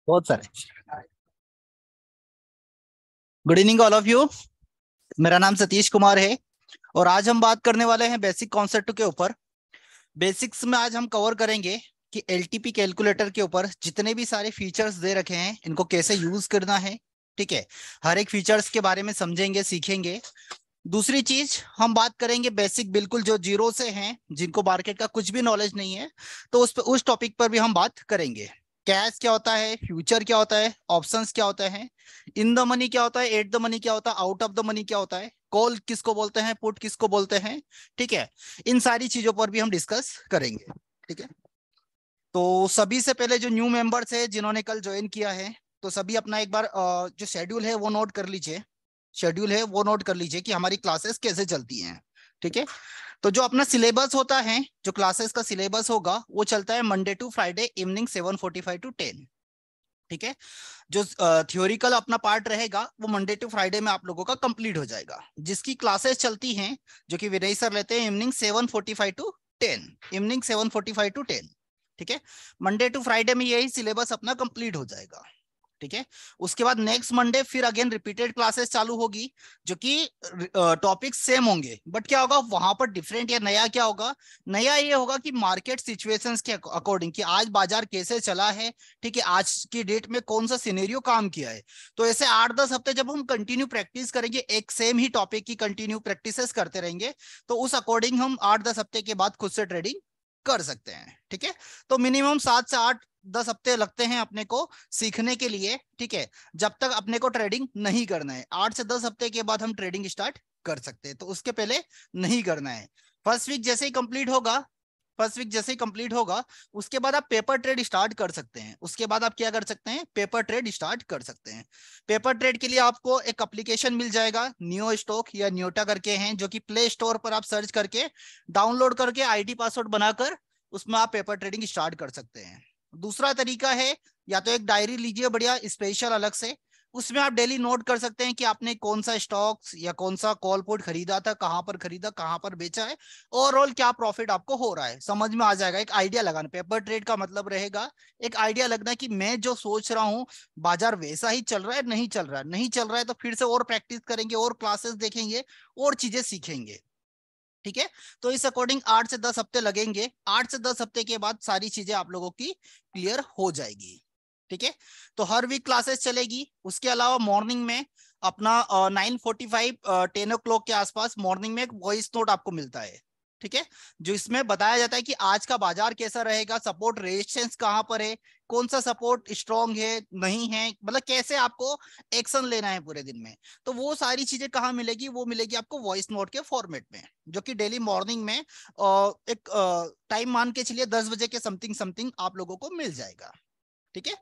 बहुत सारे। Good evening all of you. मेरा नाम सतीश कुमार है और आज हम बात करने वाले हैं बेसिक कॉन्सेप्ट के ऊपर। बेसिक्स में आज हम कवर करेंगे कि एलटीपी कैलकुलेटर के ऊपर जितने भी सारे फीचर्स दे रखे हैं इनको कैसे यूज करना है। ठीक है, हर एक फीचर्स के बारे में समझेंगे, सीखेंगे। दूसरी चीज हम बात करेंगे बेसिक, बिल्कुल जो जीरो से हैं, जिनको मार्केट का कुछ भी नॉलेज नहीं है, तो उस टॉपिक पर भी हम बात करेंगे। कैश क्या होता है, फ्यूचर क्या होता है, ऑप्शंस क्या होता है, इन द मनी क्या होता है, एट द मनी क्या होता है, आउट ऑफ द मनी क्या होता है, कॉल किसको बोलते हैं, पुट किसको बोलते हैं। ठीक है, इन सारी चीजों पर भी हम डिस्कस करेंगे। ठीक है, तो सभी से पहले जो न्यू मेंबर्स है जिन्होंने कल ज्वाइन किया है, तो सभी अपना एक बार जो शेड्यूल है वो नोट कर लीजिए। शेड्यूल है वो नोट कर लीजिए कि हमारी क्लासेस कैसे चलती हैं। ठीक है, तो जो अपना सिलेबस होता है, जो क्लासेस का सिलेबस होगा वो चलता है Monday to Friday evening 7:45 to 10। ठीक है, जो थियोरिकल अपना पार्ट रहेगा वो मंडे टू फ्राइडे में आप लोगों का कंप्लीट हो जाएगा। जिसकी क्लासेस चलती हैं, जो कि विनय सर लेते हैं, इवनिंग 7:45 to 10। Evening 7:45 to 10। ठीक है, मंडे टू फ्राइडे में यही सिलेबस अपना कंप्लीट हो जाएगा। ठीक है, उसके बाद नेक्स्ट मंडे फिर अगेन रिपीटेड क्लासेस चालू होगी, जो कि टॉपिक सेम होंगे, बट क्या होगा वहां पर डिफरेंट या नया क्या होगा। नया ये होगा कि मार्केट सिचुएशंस के अकॉर्डिंग कि आज बाजार कैसे चला है। ठीक है, आज की डेट में कौन सा सिनेरियो काम किया है। तो ऐसे 8-10 हफ्ते जब हम कंटिन्यू प्रैक्टिस करेंगे, एक सेम ही टॉपिक की कंटिन्यू प्रैक्टिसेस करते रहेंगे, तो उस अकॉर्डिंग हम 8-10 हफ्ते के बाद खुद से ट्रेडिंग कर सकते हैं। ठीक है, तो मिनिमम 7 से 8-10 हफ्ते लगते हैं अपने को सीखने के लिए। ठीक है, जब तक अपने को ट्रेडिंग नहीं करना है। 8 से 10 हफ्ते के बाद हम ट्रेडिंग स्टार्ट कर सकते हैं, तो उसके पहले नहीं करना है। फर्स्ट वीक जैसे ही कंप्लीट होगा, फर्स्ट वीक जैसे ही कंप्लीट होगा, उसके बाद आप पेपर ट्रेड स्टार्ट कर सकते हैं। उसके बाद आप क्या कर सकते हैं, पेपर ट्रेड स्टार्ट कर सकते हैं। पेपर ट्रेड के लिए आपको एक एप्लीकेशन मिल जाएगा, नियो स्टॉक या न्योटा करके हैं, जो कि प्ले स्टोर पर आप सर्च करके डाउनलोड करके आईडी पासवर्ड बनाकर उसमें आप पेपर ट्रेडिंग स्टार्ट कर सकते हैं। दूसरा तरीका है, या तो एक डायरी लीजिए बढ़िया स्पेशल अलग से, उसमें आप डेली नोट कर सकते हैं कि आपने कौन सा स्टॉक्स या कौन सा कॉल पुट खरीदा था, कहां पर खरीदा, कहां पर बेचा है, ओवरऑल क्या प्रॉफिट आपको हो रहा है, समझ में आ जाएगा। एक आइडिया लगाना, पेपर ट्रेड का मतलब रहेगा एक आइडिया लगना कि मैं जो सोच रहा हूँ बाजार वैसा ही चल रहा है, नहीं चल रहा है, नहीं चल रहा है तो फिर से और प्रैक्टिस करेंगे और क्लासेस देखेंगे और चीजें सीखेंगे। ठीक है, तो इस अकॉर्डिंग 8 से 10 हफ्ते लगेंगे। 8 से 10 हफ्ते के बाद सारी चीजें आप लोगों की क्लियर हो जाएगी। ठीक है, तो हर वीक क्लासेस चलेगी। उसके अलावा मॉर्निंग में अपना 9:45 10 o'clock के आसपास मॉर्निंग में एक वॉइस नोट आपको मिलता है। ठीक है, जो इसमें बताया जाता है कि आज का बाजार कैसा रहेगा, सपोर्ट रेजिस्टेंस कहां पर है, कौन सा सपोर्ट स्ट्रांग है, नहीं है, मतलब कैसे आपको एक्शन लेना है पूरे दिन में। तो वो सारी चीजें कहाँ मिलेगी, वो मिलेगी आपको वॉइस नोट के फॉर्मेट में, जो कि डेली मॉर्निंग में एक टाइम मान के चलिए 10 बजे के समथिंग समथिंग आप लोगों को मिल जाएगा। ठीक है,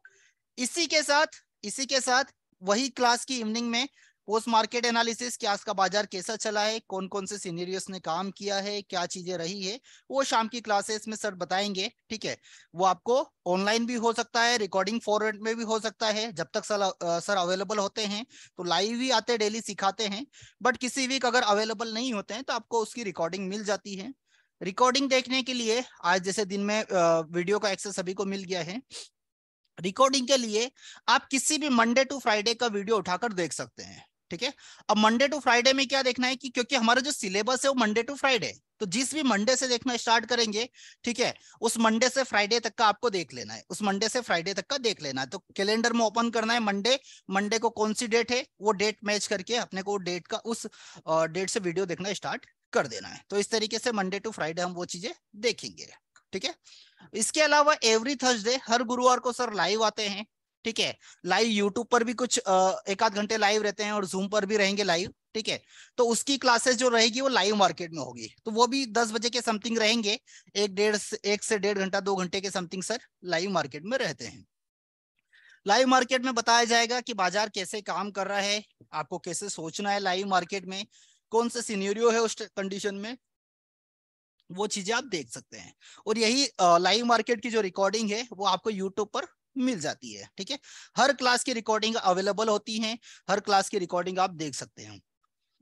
इसी के साथ वही क्लास की इवनिंग में पोस्ट मार्केट एनालिसिस, कि आज का बाजार कैसा चला है, कौन कौन से सिनेरियोस ने काम किया है, क्या चीजें रही है, वो शाम की क्लासेस में सर बताएंगे। ठीक है, वो आपको ऑनलाइन भी हो सकता है, रिकॉर्डिंग फॉर्मेट में भी हो सकता है, जब तक सर अवेलेबल होते हैं तो लाइव ही आते डेली सिखाते हैं। बट किसी वीक अगर अवेलेबल नहीं होते हैं तो आपको उसकी रिकॉर्डिंग मिल जाती है। रिकॉर्डिंग देखने के लिए आज जैसे दिन में वीडियो का एक्सेस सभी को मिल गया है, रिकॉर्डिंग के लिए आप किसी भी मंडे टू फ्राइडे का वीडियो उठाकर देख सकते हैं। ठीक है, अब मंडे टू फ्राइडे में क्या देखना है कि क्योंकि हमारा जो सिलेबस है वो मंडे टू फ्राइडे, तो जिस भी मंडे से देखना स्टार्ट करेंगे, ठीक है, उस मंडे से फ्राइडे तक का आपको देख लेना है, उस मंडे से फ्राइडे तक का देख लेना है। तो कैलेंडर में ओपन करना है मंडे, मंडे को कौन सी डेट है वो डेट मैच करके अपने को डेट का उस डेट से वीडियो देखना स्टार्ट कर देना है। तो इस तरीके से मंडे टू फ्राइडे हम वो चीजें देखेंगे। ठीक है, इसके अलावा एवरी थर्सडे हर गुरुवार को सर लाइव आते हैं। ठीक है, लाइव यूट्यूब पर भी कुछ एक आध घंटे लाइव रहते हैं और जूम पर भी रहेंगे लाइव। ठीक है, तो उसकी क्लासेस जो रहेगी वो लाइव मार्केट में होगी, तो वो भी 10 बजे के समथिंग रहेंगे। 1 से 1.5 घंटा 2 घंटे के समथिंग सर लाइव मार्केट में रहते हैं। लाइव मार्केट में बताया जाएगा कि बाजार कैसे काम कर रहा है, आपको कैसे सोचना है लाइव मार्केट में, कौन सा सिनेरियो है उस कंडीशन में, वो चीजें आप देख सकते हैं। और यही लाइव मार्केट की जो रिकॉर्डिंग है वो आपको यूट्यूब पर मिल जाती है। ठीक है, हर क्लास की रिकॉर्डिंग अवेलेबल होती है, हर क्लास की रिकॉर्डिंग आप देख सकते हैं।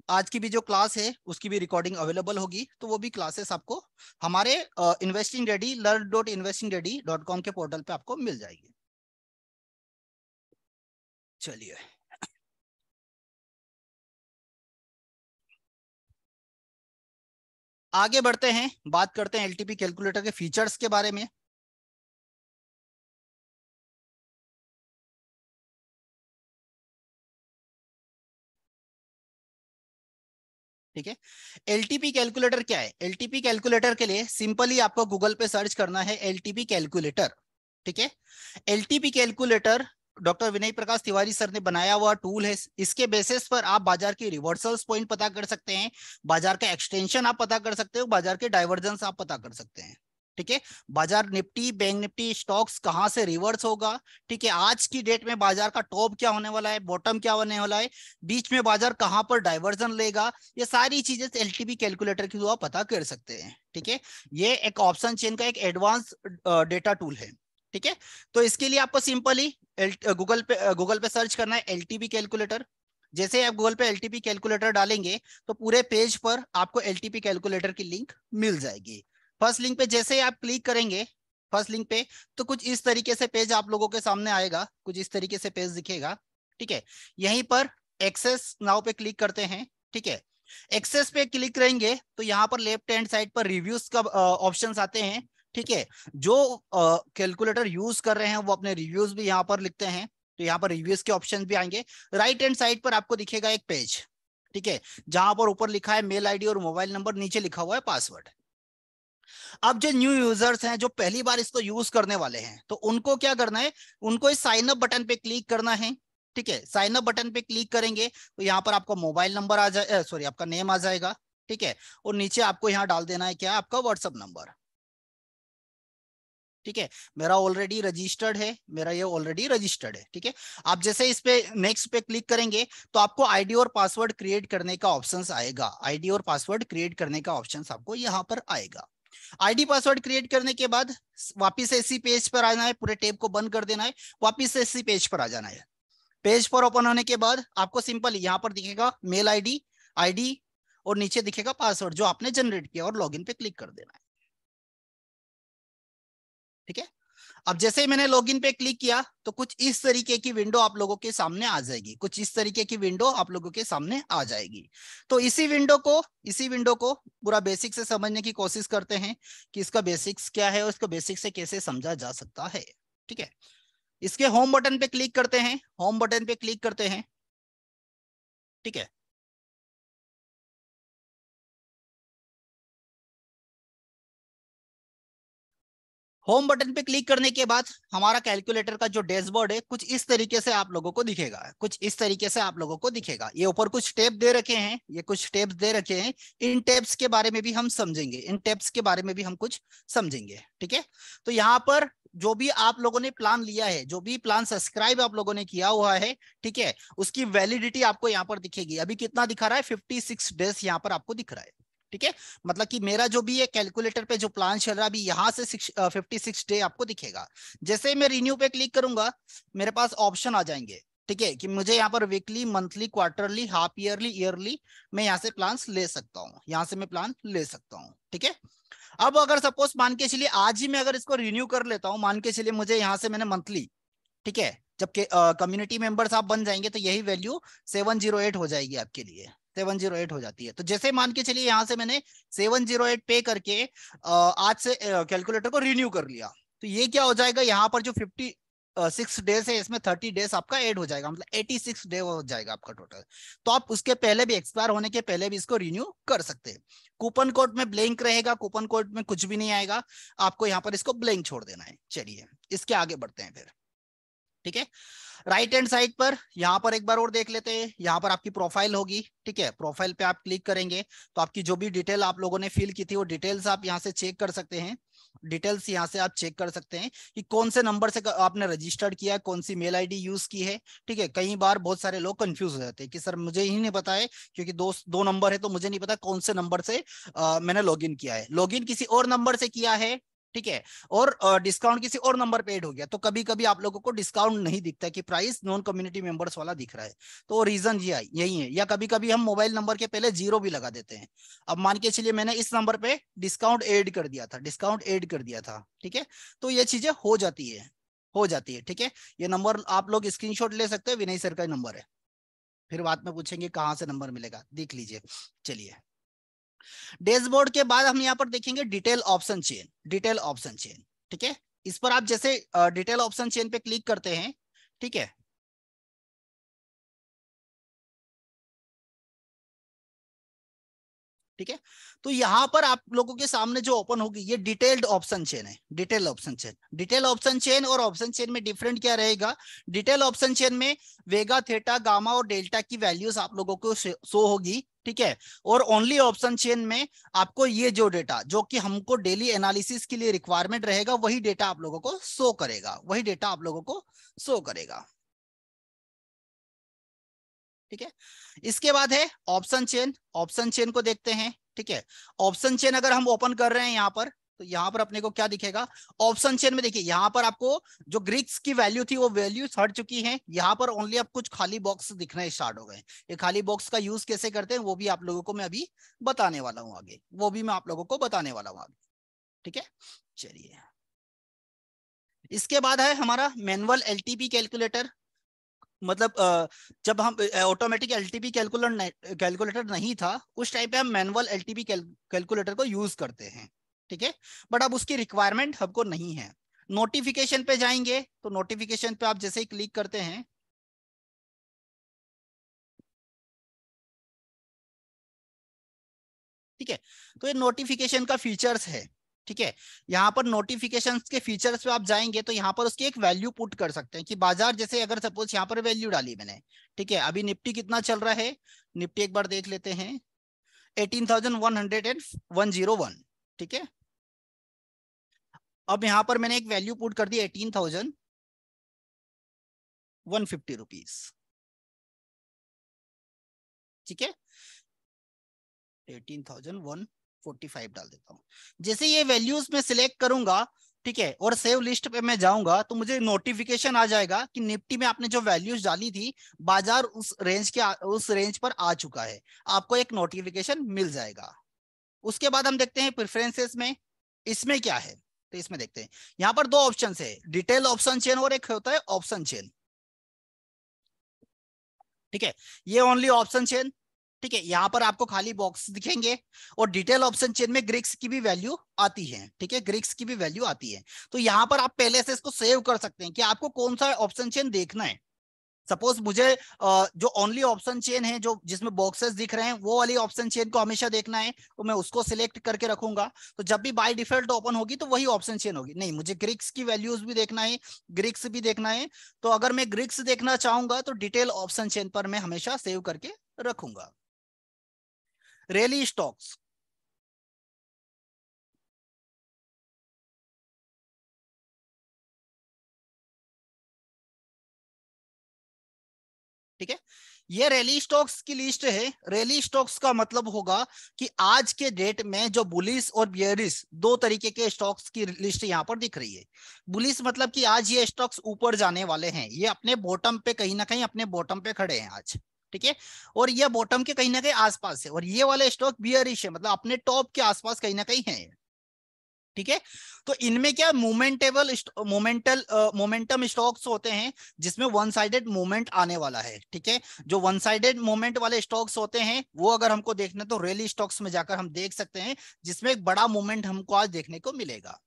आज की भी जो क्लास है उसकी भी रिकॉर्डिंग अवेलेबल होगी, तो वो भी क्लासेस आपको हमारे इन्वेस्टिंग रेडी learn.investingready.com के पोर्टल पे आपको मिल जाएगी। चलिए आगे बढ़ते हैं, बात करते हैं एलटीपी कैलकुलेटर के फीचर्स के बारे में। ठीक है, एलटीपी कैलकुलेटर क्या है? एलटीपी कैलकुलेटर के लिए सिंपली आपको गूगल पे सर्च करना है एलटीपी कैलकुलेटर। ठीक है, एलटीपी कैलकुलेटर डॉक्टर विनय प्रकाश तिवारी सर ने बनाया हुआ टूल है। इसके बेसिस पर आप बाजार के रिवर्सल्स पॉइंट पता कर सकते हैं, बाजार का एक्सटेंशन आप पता कर सकते हो, बाजार के डाइवर्जेंस आप पता कर सकते हैं। ठीक है, बाजार निफ्टी बैंक निफ्टी स्टॉक्स कहां से रिवर्स होगा, ठीक है, आज की डेट में बाजार का टॉप क्या होने वाला है, बॉटम क्या होने वाला है, बीच में बाजार कहां पर डाइवर्जन लेगा, ये सारी चीजें एलटीपी कैलकुलेटर के थ्रू आप पता कर सकते हैं। ठीक है, ये एक ऑप्शन चेन का एक एडवांस डेटा टूल है। ठीक है, तो इसके लिए आपको सिंपली गूगल पे सर्च करना है एलटीपी कैलकुलेटर। जैसे आप गूगल पे एलटीपी कैलकुलेटर डालेंगे तो पूरे पेज पर आपको एलटीपी कैलकुलेटर की लिंक मिल जाएगी। फर्स्ट लिंक पे जैसे ही आप क्लिक करेंगे, फर्स्ट लिंक पे, तो कुछ इस तरीके से पेज आप लोगों के सामने आएगा, कुछ इस तरीके से पेज दिखेगा। ठीक है, यहीं पर एक्सेस नाउ पे क्लिक करते हैं। ठीक है, एक्सेस पे क्लिक करेंगे तो यहाँ पर लेफ्ट हैंड साइड पर रिव्यूज का ऑप्शंस आते हैं। ठीक है, जो कैलकुलेटर यूज कर रहे हैं वो अपने रिव्यूज भी यहाँ पर लिखते हैं, तो यहाँ पर रिव्यूज के ऑप्शन भी आएंगे। राइट हैंड साइड पर आपको दिखेगा एक पेज, ठीक है, जहां पर ऊपर लिखा है मेल आईडी और मोबाइल नंबर, नीचे लिखा हुआ है पासवर्ड। अब जो न्यू यूजर्स हैं जो पहली बार इसको यूज करने वाले हैं, तो उनको क्या करना है, उनको इस साइन अप बटन पे क्लिक करना है। ठीक है, साइन अप बटन पे क्लिक करेंगे तो यहाँ पर आपका मोबाइल नंबर आ जाए, सॉरी आपका नेम आ जाएगा। ठीक है, और नीचे आपको यहाँ डाल देना है क्या, आपका व्हाट्सअप नंबर। ठीक है, मेरा ऑलरेडी रजिस्टर्ड है, मेरा ये ऑलरेडी रजिस्टर्ड है। ठीक है, आप जैसे इस पे नेक्स्ट पे क्लिक करेंगे तो आपको आईडी और पासवर्ड क्रिएट करने का ऑप्शंस आएगा, आईडी और पासवर्ड क्रिएट करने का ऑप्शंस आपको यहाँ पर आएगा। आईडी पासवर्ड क्रिएट करने के बाद वापिस से इसी पेज पर आना है, पूरे टैब को बंद कर देना है, वापिस से इसी पेज पर आ जाना है। पेज पर ओपन होने के बाद आपको सिंपल यहाँ पर दिखेगा मेल आईडी, आईडी और नीचे दिखेगा पासवर्ड जो आपने जनरेट किया, और लॉगिन पे क्लिक कर देना है। ठीक है, अब जैसे ही मैंने लॉगिन पे क्लिक किया तो कुछ इस तरीके की विंडो आप लोगों के सामने आ जाएगी, कुछ इस तरीके की विंडो आप लोगों के सामने आ जाएगी। तो इसी विंडो को पूरा बेसिक से समझने की कोशिश करते हैं कि इसका बेसिक्स क्या है और इसको बेसिक से कैसे समझा जा सकता है। ठीक है, इसके होम बटन पे क्लिक करते हैं, होम बटन पे क्लिक करते हैं। ठीक है, होम बटन पे क्लिक करने के बाद हमारा कैलकुलेटर का जो डैशबोर्ड है कुछ इस तरीके से आप लोगों को दिखेगा, कुछ इस तरीके से आप लोगों को दिखेगा। ये ऊपर कुछ टेप दे रखे हैं, ये कुछ टेप्स दे रखे हैं, इन टेप्स के बारे में भी हम समझेंगे, इन टेप्स के बारे में भी हम कुछ समझेंगे। ठीक है, तो यहाँ पर जो भी आप लोगों ने प्लान लिया है, जो भी प्लान सब्सक्राइब आप लोगों ने किया हुआ है, ठीक है, उसकी वैलिडिटी आपको यहाँ पर दिखेगी। अभी कितना दिखा रहा है, 56 डेज यहाँ पर आपको दिख रहा है। ठीक है, मतलब कि मेरा जो भी है कैलकुलेटर पे जो प्लान चल रहा है अभी यहाँ से 56 डे आपको दिखेगा। जैसे ही मैं रिन्यू पे क्लिक करूंगा मेरे पास ऑप्शन आ जाएंगे। ठीक है, कि मुझे यहाँ पर weekly, monthly, quarterly, half yearly, yearly मैं यहाँ से प्लान ले सकता हूँ, यहाँ से मैं प्लान ले सकता हूँ। ठीक है, अब अगर सपोज मान के चलिए आज ही मैं अगर इसको रिन्यू कर लेता हूँ, मान के चलिए मुझे यहाँ से मैंने मंथली, ठीक है, जब कम्युनिटी मेंबर्स आप बन जाएंगे तो यही वैल्यू 708 हो जाएगी आपके लिए, 708 हो जाती है। तो जैसे मान के चलिए यहाँ से मैंने 708 पे करके आज से कैलकुलेटर को रिन्यू कर लिया, तो ये क्या हो जाएगा, यहाँ पर जो 56 डेज है इसमें 30 डेज आपका ऐड हो जाएगा, मतलब 86 डे हो जाएगा आपका टोटल। तो आप उसके पहले भी, एक्सपायर होने के पहले भी इसको रिन्यू कर सकते हैं। कूपन कोड में ब्लैंक रहेगा, कूपन कोड में कुछ भी नहीं आएगा, आपको यहाँ पर इसको ब्लैंक छोड़ देना है। चलिए इसके आगे बढ़ते हैं फिर। ठीक है, राइट हैंड साइड पर यहां पर एक बार और देख लेते हैं, यहां पर आपकी प्रोफाइल होगी। ठीक है, प्रोफाइल पे आप क्लिक करेंगे तो आपकी जो भी डिटेल आप लोगों ने फिल की थी वो डिटेल्स आप यहां से चेक कर सकते हैं। डिटेल्स यहां से आप चेक कर सकते हैं कि कौन से नंबर से आपने रजिस्टर्ड किया है, कौन सी मेल आईडी यूज की है। ठीक है, कई बार बहुत सारे लोग कंफ्यूज हो जाते हैं कि सर मुझे ही नहीं पता है, क्योंकि दो नंबर है तो मुझे नहीं पता कौन से नंबर से मैंने लॉगिन किया है, लॉगिन किसी और नंबर से किया है। ठीक है, और डिस्काउंट किसी और नंबर पे ऐड हो गया तो कभी कभी आप लोगों को डिस्काउंट नहीं दिखता कि प्राइस नॉन कम्युनिटी मेंबर्स वाला दिख रहा है, तो रीजन यही है। या कभी कभी हम मोबाइल नंबर के पहले जीरो भी लगा देते हैं। अब मान के चलिए मैंने इस नंबर पे डिस्काउंट ऐड कर दिया था, डिस्काउंट ऐड कर दिया था, ठीक है, तो ये चीजें हो जाती है। हो जाती है। ठीक है, ये नंबर आप लोग स्क्रीनशॉट ले सकते हैं, विनय सर का नंबर है। फिर बाद में पूछेंगे कहाँ से नंबर मिलेगा, देख लीजिए। चलिए, डैशबोर्ड के बाद हम यहाँ पर देखेंगे detail option chain. Detail option chain, ठीक है, इस पर आप जैसे डिटेल ऑप्शन चेन पे क्लिक करते हैं, ठीक है, ठीक है, तो यहां पर आप लोगों के सामने जो ओपन होगी ये डिटेल्ड ऑप्शन चेन है। Detail option chain, detail option chain और ऑप्शन चेन में डिफरेंट क्या रहेगा? डिटेल ऑप्शन चेन में वेगा, थीटा, गामा और डेल्टा की वैल्यूज आप लोगों को शो होगी, ठीक है, और ओनली ऑप्शन चेन में आपको ये जो डेटा जो कि हमको डेली एनालिसिस के लिए रिक्वायरमेंट रहेगा वही डेटा आप लोगों को शो करेगा, वही डेटा आप लोगों को शो करेगा। ठीक है, इसके बाद है ऑप्शन चेन। ऑप्शन चेन को देखते हैं, ठीक है, ऑप्शन चेन अगर हम ओपन कर रहे हैं यहां पर, तो यहां पर अपने को क्या दिखेगा? ऑप्शन चेन में देखिए यहां पर आपको जो ग्रीक्स की वैल्यू थी वो वैल्यूज हट चुकी है, यहां पर ओनली अब कुछ खाली बॉक्स दिखने स्टार्ट हो गए। ये खाली बॉक्स का यूज कैसे करते हैं वो भी आप लोगों को मैं अभी बताने वाला हूं आगे, वो भी मैं आप लोगों को बताने वाला हूं आगे। ठीक है, चलिए, इसके बाद है हमारा मैनुअल एलटीपी कैलकुलेटर। मतलब जब हम ऑटोमेटिक एलटीपी कैलकुलेटर नहीं था उस टाइम पे हम मैनुअल एलटीपी कैलकुलेटर को यूज करते हैं। ठीक है, बट अब उसकी रिक्वायरमेंट हमको नहीं है। नोटिफिकेशन पे जाएंगे तो नोटिफिकेशन पे आप जैसे ही क्लिक करते हैं, ठीक है, तो ये नोटिफिकेशन का फीचर्स है। ठीक है, यहाँ पर नोटिफिकेशंस के फीचर्स पे आप जाएंगे तो यहाँ पर उसकी एक वैल्यू पुट कर सकते हैं कि बाजार, जैसे अगर सपोज यहाँ पर वैल्यू डाली मैंने, ठीक है, अभी निफ्टी कितना चल रहा है, निफ्टी एक बार देख लेते हैं, 18,101। ठीक है, अब यहाँ पर मैंने एक वैल्यू पुट कर दी 18,150 रुपीज। ठीक है, 18,145 डाल देता हूँ। जैसे ये वैल्यूज में सिलेक्ट करूंगा, ठीक है, और सेव लिस्ट पे मैं जाऊंगा तो मुझे नोटिफिकेशन आ जाएगा कि निफ्टी में आपने जो वैल्यूज डाली थी बाजार उस रेंज पर आ चुका है, आपको एक नोटिफिकेशन मिल जाएगा। उसके बाद हम देखते हैं प्रेफरेंसेस में, इसमें क्या है, तो इसमें देखते हैं यहाँ पर दो ऑप्शन है, डिटेल ऑप्शन चेन और एक होता है ऑप्शन चेन। ठीक है, ये ओनली ऑप्शन चेन, ठीक है, यहां पर आपको खाली बॉक्स दिखेंगे और डिटेल ऑप्शन चेन में ग्रीक्स की भी वैल्यू आती है। ठीक है, ग्रीक्स की भी वैल्यू आती है, तो यहां पर आप पहले से इसको सेव कर सकते हैं कि आपको कौन सा ऑप्शन चेन देखना है। सपोज मुझे जो ओनली ऑप्शन चेन है जो जिसमें बॉक्सेस दिख रहे हैं वो वाली ऑप्शन चेन को हमेशा देखना है, तो मैं उसको सिलेक्ट करके रखूंगा, तो जब भी बाय डिफॉल्ट ओपन होगी तो वही ऑप्शन चेन होगी। नहीं, मुझे ग्रीक्स की वैल्यूज भी देखना है, ग्रीक्स भी देखना है, तो अगर मैं ग्रीक्स देखना चाहूंगा तो डिटेल ऑप्शन चेन पर मैं हमेशा सेव करके रखूंगा। रैली स्टॉक्स, ठीक है, ये रैली स्टॉक्स की लिस्ट है। रैली स्टॉक्स का मतलब होगा कि आज के डेट में जो बुलिस और बियरिस दो तरीके के स्टॉक्स की लिस्ट यहां पर दिख रही है। बुलिस मतलब कि आज ये स्टॉक्स ऊपर जाने वाले हैं, ये अपने बॉटम पे कहीं ना कहीं अपने बॉटम पे खड़े हैं आज। ठीक है, और ये बॉटम के कहीं ना कहीं आसपास है, और ये वाले स्टॉक बियरिश है, मतलब अपने टॉप के आसपास कहीं ना कहीं है। ठीक है, तो इनमें क्या मोमेंटम स्टॉक्स होते हैं जिसमें वन साइडेड मूवमेंट आने वाला है। ठीक है, जो वन साइडेड मूवमेंट वाले स्टॉक्स होते हैं वो अगर हमको देखना तो रैली स्टॉक्स में जाकर हम देख सकते हैं, जिसमें एक बड़ा मूवमेंट हमको आज देखने को मिलेगा।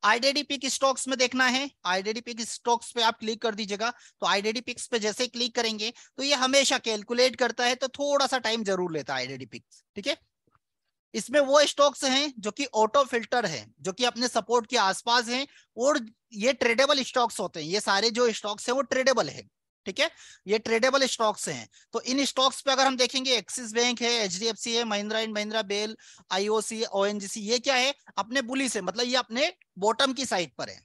आईडीडी पिक स्टॉक्स में देखना है, आईडीडी पिक स्टॉक्स पे आप क्लिक कर दीजिएगा, तो आईडीडी पिक्स पे जैसे क्लिक करेंगे तो ये हमेशा कैलकुलेट करता है, तो थोड़ा सा टाइम जरूर लेता है आईडीडी पिक्स। ठीक है, इसमें वो स्टॉक्स हैं जो कि ऑटो फिल्टर है, जो कि अपने सपोर्ट के आसपास हैं, और ये ट्रेडेबल स्टॉक्स होते हैं, ये सारे जो स्टॉक्स हैं वो ट्रेडेबल है। ठीक है, ये ट्रेडेबल स्टॉक्स हैं, तो इन स्टॉक्स पे अगर हम देखेंगे एक्सिस बैंक है, एचडीएफसी है, Mahindra and Mahindra, BEL, IOC, ONGC, ये क्या है? अपने बुली से, मतलब ये अपने बॉटम की साइड पर है,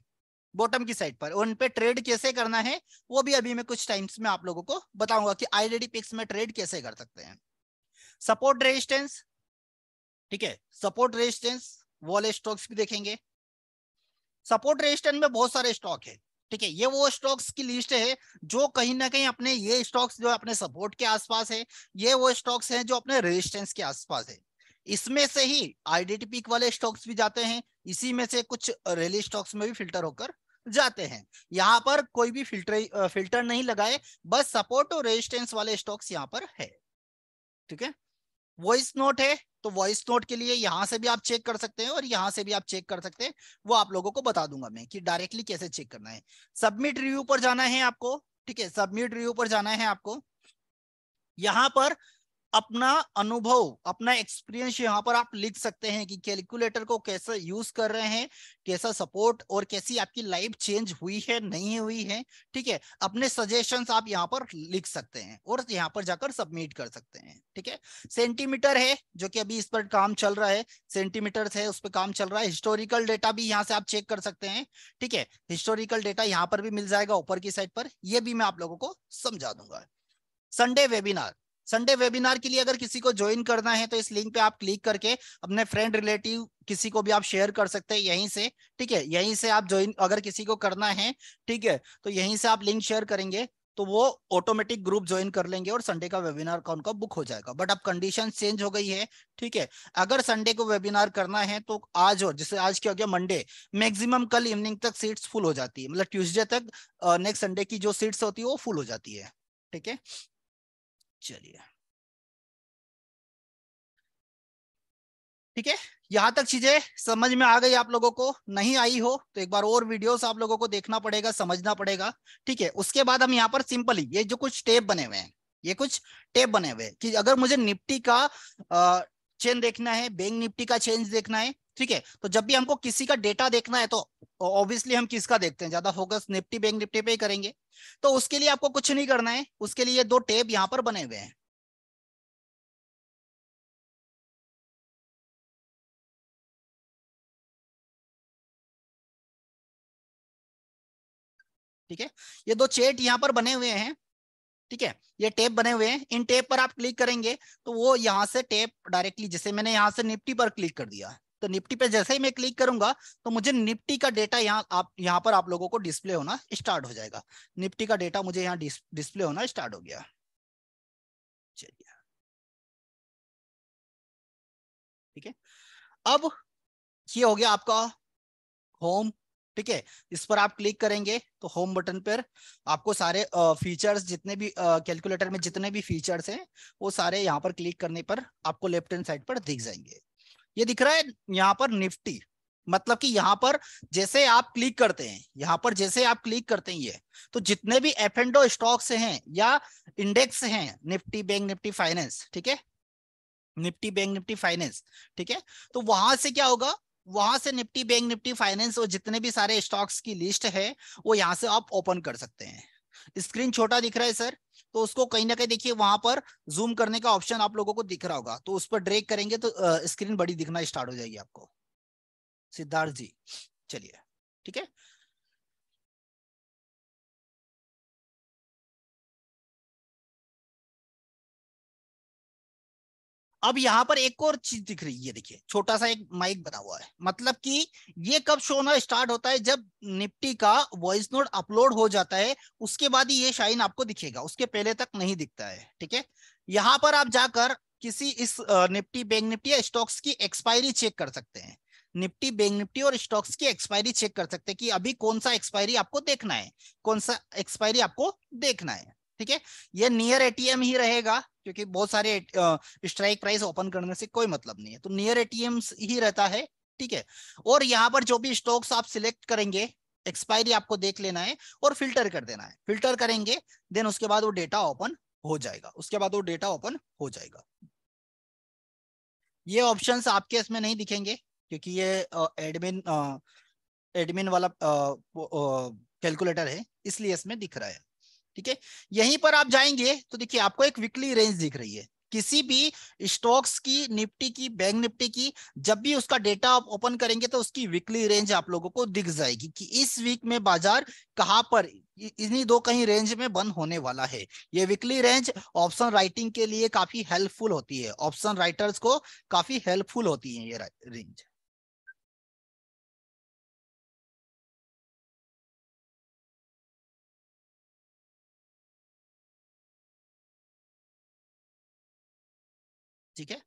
बॉटम की साइड पर। उन पे ट्रेड कैसे करना है वो भी अभी मैं कुछ टाइम्स में आप लोगों को बताऊंगा कि आईडीडी पिक्स में ट्रेड कैसे कर सकते हैं। सपोर्ट रेजिस्टेंस, ठीक है, सपोर्ट रेजिस्टेंस वाले स्टॉक्स भी देखेंगे। सपोर्ट रेजिस्टेंस में बहुत सारे स्टॉक है। ठीक है, ये वो स्टॉक्स की लिस्ट है जो कहीं ना कहीं अपने, ये स्टॉक्स जो अपने सपोर्ट के आसपास है, ये वो स्टॉक्स हैं जो अपने रेजिस्टेंस के आसपास है। इसमें से ही आईडीटी पीक वाले स्टॉक्स भी जाते हैं, इसी में से कुछ रैली स्टॉक्स में भी फिल्टर होकर जाते हैं। यहाँ पर कोई भी फिल्टर नहीं लगाए, बस सपोर्ट और रेजिस्टेंस वाले स्टॉक्स यहाँ पर है। ठीक है, वॉइस नोट है तो वॉइस नोट के लिए यहां से भी आप चेक कर सकते हैं और यहां से भी आप चेक कर सकते हैं। वो आप लोगों को बता दूंगा मैं कि डायरेक्टली कैसे चेक करना है। सबमिट रिव्यू पर जाना है आपको। ठीक है, सबमिट रिव्यू पर जाना है आपको। यहां पर अपना अनुभव, अपना एक्सपीरियंस यहाँ पर आप लिख सकते हैं कि कैलकुलेटर को कैसे यूज कर रहे हैं, कैसा सपोर्ट और कैसी आपकी लाइफ चेंज हुई है नहीं हुई है। ठीक है, अपने सजेशंस आप यहाँ पर लिख सकते हैं और यहाँ पर जाकर सबमिट कर सकते हैं। ठीक है, सेंटीमीटर है जो कि अभी इस पर काम चल रहा है, सेंटीमीटर है उस पर काम चल रहा है। हिस्टोरिकल डेटा भी यहाँ से आप चेक कर सकते हैं। ठीक है, हिस्टोरिकल डेटा यहाँ पर भी मिल जाएगा ऊपर की साइड पर, ये भी मैं आप लोगों को समझा दूंगा। संडे वेबिनार, संडे वेबिनार के लिए अगर किसी को ज्वाइन करना है तो इस लिंक पे आप क्लिक करके अपने फ्रेंड रिलेटिव किसी को भी आप शेयर कर सकते हैं यहीं से। ठीक है, यहीं से आप ज्वाइन अगर किसी को करना है, ठीक है, तो यहीं से आप लिंक शेयर करेंगे तो वो ऑटोमेटिक ग्रुप ज्वाइन कर लेंगे और संडे का वेबिनार का उनका बुक हो जाएगा। बट अब कंडीशन चेंज हो गई है। ठीक है, अगर संडे को वेबिनार करना है तो आज, और जैसे आज क्या हो गया मंडे, मैक्सिमम कल इवनिंग तक सीट्स फुल हो जाती है, मतलब ट्यूसडे तक नेक्स्ट संडे की जो सीट्स होती है वो फुल हो जाती है। ठीक है, चलिए ठीक है, यहां तक चीजें समझ में आ गई आप लोगों को? नहीं आई हो तो एक बार और वीडियोस आप लोगों को देखना पड़ेगा, समझना पड़ेगा। ठीक है, उसके बाद हम यहाँ पर सिंपली ये जो कुछ टेप बने हुए हैं, ये कुछ टेप बने हुए हैं कि अगर मुझे निफ्टी का चेन देखना है, बैंक निफ्टी का चेंज देखना है, ठीक है, तो जब भी हमको किसी का डेटा देखना है तो ऑब्वियसली हम किसका देखते हैं, ज्यादा फोकस निफ्टी बैंक निफ्टी पे ही करेंगे। तो उसके लिए आपको कुछ नहीं करना है, उसके लिए दो टेप यहाँ पर बने हुए हैं। ठीक है, ये दो चेट यहाँ पर बने हुए हैं। ठीक है, ये टेप बने हुए हैं, इन टेप पर आप क्लिक करेंगे तो वो यहां से टेप डायरेक्टली, जैसे मैंने यहां से निफ्टी पर क्लिक कर दिया, तो निफ्टी पे जैसे ही मैं क्लिक करूंगा तो मुझे निफ्टी का डेटा यहाँ पर आप लोगों को डिस्प्ले होना स्टार्ट हो जाएगा। निफ्टी का डेटा मुझे यहाँ डिस्प्ले होना स्टार्ट हो गया। चलिए, ठीक है, अब ये हो गया आपका होम। ठीक है, इस पर आप क्लिक करेंगे तो होम बटन पर आपको सारे फीचर्स, जितने भी कैलकुलेटर में जितने भी फीचर्स हैं वो सारे यहाँ पर क्लिक करने पर आपको लेफ्ट हैंड साइड पर दिख जाएंगे। ये दिख रहा है यहाँ पर निफ्टी, मतलब कि यहाँ पर जैसे आप क्लिक करते हैं, यहाँ पर जैसे आप क्लिक करते हैं ये, तो जितने भी एफ एंड ओ स्टॉक्स हैं या इंडेक्स हैं, निफ्टी बैंक निफ्टी फाइनेंस, ठीक है, निफ्टी बैंक निफ्टी फाइनेंस, ठीक है, तो वहां से क्या होगा, वहां से निफ्टी बैंक निफ्टी फाइनेंस और जितने भी सारे स्टॉक्स की लिस्ट है वो यहाँ से आप ओपन कर सकते हैं। स्क्रीन छोटा दिख रहा है सर, तो उसको कहीं ना कहीं देखिए वहां पर जूम करने का ऑप्शन आप लोगों को दिख रहा होगा, तो उस पर ड्रैग करेंगे तो स्क्रीन बड़ी दिखना स्टार्ट हो जाएगी आपको। सिद्धार्थ जी, चलिए, ठीक है। अब यहाँ पर एक और चीज दिख रही है, देखिए छोटा सा एक माइक बना हुआ है, मतलब कि ये कब शो होना स्टार्ट होता है, जब निफ्टी का वॉइस नोट अपलोड हो जाता है उसके बाद ही ये शाइन आपको दिखेगा, उसके पहले तक नहीं दिखता है। ठीक है, यहाँ पर आप जाकर किसी इस निफ्टी बैंक निफ्टी या स्टॉक्स की एक्सपायरी चेक कर सकते हैं। निफ्टी बैंक निफ्टी और स्टॉक्स की एक्सपायरी चेक कर सकते हैं कि अभी कौन सा एक्सपायरी आपको देखना है, कौन सा एक्सपायरी आपको देखना है। ठीक है, ये नियर एटीएम ही रहेगा क्योंकि बहुत सारे स्ट्राइक प्राइस ओपन करने से कोई मतलब नहीं है, तो नियर एटीएम ही रहता है। ठीक है, और यहाँ पर जो भी स्टॉक्स आप सिलेक्ट करेंगे एक्सपायरी आपको देख लेना है और फिल्टर कर देना है, फिल्टर करेंगे देन उसके बाद वो डेटा ओपन हो जाएगा, उसके बाद वो डेटा ओपन हो जाएगा। ये ऑप्शंस आपके इसमें नहीं दिखेंगे क्योंकि ये एडमिन एडमिन वाला कैलकुलेटर है, इसलिए इसमें दिख रहा है। ठीक है, यहीं पर आप जाएंगे तो देखिए आपको एक वीकली रेंज दिख रही है, किसी भी स्टॉक्स की, निफ्टी की, बैंक निफ्टी की, जब भी उसका डेटा आप ओपन करेंगे तो उसकी वीकली रेंज आप लोगों को दिख जाएगी कि इस वीक में बाजार कहां पर, इन्हीं दो कहीं रेंज में बंद होने वाला है। ये वीकली रेंज ऑप्शन राइटिंग के लिए काफी हेल्पफुल होती है, ऑप्शन राइटर्स को काफी हेल्पफुल होती है ये रेंज। ठीक है,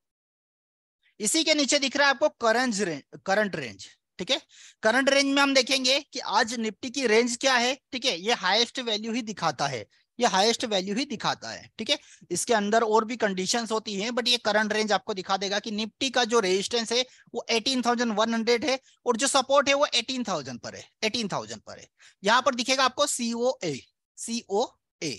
इसी के नीचे दिख रहा है आपको करंट रेंज, करंट रेंज। ठीक है। करंट रेंज में हम देखेंगे कि आज निफ्टी की रेंज क्या है, ठीक है, ये हाईएस्ट वैल्यू ही दिखाता है, ये हाईएस्ट वैल्यू ही दिखाता है, ठीक है। इसके अंदर और भी कंडीशंस होती हैं, बट ये करंट रेंज आपको दिखा देगा कि निफ्टी का जो रेजिस्टेंस है वो 18,100 है और जो सपोर्ट है वो 18,000 पर है, 18,000 पर है। यहां पर दिखेगा आपको COA, COA,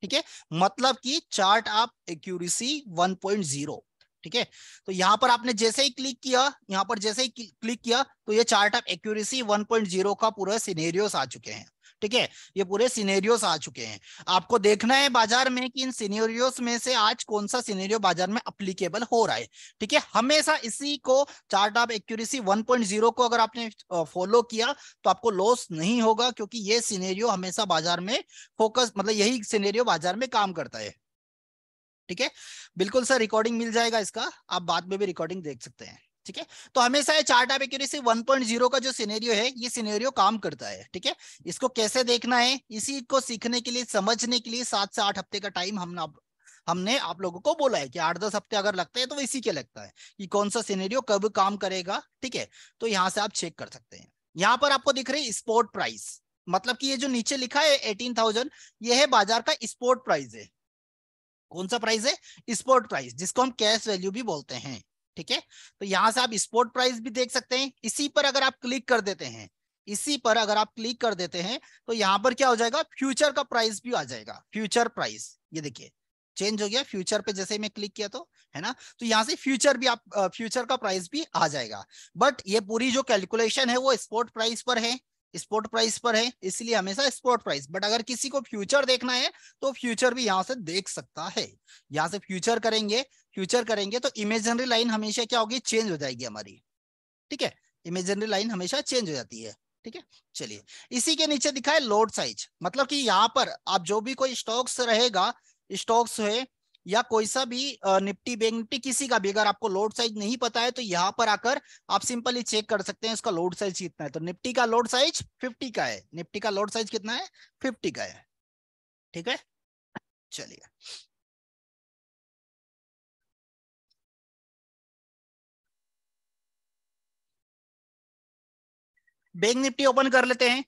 ठीक है, मतलब कि चार्ट ऑफ एक्यूरेसी 1.0, ठीक है। तो यहां पर आपने जैसे ही क्लिक किया, यहां पर जैसे ही क्लिक किया तो ये चार्ट ऑफ एक्यूरेसी 1.0 का पूरा सिनेरियोस आ चुके हैं, ठीक है, ये पूरे सिनेरियोस आ चुके हैं। आपको देखना है बाजार में कि इन सिनेरियोस में से आज कौन सा सिनेरियो बाजार में अप्लीकेबल हो रहा है, ठीक है। हमेशा इसी को चार्ट ऑफ एक्यूरेसी 1.0 को अगर आपने फॉलो किया तो आपको लॉस नहीं होगा, क्योंकि ये सिनेरियो हमेशा बाजार में फोकस, मतलब यही सिनेरियो बाजार में काम करता है, ठीक है। बिल्कुल सर, रिकॉर्डिंग मिल जाएगा इसका, आप बाद में भी रिकॉर्डिंग देख सकते हैं, ठीक है। तो हमेशा ये चार्ट ऑफ एक्यूरेसी 1.0 का जो सिनेरियो है, ये सिनेरियो काम करता है, ठीक है। इसको कैसे देखना है, इसी को सीखने के लिए, समझने के लिए 7 से 8 हफ्ते का टाइम हमने आप लोगों को बोला है कि 8-10 हफ्ते अगर लगते हैं तो इसी के लगता है कि कौन सा सिनेरियो कब काम करेगा, ठीक है। तो यहां से आप चेक कर सकते हैं। यहां पर आपको दिख रही स्पॉट प्राइस, मतलब कि ये जो नीचे लिखा है 18,000, ये है बाजार का स्पॉट प्राइस है। कौन सा प्राइस है? स्पॉट प्राइस, जिसको हम कैश वैल्यू भी बोलते हैं, ठीक है। तो यहां से आप स्पॉट प्राइस भी देख सकते हैं। इसी पर अगर आप क्लिक कर देते हैं, इसी पर अगर आप क्लिक कर देते हैं तो यहां पर क्या हो जाएगा, फ्यूचर का प्राइस भी आ जाएगा, फ्यूचर प्राइस, ये देखिए चेंज हो गया फ्यूचर पे, जैसे मैं क्लिक किया तो, है ना। तो यहां से फ्यूचर भी आप फ्यूचर का प्राइस भी आ जाएगा, बट ये पूरी जो कैलकुलेशन है वो स्पॉट प्राइस पर है, स्पॉट प्राइस पर है, इसलिए हमेशा स्पॉट प्राइस। बट अगर किसी को फ्यूचर देखना है तो फ्यूचर भी यहां से देख सकता है। यहां से फ्यूचर करेंगे, फ्यूचर करेंगे तो इमेजिनरी लाइन हमेशा क्या होगी, चेंज हो जाएगी हमारी, ठीक है। इमेजिनरी लाइन हमेशा चेंज हो जाती है, ठीक है। चलिए, इसी के नीचे दिखा है लोड साइज, मतलब कि यहां पर आप जो भी कोई स्टॉक्स रहेगा, स्टॉक्स है या कोई सा भी निफ्टी बैंक निफ्टी किसी का भी, अगर आपको लोड साइज नहीं पता है तो यहां पर आकर आप सिंपली चेक कर सकते हैं इसका लोड साइज कितना है। तो निफ्टी का लोड साइज 50 का है, निफ्टी का लोड साइज कितना है, 50 का है, ठीक है। चलिए, बैंक निफ्टी ओपन कर लेते हैं।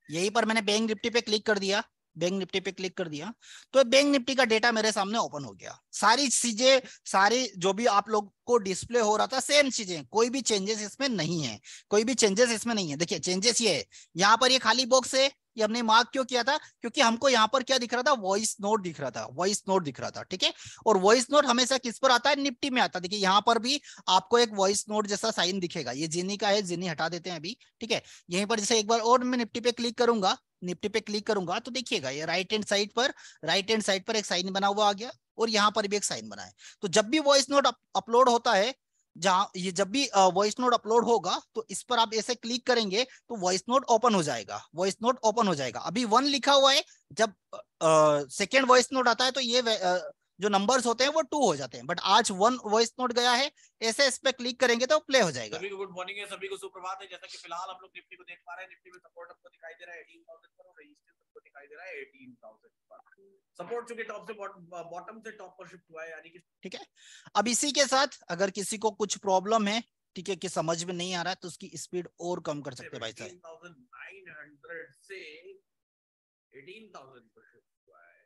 यहीं पर मैंने बैंक निफ्टी पे क्लिक कर दिया, बैंक निफ्टी पे क्लिक कर दिया तो बैंक निफ्टी का डेटा मेरे सामने ओपन हो गया। सारी चीजें, सारी जो भी आप लोग को डिस्प्ले हो रहा था सेम चीजें, कोई भी चेंजेस इसमें नहीं है, कोई भी चेंजेस इसमें नहीं है। देखिए चेंजेस ये है, यहाँ पर ये खाली बॉक्स है, ये हमने मार्क क्यों किया था, क्योंकि हमको यहाँ पर क्या दिख रहा था, वॉइस नोट दिख रहा था, वॉइस नोट दिख रहा था, ठीक है। और वॉइस नोट हमेशा किस पर आता है, निफ्टी में आता है। देखिए यहाँ पर भी आपको एक वॉइस नोट जैसा साइन दिखेगा, ये जिनी का है, जिनी हटा देते हैं अभी, ठीक है। यहीं पर जैसे एक बार और मैं निफ्टी पे क्लिक करूंगा, निफ्टी पे क्लिक करूंगा तो देखिएगा ये राइट हैंड साइड पर, राइट हैंड साइड पर एक साइन बना हुआ आ गया और यहाँ पर भी एक साइन बना है। तो जब भी वॉइस नोट अपलोड होता है, जहाँ ये जब भी वॉइस नोट अपलोड होगा तो इस पर आप ऐसे क्लिक करेंगे तो वॉइस नोट ओपन हो जाएगा, वॉइस नोट ओपन हो जाएगा। अभी 1 लिखा हुआ है, जब सेकेंड वॉइस नोट आता है तो ये जो नंबर्स होते हैं वो 2 हो जाते हैं, बट आज 1 वॉइस नोट गया है, ऐसे इस पे क्लिक करेंगे तो प्ले हो जाएगा। सभी को गुड मॉर्निंग है, सभी को सुप्रभात है। जैसा कि फिलहाल हम लोग निफ्टी को देख पा रहे हैं, निफ्टी में सपोर्ट आपको दिखाई दे रहा है 18,000 पर और रेजिस्टेंस आपको दिखाई दे रहा है 18,000 पर। सपोर्ट चूंकि टॉप से बॉटम से टॉप पर शिफ्ट हुआ है, यानी कि ठीक है। अब इसी के साथ अगर किसी को कुछ प्रॉब्लम है, ठीक है, कि समझ में नहीं आ रहा है तो उसकी स्पीड और कम कर सकते हैं भाई साहब। 17,900 से 18,000 पर शिफ्ट हुआ है,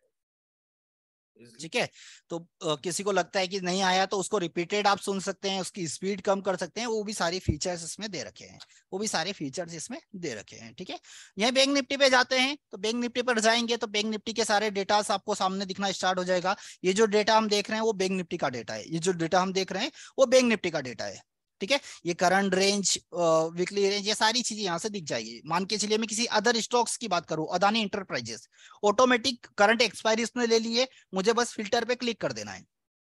ठीक है। तो किसी को लगता है कि नहीं आया तो उसको रिपीटेड आप सुन सकते हैं, उसकी स्पीड कम कर सकते हैं, वो भी सारे फीचर्स इसमें दे रखे हैं, वो भी सारे फीचर्स इसमें दे रखे हैं, ठीक है। यह बैंक निफ्टी पे जाते हैं तो बैंक निफ्टी पर जाएंगे तो बैंक निफ्टी के सारे डेटास आपको सामने दिखना स्टार्ट हो जाएगा। ये जो डेटा हम देख रहे हैं वो बैंक निफ्टी का डेटा है, ये जो डेटा हम देख रहे हैं वो बैंक निफ्टी का डेटा है, ठीक है। ये करंट रेंज, वीकली रेंज, ये सारी चीजें यहाँ से दिख जाएगी। मान के चलिए मैं किसी अदर स्टॉक्स की बात करूं, Adani enterprises, automatic current expiry उसने ले लिए, मुझे बस फिल्टर पे क्लिक कर देना है,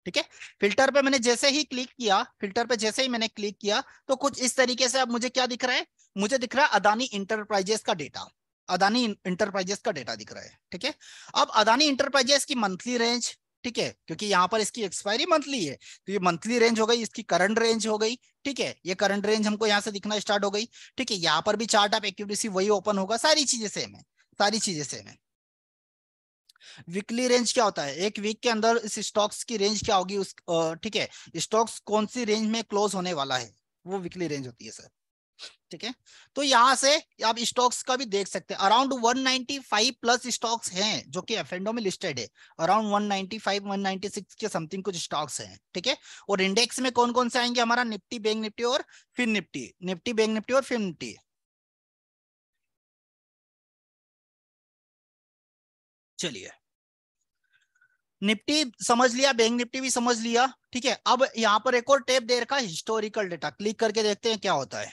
ठीक है। फिल्टर पे मैंने जैसे ही क्लिक किया, फिल्टर पे जैसे ही मैंने क्लिक किया तो कुछ इस तरीके से अब मुझे क्या दिख रहा है, मुझे दिख रहा है अदानी इंटरप्राइजेस का डेटा, अदानी इंटरप्राइजेस का डेटा दिख रहा है, ठीक है। अब अदानी इंटरप्राइजेस की मंथली रेंज, ठीक है, क्योंकि यहाँ पर इसकी एक्सपायरी मंथली है तो ये मंथली रेंज हो गई, इसकी करंट रेंज हो गई, ठीक है। ये करंट रेंज हमको यहाँ से दिखना स्टार्ट हो गई, ठीक है। यहाँ पर भी चार्ट ऑफ एक्यूरेसी वही ओपन होगा, सारी चीजें सेम है, सारी चीजें सेम है। वीकली रेंज क्या होता है, एक वीक के अंदर इस स्टॉक्स की रेंज क्या होगी उस, ठीक है, स्टॉक्स कौन सी रेंज में क्लोज होने वाला है, वो वीकली रेंज होती है सर। ठीक है, तो यहां से आप स्टॉक्स का भी देख सकते हैं। अराउंड 195 प्लस स्टॉक्स हैं जो कि एफ एंडो में लिस्टेड है। अराउंड 195 196 के समथिंग कुछ स्टॉक्स हैं। ठीक है, और इंडेक्स में कौन कौन से आएंगे? हमारा निफ्टी, बैंक निफ्टी और फिर निफ्टी, निफ्टी बैंक निफ्टी और फिर निफ्टी। चलिए, निफ्टी समझ लिया, बैंक निफ्टी भी समझ लिया। ठीक है, अब यहां पर एक और टेप दे रखा है हिस्टोरिकल डेटा, क्लिक करके देखते हैं क्या होता है।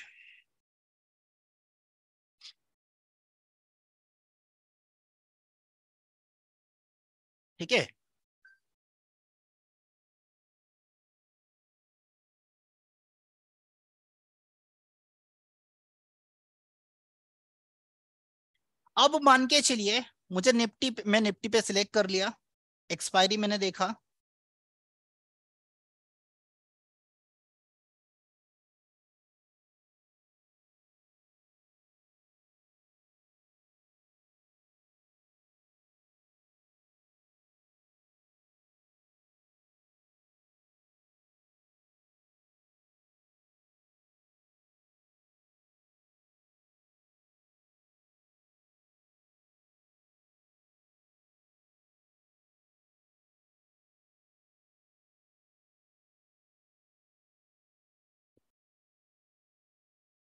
ठीक है, अब मान के चलिए मुझे निफ्टी, मैं निफ्टी पे सिलेक्ट कर लिया, एक्सपायरी मैंने देखा।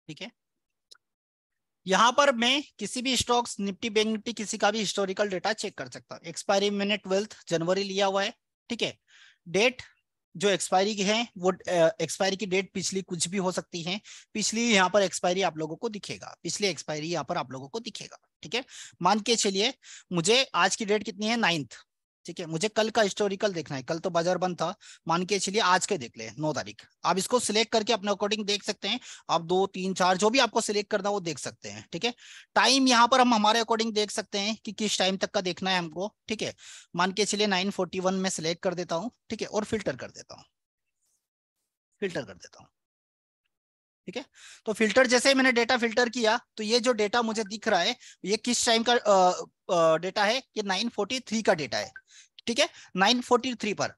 ठीक है, यहां पर मैं किसी भी स्टॉक्स, निफ्टी बैंक निफ्टी, किसी का भी हिस्टोरिकल डेटा चेक कर सकता हूं। एक्सपायरी मैंने 12 जनवरी लिया हुआ है। ठीक है, डेट जो एक्सपायरी की है वो एक्सपायरी की डेट पिछली कुछ भी हो सकती है। पिछली यहाँ पर एक्सपायरी आप लोगों को दिखेगा, पिछली एक्सपायरी यहाँ पर आप लोगों को दिखेगा। ठीक है, मान के चलिए मुझे आज की डेट कितनी है? 9th। ठीक है, मुझे कल का हिस्टोरिकल देखना है, कल तो बाजार बंद था। मान के चलिए आज के देख ले, 9 तारीख। आप इसको सिलेक्ट करके अपने अकॉर्डिंग देख सकते हैं। आप 2 3 4 जो भी आपको सिलेक्ट करना वो देख सकते हैं। ठीक है, टाइम यहाँ पर हम हमारे अकॉर्डिंग देख सकते हैं कि किस टाइम तक का देखना है हमको। ठीक है, मान के चलिए 9:41 में सिलेक्ट कर देता हूँ। ठीक है, और फिल्टर कर देता हूँ, फिल्टर कर देता हूँ। ठीक है, तो फिल्टर जैसे ही मैंने डेटा फिल्टर किया तो ये जो डेटा मुझे दिख रहा है ये किस टाइम का डेटा है? ये 9:43 का डेटा है। ठीक है, 9:43 पर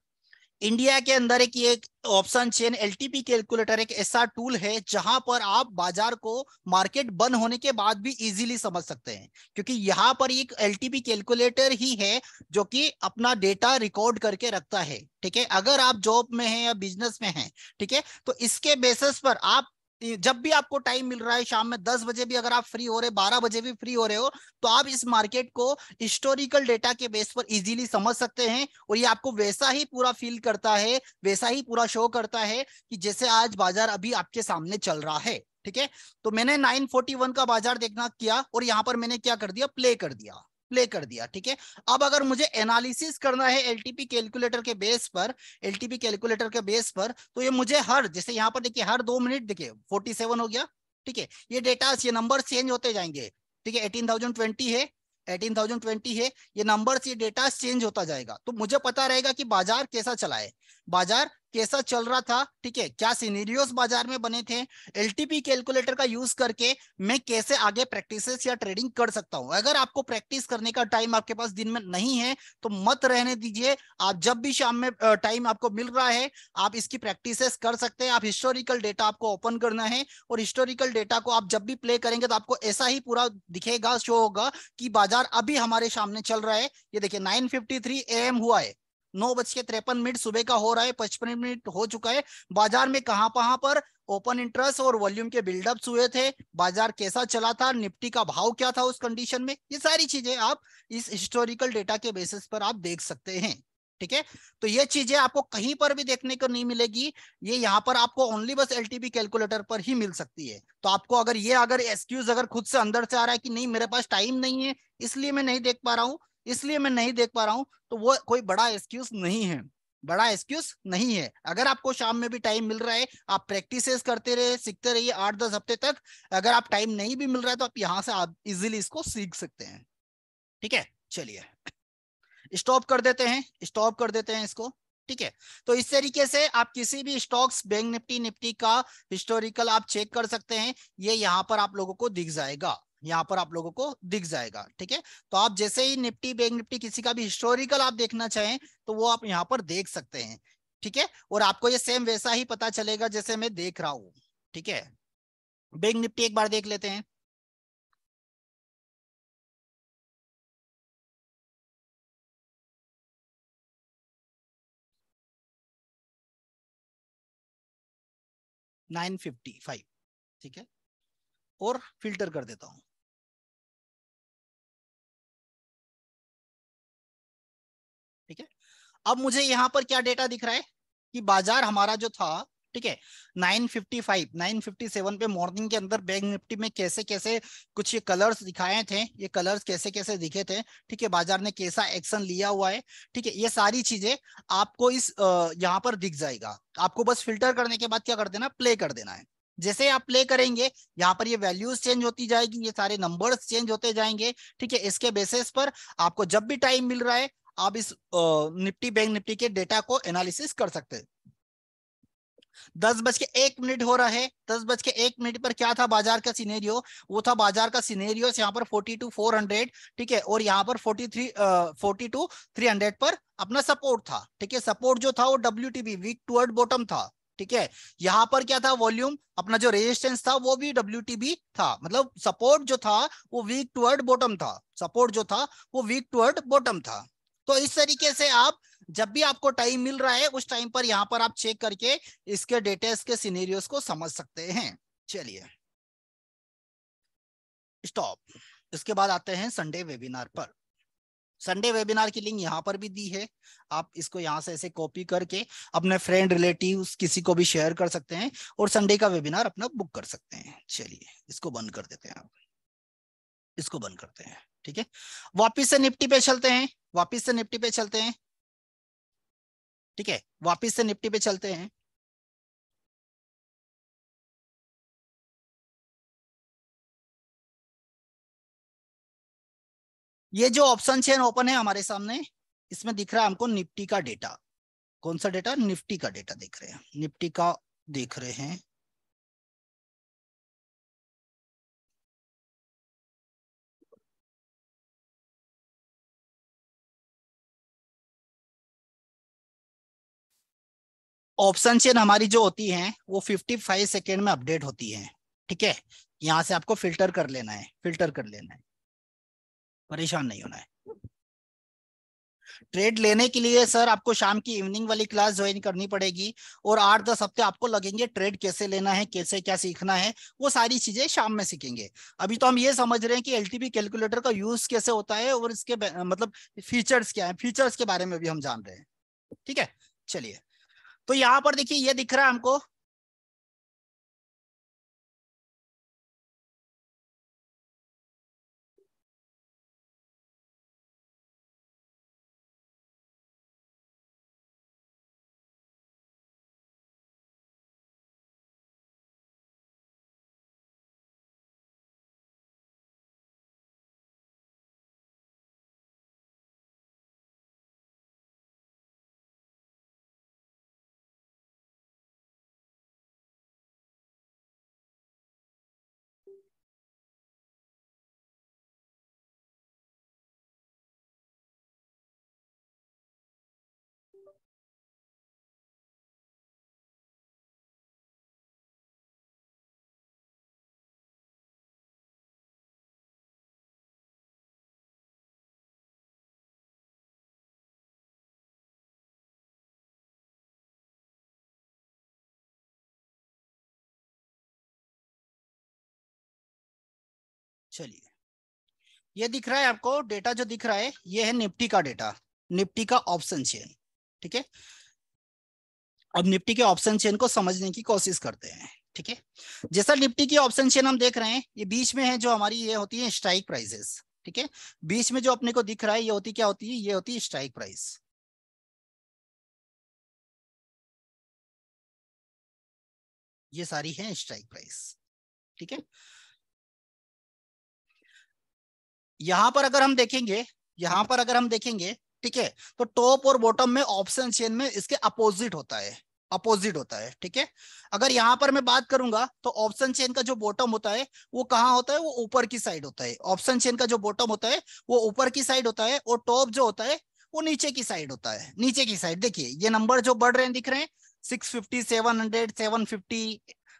इंडिया के अंदर एक ये ऑप्शन चेन एलटीपी कैलकुलेटर एक ऐसा टूल है जहां पर आप बाजार को मार्केट बंद होने के बाद भी इजीली समझ सकते हैं, क्योंकि यहां पर एक एलटीपी कैलकुलेटर ही है जो कि अपना डेटा रिकॉर्ड करके रखता है। ठीक है, अगर आप जॉब में हैं या बिजनेस में हैं, ठीक है, तो इसके बेसिस पर आप जब भी आपको टाइम मिल रहा है, शाम में 10 बजे भी अगर आप फ्री हो रहे, 12 बजे भी फ्री हो रहे हो, तो आप इस मार्केट को हिस्टोरिकल डेटा के बेस पर इजीली समझ सकते हैं। और ये आपको वैसा ही पूरा फील करता है, वैसा ही पूरा शो करता है कि जैसे आज बाजार अभी आपके सामने चल रहा है। ठीक है, तो मैंने 9:41 का बाजार देखना किया और यहां पर मैंने क्या कर दिया? प्ले कर दिया, प्ले कर दिया। ठीक है, अब अगर मुझे एनालिसिस करना है एलटीपी कैलकुलेटर के बेस पर, एलटीपी कैलकुलेटर के बेस पर, तो ये मुझे हर, जैसे यहां पर देखिए हर 2 मिनट, देखिए 47 हो गया। ठीक है, ये डेटा, ये नंबर चेंज होते जाएंगे। ठीक है, 18,020 है, 18,020 है, ये नंबर्स, ये डेटा चेंज होता जाएगा। तो मुझे पता रहेगा कि बाजार कैसा चला है, बाजार कैसा चल रहा था। ठीक है, क्या सिनेरियोस बाजार में बने थे, एलटीपी कैलकुलेटर का यूज करके मैं कैसे आगे प्रैक्टिसेस या ट्रेडिंग कर सकता हूं। अगर आपको प्रैक्टिस करने का टाइम आपके पास दिन में नहीं है तो मत रहने दीजिए। आप जब भी शाम में टाइम आपको मिल रहा है आप इसकी प्रैक्टिसेस कर सकते हैं। आप हिस्टोरिकल डेटा आपको ओपन करना है और हिस्टोरिकल डेटा को आप जब भी प्ले करेंगे तो आपको ऐसा ही पूरा दिखेगा, शो होगा कि बाजार अभी हमारे सामने चल रहा है। ये देखिए 9:53 AM हुआ है, 9:53 सुबह का हो रहा है, 55 मिनट हो चुका है। बाजार में कहां कहां पर ओपन इंटरेस्ट और वॉल्यूम के बिल्डअप्स हुए थे, बाजार कैसा चला था, निफ्टी का भाव क्या था उस कंडीशन में, ये सारी चीजें आप इस हिस्टोरिकल डेटा के बेसिस पर आप देख सकते हैं। ठीक है, तो ये चीजें आपको कहीं पर भी देखने को नहीं मिलेगी, ये यहाँ पर आपको ओनली बस एलटीपी कैलकुलेटर पर ही मिल सकती है। तो आपको अगर ये, अगर एक्सक्यूज अगर खुद से अंदर से आ रहा है कि नहीं मेरे पास टाइम नहीं है इसलिए मैं नहीं देख पा रहा हूं, इसलिए मैं नहीं देख पा रहा हूं, तो वो कोई बड़ा एक्सक्यूज नहीं है, बड़ा एक्सक्यूज नहीं है। अगर आपको शाम में भी टाइम मिल रहा है आप प्रैक्टिसेस करते रहे, सीखते रहिए 8-10 हफ्ते तक। अगर आप टाइम नहीं भी मिल रहा है तो आप यहां से आप इजिली इसको सीख सकते हैं। ठीक है, चलिए स्टॉप कर देते हैं, स्टॉप कर देते हैं इसको। ठीक है, तो इस तरीके से आप किसी भी स्टॉक्स, बैंक निफ्टी, निफ्टी का हिस्टोरिकल आप चेक कर सकते हैं। ये यहां पर आप लोगों को दिख जाएगा, यहां पर आप लोगों को दिख जाएगा। ठीक है, तो आप जैसे ही निफ्टी, बैंक निफ्टी किसी का भी हिस्टोरिकल आप देखना चाहें तो वो आप यहां पर देख सकते हैं। ठीक है, और आपको ये सेम वैसा ही पता चलेगा जैसे मैं देख रहा हूं। ठीक है, बैंक निफ्टी एक बार देख लेते हैं। $955, ठीक है, और फिल्टर कर देता हूं। ठीक है, अब मुझे यहां पर क्या डेटा दिख रहा है कि बाजार हमारा जो था, ठीक है, 955 957 पे मॉर्निंग के अंदर बैंक निफ्टी में कैसे कैसे कुछ ये कलर्स दिखाए थे, ये कलर्स कैसे कैसे दिखे थे, ठीक है, बाजार ने कैसा एक्शन लिया हुआ है, ठीक है, ये सारी चीजें आपको इस यहाँ पर दिख जाएगा। आपको बस फिल्टर करने के बाद क्या कर देना, प्ले कर देना है। जैसे आप प्ले करेंगे यहाँ पर ये वैल्यूज चेंज होती जाएगी, ये सारे नंबर्स चेंज होते जाएंगे, ठीक है। इसके बेसिस पर आपको जब भी टाइम मिल रहा है आप इस निफ्टी बैंक निफ्टी के डेटा को एनालिसिस कर सकते हैं। 10:01 हो रहा है, 10:01 पर क्या था बाजार का सिनेरियो, वो था बाजार का सिनेरियो यहाँ पर 42,400, ठीक है, और यहाँ पर 42,300 पर अपना सपोर्ट था, ठीक है। सपोर्ट जो था वो WTB वीक टुवर्ड बॉटम था, ठीक है। यहाँ पर क्या था, वॉल्यूम अपना जो रेजिस्टेंस था वो भी WTB था, मतलब सपोर्ट जो था वो वीक टुवर्ड बॉटम था, सपोर्ट जो था वो वीक टुवर्ड बॉटम था। तो इस तरीके से आप जब भी आपको टाइम मिल रहा है उस टाइम पर यहां पर आप चेक करके इसके डेटा इसके सिनेरियोस को समझ सकते हैं। चलिए स्टॉप। इसके बाद आते हैं संडे वेबिनार पर। संडे वेबिनार की लिंक यहाँ पर भी दी है, आप इसको यहाँ से ऐसे कॉपी करके अपने फ्रेंड रिलेटिव्स किसी को भी शेयर कर सकते हैं और संडे का वेबिनार अपना बुक कर सकते हैं। चलिए इसको बंद कर देते हैं, आप इसको बंद करते हैं, ठीक है। वापिस से निफ्टी पे चलते हैं, वापिस से निफ्टी पे चलते हैं, ठीक है, वापिस से निफ्टी पे चलते हैं। ये जो ऑप्शन चेन ओपन है हमारे सामने, इसमें दिख रहा है हमको निफ्टी का डेटा। कौन सा डेटा, निफ्टी का डेटा देख रहे हैं, निफ्टी का देख रहे हैं। ऑप्शन चेन हमारी जो होती है वो 55 सेकेंड में अपडेट होती है, ठीक है। यहां से आपको फिल्टर कर लेना है, फिल्टर कर लेना है, परेशान नहीं होना है। ट्रेड लेने के लिए सर आपको शाम की इवनिंग वाली क्लास ज्वाइन करनी पड़ेगी और 8-10 हफ्ते आपको लगेंगे ट्रेड कैसे लेना है, कैसे क्या सीखना है, वो सारी चीजें शाम में सीखेंगे। अभी तो हम ये समझ रहे हैं कि एलटीपी कैलकुलेटर का यूज कैसे होता है और इसके मतलब फीचर्स क्या है, फीचर्स के बारे में भी हम जान रहे हैं, ठीक है। चलिए तो यहाँ पर देखिए ये दिख रहा है हमको, चलिए ये दिख रहा है आपको डेटा, जो दिख रहा है ये है निफ्टी का डेटा, निफ्टी का ऑप्शन चेन, ठीक है। अब निफ्टी के ऑप्शन चेन को समझने की कोशिश करते हैं, ठीक है। जैसा निफ्टी की ऑप्शन चेन हम देख रहे हैं, ये बीच में है जो हमारी ये होती है स्ट्राइक प्राइसेस, ठीक है। बीच में जो अपने को दिख रहा है ये होती क्या होती है, ये होती है स्ट्राइक प्राइस। ये सारी है स्ट्राइक प्राइस, ठीक है। यहां पर अगर हम देखेंगे, यहां पर अगर हम देखेंगे, ठीक है, तो टॉप और बॉटम में ऑप्शन चेन में इसके अपोजिट होता है, अपोजिट होता है, ठीक है। अगर यहां पर मैं बात करूंगा तो ऑप्शन चेन का जो बॉटम होता है वो कहाँ होता है, वो ऊपर की साइड होता है। ऑप्शन चेन का जो बॉटम होता है वो ऊपर की साइड होता है और टॉप जो होता है वो नीचे की साइड होता है, नीचे की साइड। देखिए ये नंबर जो बढ़ रहे हैं दिख रहे हैं, 650, 700, 750,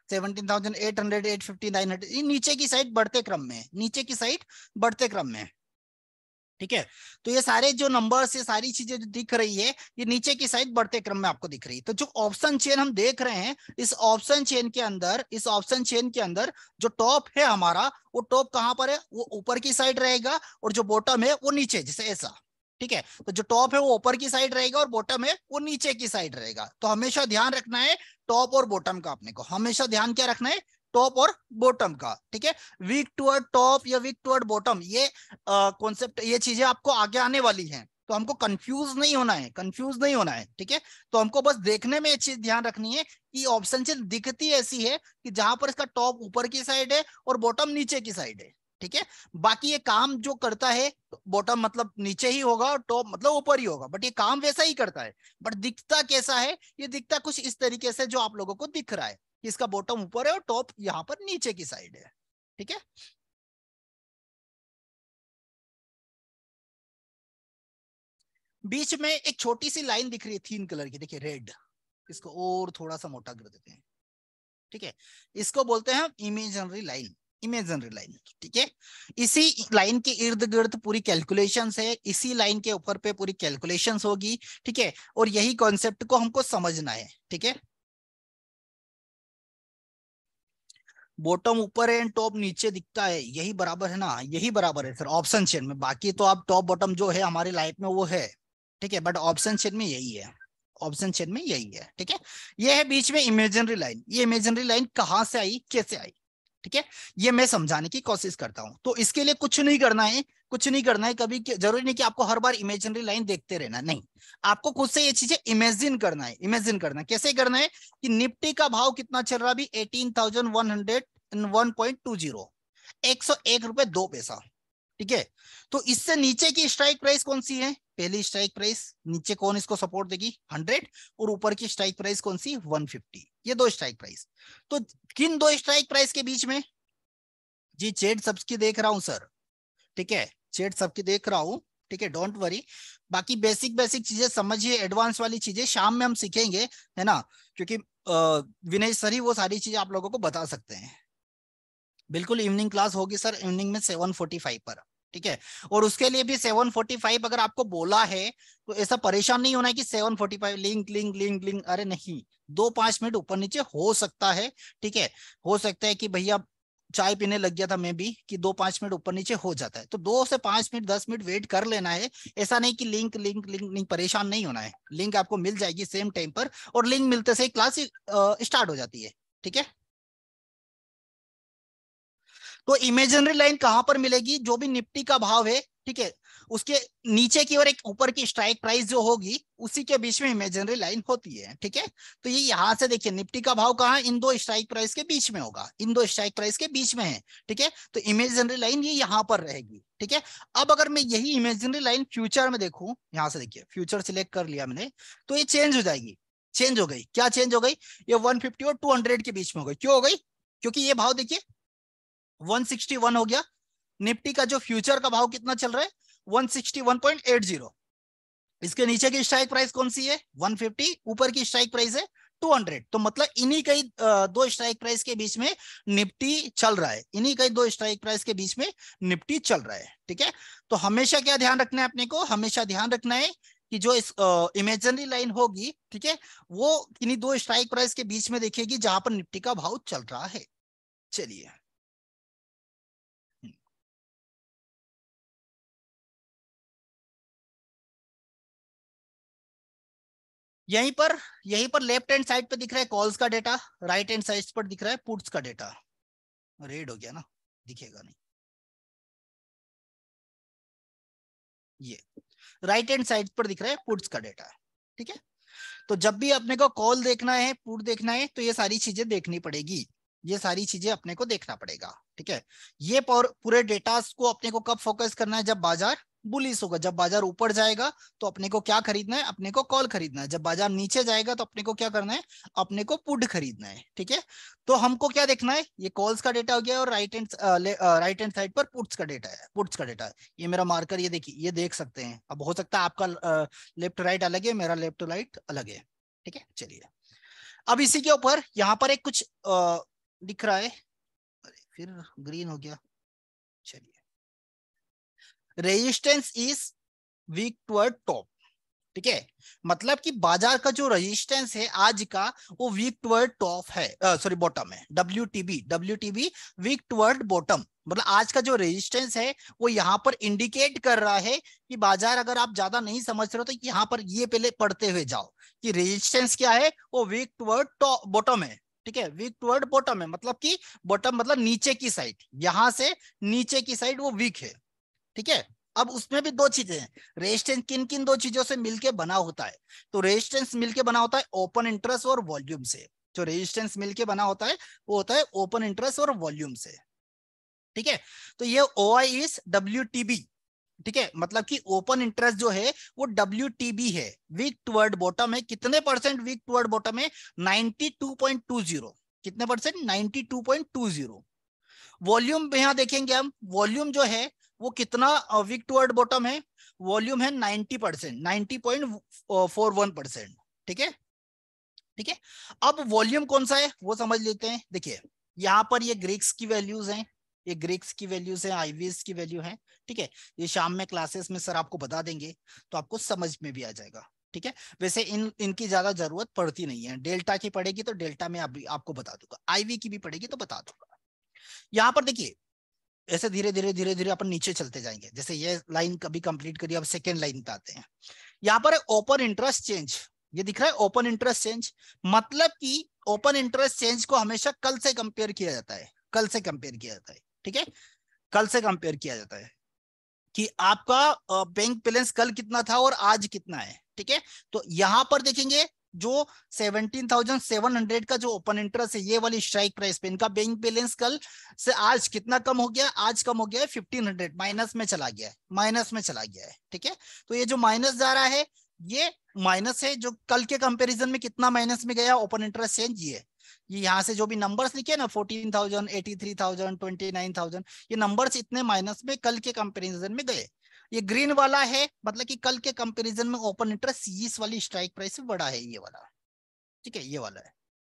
17,800, 850, 900, ये नीचे की साइड बढ़ते क्रम में है, नीचे की साइड बढ़ते क्रम में है। ठीक है, तो ये सारे जो नंबर्स, ये सारी चीजें जो दिख रही है, ये नीचे की साइड बढ़ते क्रम में आपको दिख रही है। तो जो ऑप्शन चेन हम देख रहे हैं, इस ऑप्शन चेन के अंदर, इस ऑप्शन चेन के अंदर जो टॉप है हमारा, वो टॉप कहां पर है, वो ऊपर की साइड रहेगा, और जो बॉटम है वो नीचे, जैसे ऐसा। ठीक है, तो जो टॉप है वो ऊपर की साइड रहेगा और बॉटम है वो नीचे की साइड रहेगा। तो हमेशा ध्यान रखना है टॉप और बॉटम का, अपने को हमेशा ध्यान क्या रखना है, टॉप और बॉटम का। ठीक है, वीक टुवर्ड टॉप या वीक टुवर्ड बॉटम, ये कॉन्सेप्ट, ये चीजें आपको आगे आने वाली हैं, तो हमको कंफ्यूज नहीं होना है, कंफ्यूज नहीं होना है। ठीक है, तो हमको बस देखने में ये चीज ध्यान रखनी है कि ऑप्शन चेन दिखती ऐसी है कि जहां पर इसका टॉप ऊपर की साइड है और बॉटम नीचे की साइड है। ठीक है, बाकी ये काम जो करता है, बॉटम मतलब नीचे ही होगा और टॉप मतलब ऊपर ही होगा, बट ये काम वैसा ही करता है। बट दिखता कैसा है, ये दिखता कुछ इस तरीके से जो आप लोगों को दिख रहा है कि इसका बॉटम ऊपर है और टॉप यहाँ पर नीचे की साइड है। ठीक है, बीच में एक छोटी सी लाइन दिख रही है थीन कलर की, देखिए रेड, इसको और थोड़ा सा मोटा कर देते हैं। ठीक है, इसको बोलते हैं इमेजिनरी लाइन, इमेजिनरी लाइन। ठीक है, इसी लाइन के इर्द गिर्द पूरी कैलकुलेशंस है, इसी लाइन के ऊपर पे पूरी कैलकुलेशंस होगी। ठीक है, और यही कॉन्सेप्ट को हमको समझना है। ठीक है, बॉटम ऊपर है एंड टॉप नीचे दिखता है, यही बराबर है ना, यही बराबर है सर ऑप्शन चेन में। बाकी तो आप टॉप बॉटम जो है हमारी लाइफ में वो है। ठीक है, बट ऑप्शन चेन में यही है, ऑप्शन चेन में यही है। ठीक है, ये है बीच में इमेजिनरी लाइन। ये इमेजिनरी लाइन कहां से आई, कैसे आई, ठीक है, ये मैं समझाने की कोशिश करता हूं। तो इसके लिए कुछ नहीं करना है, कुछ नहीं करना है कभी, जरूरी नहीं कि आपको हर बार इमेजिनरी लाइन देखते रहना, नहीं, आपको खुद से ये चीजें इमेजिन करना है। इमेजिन करना है, कैसे करना है कि निफ्टी का भाव कितना चल रहा है अभी, 18,101.20, 101 रुपए 2 पैसा। ठीक है, तो इससे नीचे की स्ट्राइक प्राइस कौन सी है, पहली स्ट्राइक प्राइस, नीचे कौन इसको सपोर्ट देगी, 100, और ऊपर की स्ट्राइक प्राइस कौन सी, 150, ये दो स्ट्राइक प्राइस। तो किन दो स्ट्राइक प्राइस के बीच में, जी चेट सबकी देख रहा हूं सर। ठीक है, चेट सबकी देख रहा हूं। ठीक है, डोंट वरी, बाकी बेसिक बेसिक चीजें समझिए, एडवांस वाली चीजें शाम में हम सीखेंगे, है ना, क्योंकि विनय सर ही वो सारी चीजें आप लोगों को बता सकते हैं। बिल्कुल इवनिंग क्लास होगी सर, इवनिंग में 7:45 पर। ठीक है, और उसके लिए भी 7:45 अगर आपको बोला है, तो ऐसा परेशान नहीं होना है कि 7:45 लिंक लिंक लिंक लिंक, अरे नहीं, 2-5 मिनट ऊपर नीचे हो सकता है। ठीक है, हो सकता है कि भैया चाय पीने लग गया था मैं भी, कि 2-5 मिनट ऊपर नीचे हो जाता है, तो 2 से 5 मिनट 10 मिनट वेट कर लेना है। ऐसा नहीं कि लिंक लिंक लिंक लिंक, परेशान नहीं होना है, लिंक आपको मिल जाएगी सेम टाइम पर, और लिंक मिलते से ही क्लास स्टार्ट हो जाती है। ठीक है, तो इमेजिनरी लाइन कहां पर मिलेगी, जो भी निफ्टी का भाव है, ठीक है, उसके नीचे की और एक ऊपर की स्ट्राइक प्राइस जो होगी, उसी के बीच में इमेजिनरी लाइन होती है। ठीक है, तो ये यहां से देखिए, निफ्टी का भाव कहां, इन दो स्ट्राइक प्राइस के बीच में होगा, इन दो स्ट्राइक प्राइस के बीच में है। ठीक है, तो इमेजिनरी लाइन ये यहां पर रहेगी। ठीक है, अब अगर मैं यही इमेजिनरी लाइन फ्यूचर में देखूं, यहां से देखिए, फ्यूचर सिलेक्ट कर लिया मैंने, तो ये चेंज हो जाएगी, चेंज हो गई, क्या चेंज हो गई, ये 150 और 200 के बीच में हो गई। क्यों हो गई, क्योंकि ये भाव देखिए 161 हो गया, निफ्टी का जो फ्यूचर का भाव कितना चल रहा है, 161.80, इसके नीचे की स्ट्राइक प्राइस कौन सी है, 150, ऊपर की स्ट्राइक प्राइस है 200, तो मतलब इन्हीं कई दो स्ट्राइक प्राइस के बीच में निफ्टी चल रहा है, इन्हीं कई दो स्ट्राइक प्राइस के बीच में निफ्टी चल रहा है। ठीक है, तो हमेशा क्या ध्यान रखना है अपने को, हमेशा ध्यान रखना है कि जो इस इमेजिनरी लाइन होगी, ठीक है, वो इन्हीं दो स्ट्राइक प्राइस के बीच में देखेगी जहां पर निफ्टी का भाव चल रहा है। चलिए, यहीं पर लेफ्ट हैंड साइड पे दिख रहा है कॉल्स का डेटा, राइट हैंड साइड पर दिख रहा है पुट्स का डेटा। रेड हो गया ना, दिखेगा नहीं, ये राइट हैंड साइड पर दिख रहा है पुट्स का डेटा। ठीक है, तो जब भी अपने को कॉल देखना है, पुट देखना है, तो ये सारी चीजें देखनी पड़ेगी, ये सारी चीजें अपने को देखना पड़ेगा। ठीक है, ये पूरे डेटा को अपने को कब फोकस करना है, जब बाजार बुलिश होगा, जब बाजार ऊपर जाएगा तो अपने को क्या खरीदना है, अपने को कॉल खरीदना है, जब बाजार नीचे जाएगा तो अपने को क्या करना है, अपने को पुट खरीदना है। ठीक है, तो हमको क्या देखना है, ये कॉल्स का डेटा हो गया, और राइट हैंड साइड पर पुट्स का डेटा है, पुट्स का डेटा है, ये मेरा मार्कर, ये देखिए, ये देख सकते हैं। अब हो सकता है आपका लेफ्ट राइट अलग है, मेरा लेफ्ट राइट अलग है। ठीक है, चलिए, अब इसी के ऊपर यहाँ पर एक कुछ दिख रहा है, अरे फिर ग्रीन हो गया। चलिए, resistance is weak toward top, ठीक है, मतलब कि बाजार का जो रेजिस्टेंस है आज का वो वीक टुवर्ड टॉप है, सॉरी बॉटम है, डब्ल्यूटीबी वीक टुवर्ड बॉटम, मतलब आज का जो रेजिस्टेंस है वो यहाँ पर इंडिकेट कर रहा है कि बाजार, अगर आप ज्यादा नहीं समझ रहे हो तो यहाँ पर ये पहले पढ़ते हुए जाओ कि रेजिस्टेंस क्या है, वो वीक टुवर्ड टॉप बॉटम है, ठीक है, वीक टुवर्ड बॉटम है, मतलब कि बॉटम मतलब नीचे की साइड, यहां से नीचे की साइड वो वीक है, ठीक है। अब उसमें भी दो चीजें हैं, रेजिस्टेंस किन किन दो चीजों से मिलके बना होता है, तो रेजिस्टेंस मिलके बना होता है ओपन इंटरेस्ट और वॉल्यूम से, जो रेजिस्टेंस मिलके बना होता है वो होता है ओपन इंटरेस्ट और वॉल्यूम से, ठीक है। तो ये OI इज WTB, ठीक है, मतलब कि ओपन इंटरेस्ट जो है वो WTB है, वीक टुवर्ड बॉटम है, कितने परसेंट वीक टुवर्ड बॉटम है, 92.20, कितने परसेंट, 92.20। वॉल्यूम यहां देखेंगे हम, वॉल्यूम जो है वो कितना वीक टुवर्ड बॉटम है, वॉल्यूम है 90%, 90.41%, ठीक है, ठीक है। अब वॉल्यूम कौन सा है वो समझ लेते हैं, देखिए यहां पर ये ग्रीक्स की वैल्यूज हैं, ये ग्रीक्स की वैल्यूज है, आईवीज की वैल्यू है, ठीक है, ये शाम में क्लासेस में सर आपको बता देंगे तो आपको समझ में भी आ जाएगा, ठीक है। वैसे इनकी ज्यादा जरूरत पड़ती नहीं है, डेल्टा की पड़ेगी तो डेल्टा में आपको बता दूंगा, आईवी की भी पड़ेगी तो बता दूंगा। यहाँ पर देखिए ऐसे धीरे धीरे धीरे धीरे अपन नीचे चलते जाएंगे, जैसे ये लाइन कभी कंप्लीट करिए, अब सेकेंड लाइन पे आते हैं। यहाँ पर ओपन इंटरेस्ट चेंज, ये दिख रहा है ओपन इंटरेस्ट चेंज, मतलब कि ओपन इंटरेस्ट चेंज को हमेशा कल से कंपेयर किया जाता है, कल से कंपेयर किया जाता है, ठीक है, कल से कंपेयर किया जाता है कि आपका बैंक बैलेंस कल कितना था और आज कितना है, ठीक है। तो यहां पर देखेंगे जो 17,700 का जो ओपन इंटरेस्ट है, ये वाली स्ट्राइक प्राइस पे इनका बैंक बैलेंस कल से आज कितना कम हो गया, आज कम हो गया है 1500, माइनस में चला गया है, माइनस में चला गया है, ठीक है। तो ये जो माइनस जा रहा है ये माइनस है, जो कल के कंपैरिजन में कितना माइनस में गया ओपन इंटरेस्ट चेंज, ये यहाँ से जो भी नंबर्स लिखे ना 14,000, 83,000, 29,000, ये नंबर्स इतने माइनस में कल के कंपैरिजन में गए। ये ग्रीन वाला है मतलब कि कल के कंपैरिजन में ओपन इंटरेस्ट इस वाली स्ट्राइक प्राइस से बड़ा है, ये वाला, ठीक है, ये वाला है,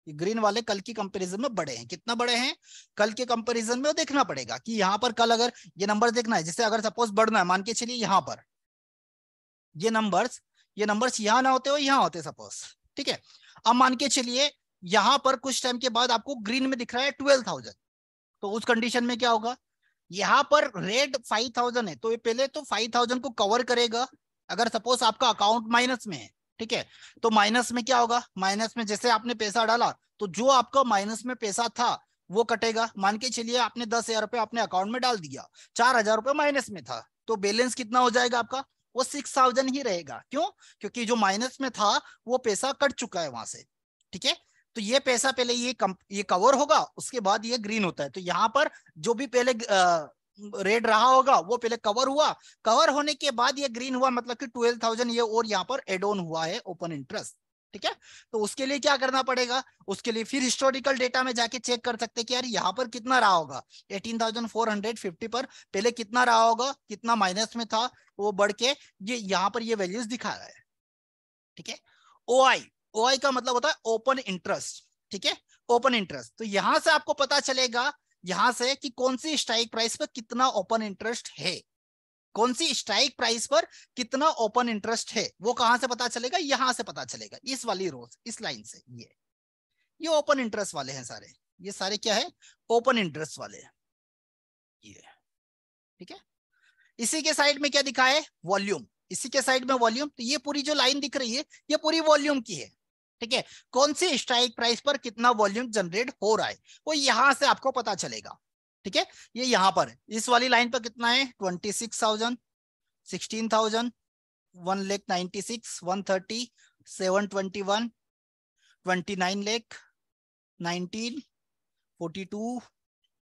ये ग्रीन वाले कल की कंपैरिजन में बड़े हैं, कितना बड़े हैं कल के कंपैरिजन में वो देखना पड़ेगा कि यहाँ पर कल अगर ये नंबर देखना है, जैसे अगर सपोज बढ़ना है, मान के चलिए यहाँ पर ये नंबर्स यहाँ ना होते हो यहाँ होते सपोज, ठीक है। अब मान के चलिए यहाँ पर कुछ टाइम के बाद आपको ग्रीन में दिख रहा है 12,000, तो उस कंडीशन में क्या होगा, यहाँ पर रेड 5,000 है तो ये पहले तो 5,000 को कवर करेगा, अगर सपोज आपका अकाउंट माइनस में है, ठीक है, तो माइनस में क्या होगा, माइनस में जैसे आपने पैसा डाला तो जो आपका माइनस में पैसा था वो कटेगा, मान के चलिए आपने 10,000 रुपए अपने अकाउंट में डाल दिया, 4,000 रुपए माइनस में था, तो बैलेंस कितना हो जाएगा आपका, वो 6,000 ही रहेगा, क्यों, क्योंकि जो माइनस में था वो पैसा कट चुका है वहां से, ठीक है। तो ये पैसा पहले ये कवर होगा, उसके बाद ये ग्रीन होता है, तो यहाँ पर जो भी पहले रेड रहा होगा वो पहले कवर हुआ, कवर होने के बाद ये ग्रीन हुआ, मतलब कि 12,000 ये और यहाँ पर एड ऑन हुआ है ओपन इंटरेस्ट, ठीक है। तो उसके लिए क्या करना पड़ेगा, उसके लिए फिर हिस्टोरिकल डेटा में जाके चेक कर सकते हैं कि यार यहाँ पर कितना रहा होगा, 18,450 पर पहले कितना रहा होगा, कितना माइनस में था, वो बढ़ के ये यहाँ पर ये वैल्यूज दिखा रहा है, ठीक है। OI का मतलब होता है ओपन इंटरेस्ट, ठीक है, ओपन इंटरेस्ट, तो यहां से आपको पता चलेगा यहां से कि कौन सी स्ट्राइक प्राइस पर कितना ओपन इंटरेस्ट है, कौन सी स्ट्राइक प्राइस पर कितना ओपन इंटरेस्ट है, वो कहां से पता चलेगा, यहां से पता चलेगा, इस वाली रोज इस लाइन से, ये ओपन इंटरेस्ट वाले हैं सारे, ये सारे क्या है ओपन इंटरेस्ट वाले हैं, ये, ठीक है। इसी के साइड में क्या दिखा है वॉल्यूम, इसी के साइड में वॉल्यूम, तो ये पूरी जो लाइन दिख रही है ये पूरी वॉल्यूम की है, ठीक है, कौन सी स्ट्राइक प्राइस पर कितना वॉल्यूम जनरेट हो रहा है वो यहां से आपको पता चलेगा, ठीक है। ये यहां पर इस वाली लाइन पर कितना है 26,000, 16,000, 1,96,000, 130, 721, 29 लाख, 19, 42,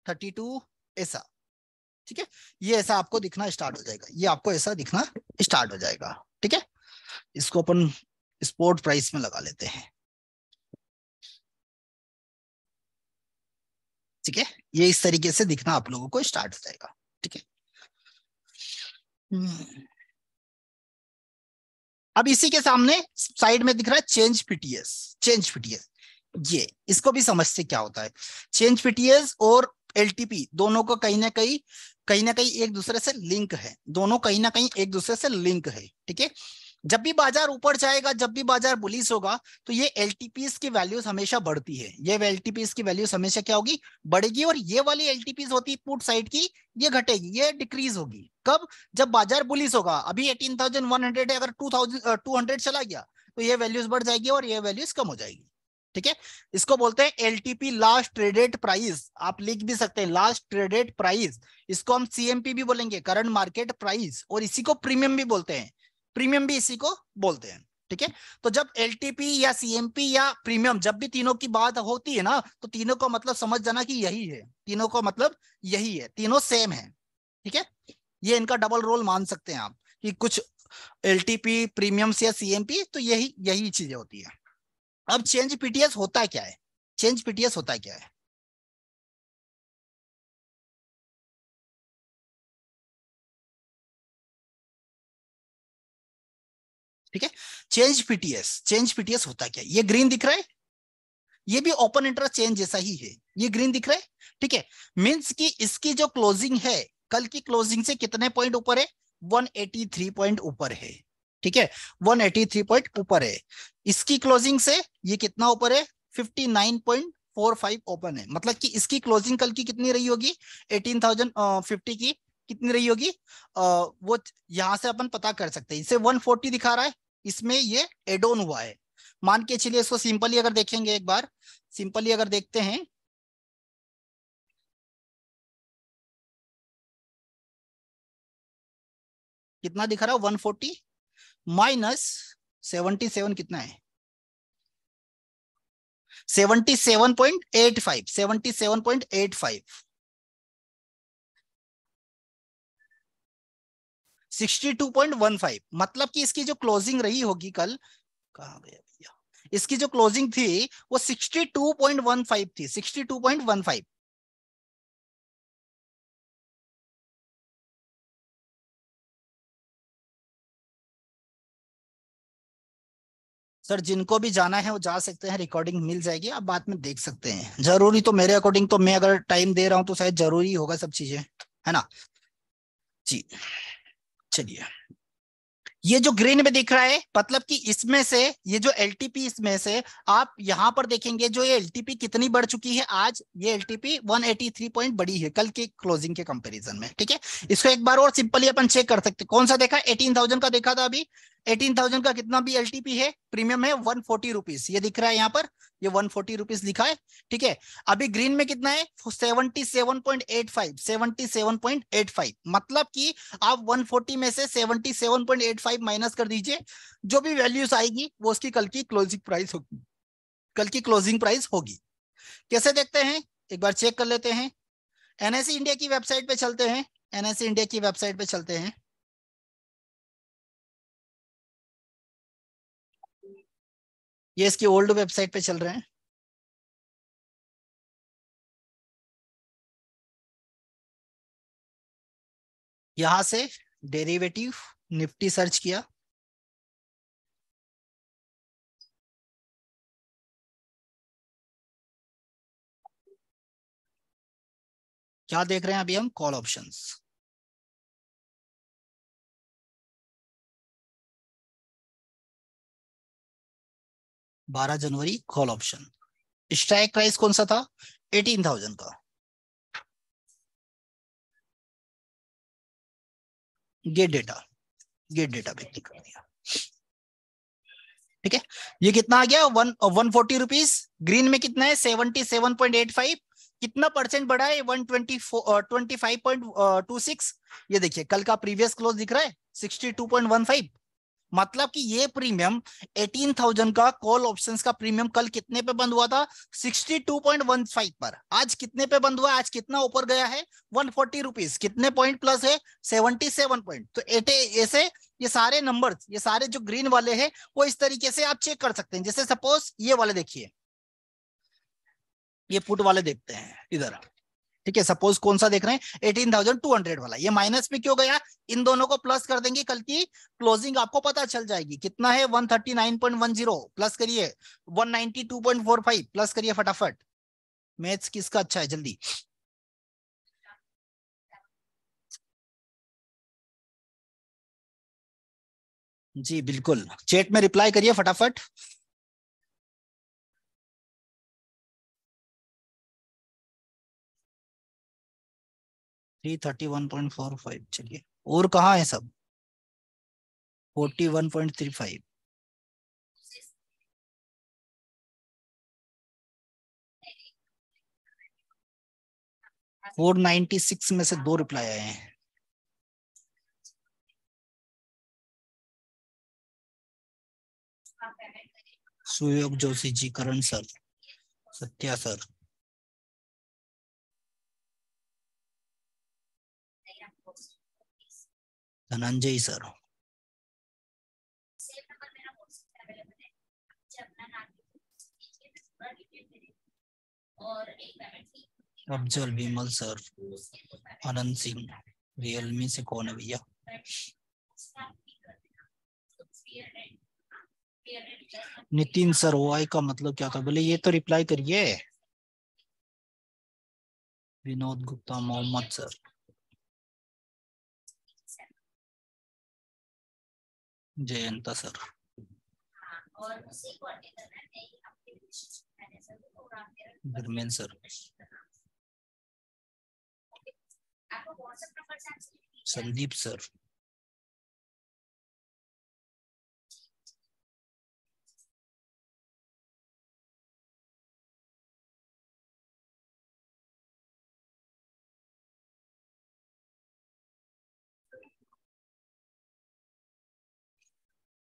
32, ऐसा, ठीक है। ये ऐसा आपको दिखना स्टार्ट हो जाएगा, ये आपको ऐसा दिखना स्टार्ट हो जाएगा, ठीक है। इसको अपन स्पोर्ट प्राइस में लगा लेते हैं, ठीक है, ये इस तरीके से दिखना आप लोगों को स्टार्ट हो जाएगा, ठीक है। अब इसी के सामने साइड में दिख रहा है चेंज पीटीएस, चेंज पीटीएस, ये इसको भी समझते क्या होता है। चेंज पीटीएस और एलटीपी दोनों को कहीं ना कहीं एक दूसरे से लिंक है, दोनों कहीं ना कहीं एक दूसरे से लिंक है। ठीक है, जब भी बाजार ऊपर जाएगा, जब भी बाजार बुलिश होगा, तो ये एलटीपीस की वैल्यूज हमेशा बढ़ती है, ये एलटीपीस की वैल्यूज हमेशा क्या होगी, बढ़ेगी। और ये वाली एलटीपीस होती है पुट साइड की, ये घटेगी, ये डिक्रीज होगी। कब, जब बाजार बुलिश होगा। अभी 18,100 है, अगर 200 चला गया तो ये वैल्यूज बढ़ जाएगी और ये वैल्यूज कम हो जाएगी। ठीक है, इसको बोलते हैं एलटीपी, लास्ट ट्रेडेड प्राइस। आप लिख भी सकते हैं लास्ट ट्रेडेड प्राइस। इसको हम सीएमपी भी बोलेंगे, करंट मार्केट प्राइस, और इसी को प्रीमियम भी बोलते हैं, प्रीमियम भी इसी को बोलते हैं। ठीक है, तो जब एलटीपी या सीएमपी या प्रीमियम, जब भी तीनों की बात होती है ना, तो तीनों का मतलब समझ जाना कि यही है, तीनों का मतलब यही है, तीनों सेम है। ठीक है, ये इनका डबल रोल मान सकते हैं आप, कि कुछ एलटीपी, प्रीमियम्स या सीएमपी, तो यही यही चीजें होती है। अब चेंज पीटीएस होता क्या है, चेंज पीटीएस होता क्या है? ठीक है, चेंज पीटीएस होता क्या है? ये ग्रीन दिख रहा है, ये भी ओपन इंटरेस्ट चेंज जैसा ही है, ये ग्रीन दिख रहा है। ठीक है, मींस कि इसकी जो क्लोजिंग है, कल की क्लोजिंग से कितने पॉइंट ऊपर है, 183 पॉइंट ऊपर है। ठीक है, 183 पॉइंट ऊपर है। इसकी क्लोजिंग से ये कितना ऊपर है, 59.45 ओपन है। मतलब कि इसकी क्लोजिंग कल की कितनी रही होगी, 18,050 की कितनी रही होगी, वो यहां से अपन पता कर सकते हैं। इसे 140 दिखा रहा है, इसमें ये एड ऑन हुआ है। मान के चलिए, इसको सिंपली अगर देखेंगे, एक बार सिंपली अगर देखते हैं, कितना दिखा रहा है, 140 माइनस 77 कितना है, 77.85, 77.85, 62.15। मतलब कि इसकी जो क्लोजिंग रही होगी कल, कहाँ गया भैया, इसकी जो क्लोजिंग थी वो 62.15 थी, 62.15। सर जिनको भी जाना है वो जा सकते हैं, रिकॉर्डिंग मिल जाएगी, आप बाद में देख सकते हैं। जरूरी तो मेरे अकॉर्डिंग तो, मैं अगर टाइम दे रहा हूं तो शायद जरूरी होगा सब चीजें, है ना जी। चलिए, ये जो ग्रीन में दिख रहा है, मतलब कि इसमें से ये जो एलटीपी, इसमें से आप यहां पर देखेंगे, जो ये एलटीपी कितनी बढ़ चुकी है आज, ये एलटीपी 183 पॉइंट बढ़ी है कल के क्लोजिंग के कंपैरिजन में। ठीक है, इसको एक बार और सिंपली अपन चेक कर सकते हैं। कौन सा देखा, 18,000 का देखा था अभी, 18,000 का कितना भी एलटीपी है, प्रीमियम है 140 रुपीज, ये दिख रहा है यहाँ पर, ये 140 रुपीज लिखा है। ठीक है, अभी ग्रीन में कितना है, 77.85, 77.85। मतलब कि आप 140 में से 77.85 माइनस कर दीजिए, जो भी वैल्यूज आएगी वो उसकी कल की क्लोजिंग प्राइस होगी, कल की क्लोजिंग प्राइस होगी। कैसे देखते हैं, एक बार चेक कर लेते हैं। एनएससी इंडिया की वेबसाइट पे चलते हैं, एनएससी इंडिया की वेबसाइट पे चलते हैं। ये इसकी ओल्ड वेबसाइट पे चल रहे हैं। यहां से डेरिवेटिव निफ्टी सर्च किया, क्या देख रहे हैं अभी हम, कॉल ऑप्शंस। 12 जनवरी कॉल ऑप्शन, स्ट्राइक प्राइस कौन सा था, 18,000 का। गेट डेटा, गेट डेटा पे क्लिक कर दिया। ठीक है, ये कितना आ गया, 140 रुपीज। ग्रीन में कितना है, 77.85। कितना परसेंट बढ़ा है, 25.26। ये देखिए कल का प्रीवियस क्लोज दिख रहा है, 62.15। मतलब कि ये प्रीमियम 18,000 का कॉल ऑप्शंस का प्रीमियम कल कितने पे बंद हुआ था, 62.15 पर। आज कितने पे बंद हुआ, आज कितना ऊपर गया है, 140 रुपीज। कितने पॉइंट प्लस है, 77 पॉइंट। तो ऐसे ये सारे नंबर्स, ये सारे जो ग्रीन वाले हैं, वो इस तरीके से आप चेक कर सकते हैं। जैसे सपोज ये वाले देखिए, ये पुट वाले देखते हैं इधर, ठीक है, सपोज कौन सा देख रहे हैं, 18,200 वाला। ये माइनस में क्यों गया, इन दोनों को प्लस कर देंगे, कल की क्लोजिंग आपको पता चल जाएगी कितना है, 139.10 प्लस करिए 192.45 प्लस करिए फटाफट। मैथ्स किसका अच्छा है, जल्दी। जी बिल्कुल, चैट में रिप्लाई करिए फटाफट। 331.45, चलिए। और कहाँ है सब, 41.35। 496 में से 2 रिप्लाई आए हैं। Suyog Joshi ji, Karan sir, Satya sir, Dhananjay sir, Afzal, Vimal sir, Anand Singh. Realme से कौन है भैया, नितिन सर। वाई का मतलब क्या था, बोले ये तो रिप्लाई करिए। Vinod Gupta, Mohammad sir, Jayanta sir, Dharmendra sir, Sandeep sir,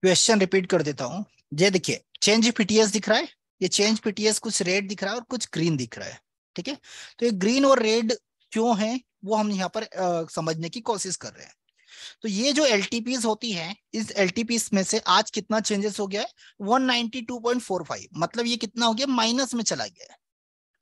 question repeat कर देता हूं। ये देखिए, चेंज पीटीएस दिख रहा है, ये चेंज पीटीएस कुछ रेड दिख रहा है और कुछ ग्रीन दिख रहा है। ठीक है, तो ये ग्रीन और रेड क्यों है वो हम यहाँ पर समझने की कोशिश कर रहे हैं। तो ये जो एलटीपीज होती हैं, इस एलटीपीज में से आज कितना चेंजेस हो गया है, 192.45, मतलब ये कितना हो गया, माइनस में चला गया है।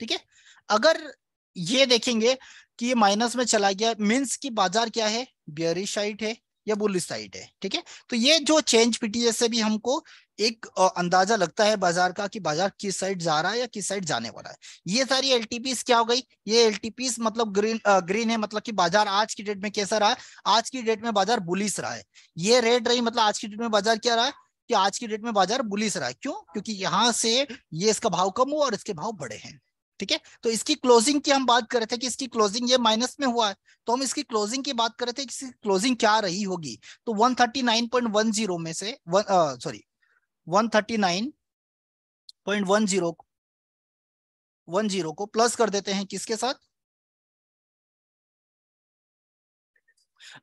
ठीक है, अगर ये देखेंगे कि ये माइनस में चला गया, मींस कि बाजार क्या है, बियरिश साइड है या बुलिश साइड है। ठीक है, तो ये जो चेंज पीटीएस से भी हमको एक अंदाजा लगता है बाजार का कि बाजार किस साइड जा रहा है या किस साइड जाने वाला है। ये सारी एलटीपीस क्या हो गई, ये एलटीपीस मतलब ग्रीन है, मतलब कि बाजार आज की डेट में कैसा रहा है, आज की डेट में बाजार बुलिश रहा है। ये रेड रही, मतलब आज की डेट में बाजार क्या रहा है, कि आज की डेट में बाजार बुलिश रहा है। क्यों, क्योंकि यहां से ये इसका भाव कम हुआ और इसके भाव बढ़े हैं। ठीक है, तो इसकी क्लोजिंग की हम बात कर रहे थे कि इसकी क्लोजिंग ये माइनस में हुआ है, तो हम इसकी क्लोजिंग की बात कर रहे थे कि इसकी क्लोजिंग क्या रही होगी। तो 139.10 में से 139.10 को प्लस कर देते हैं किसके साथ,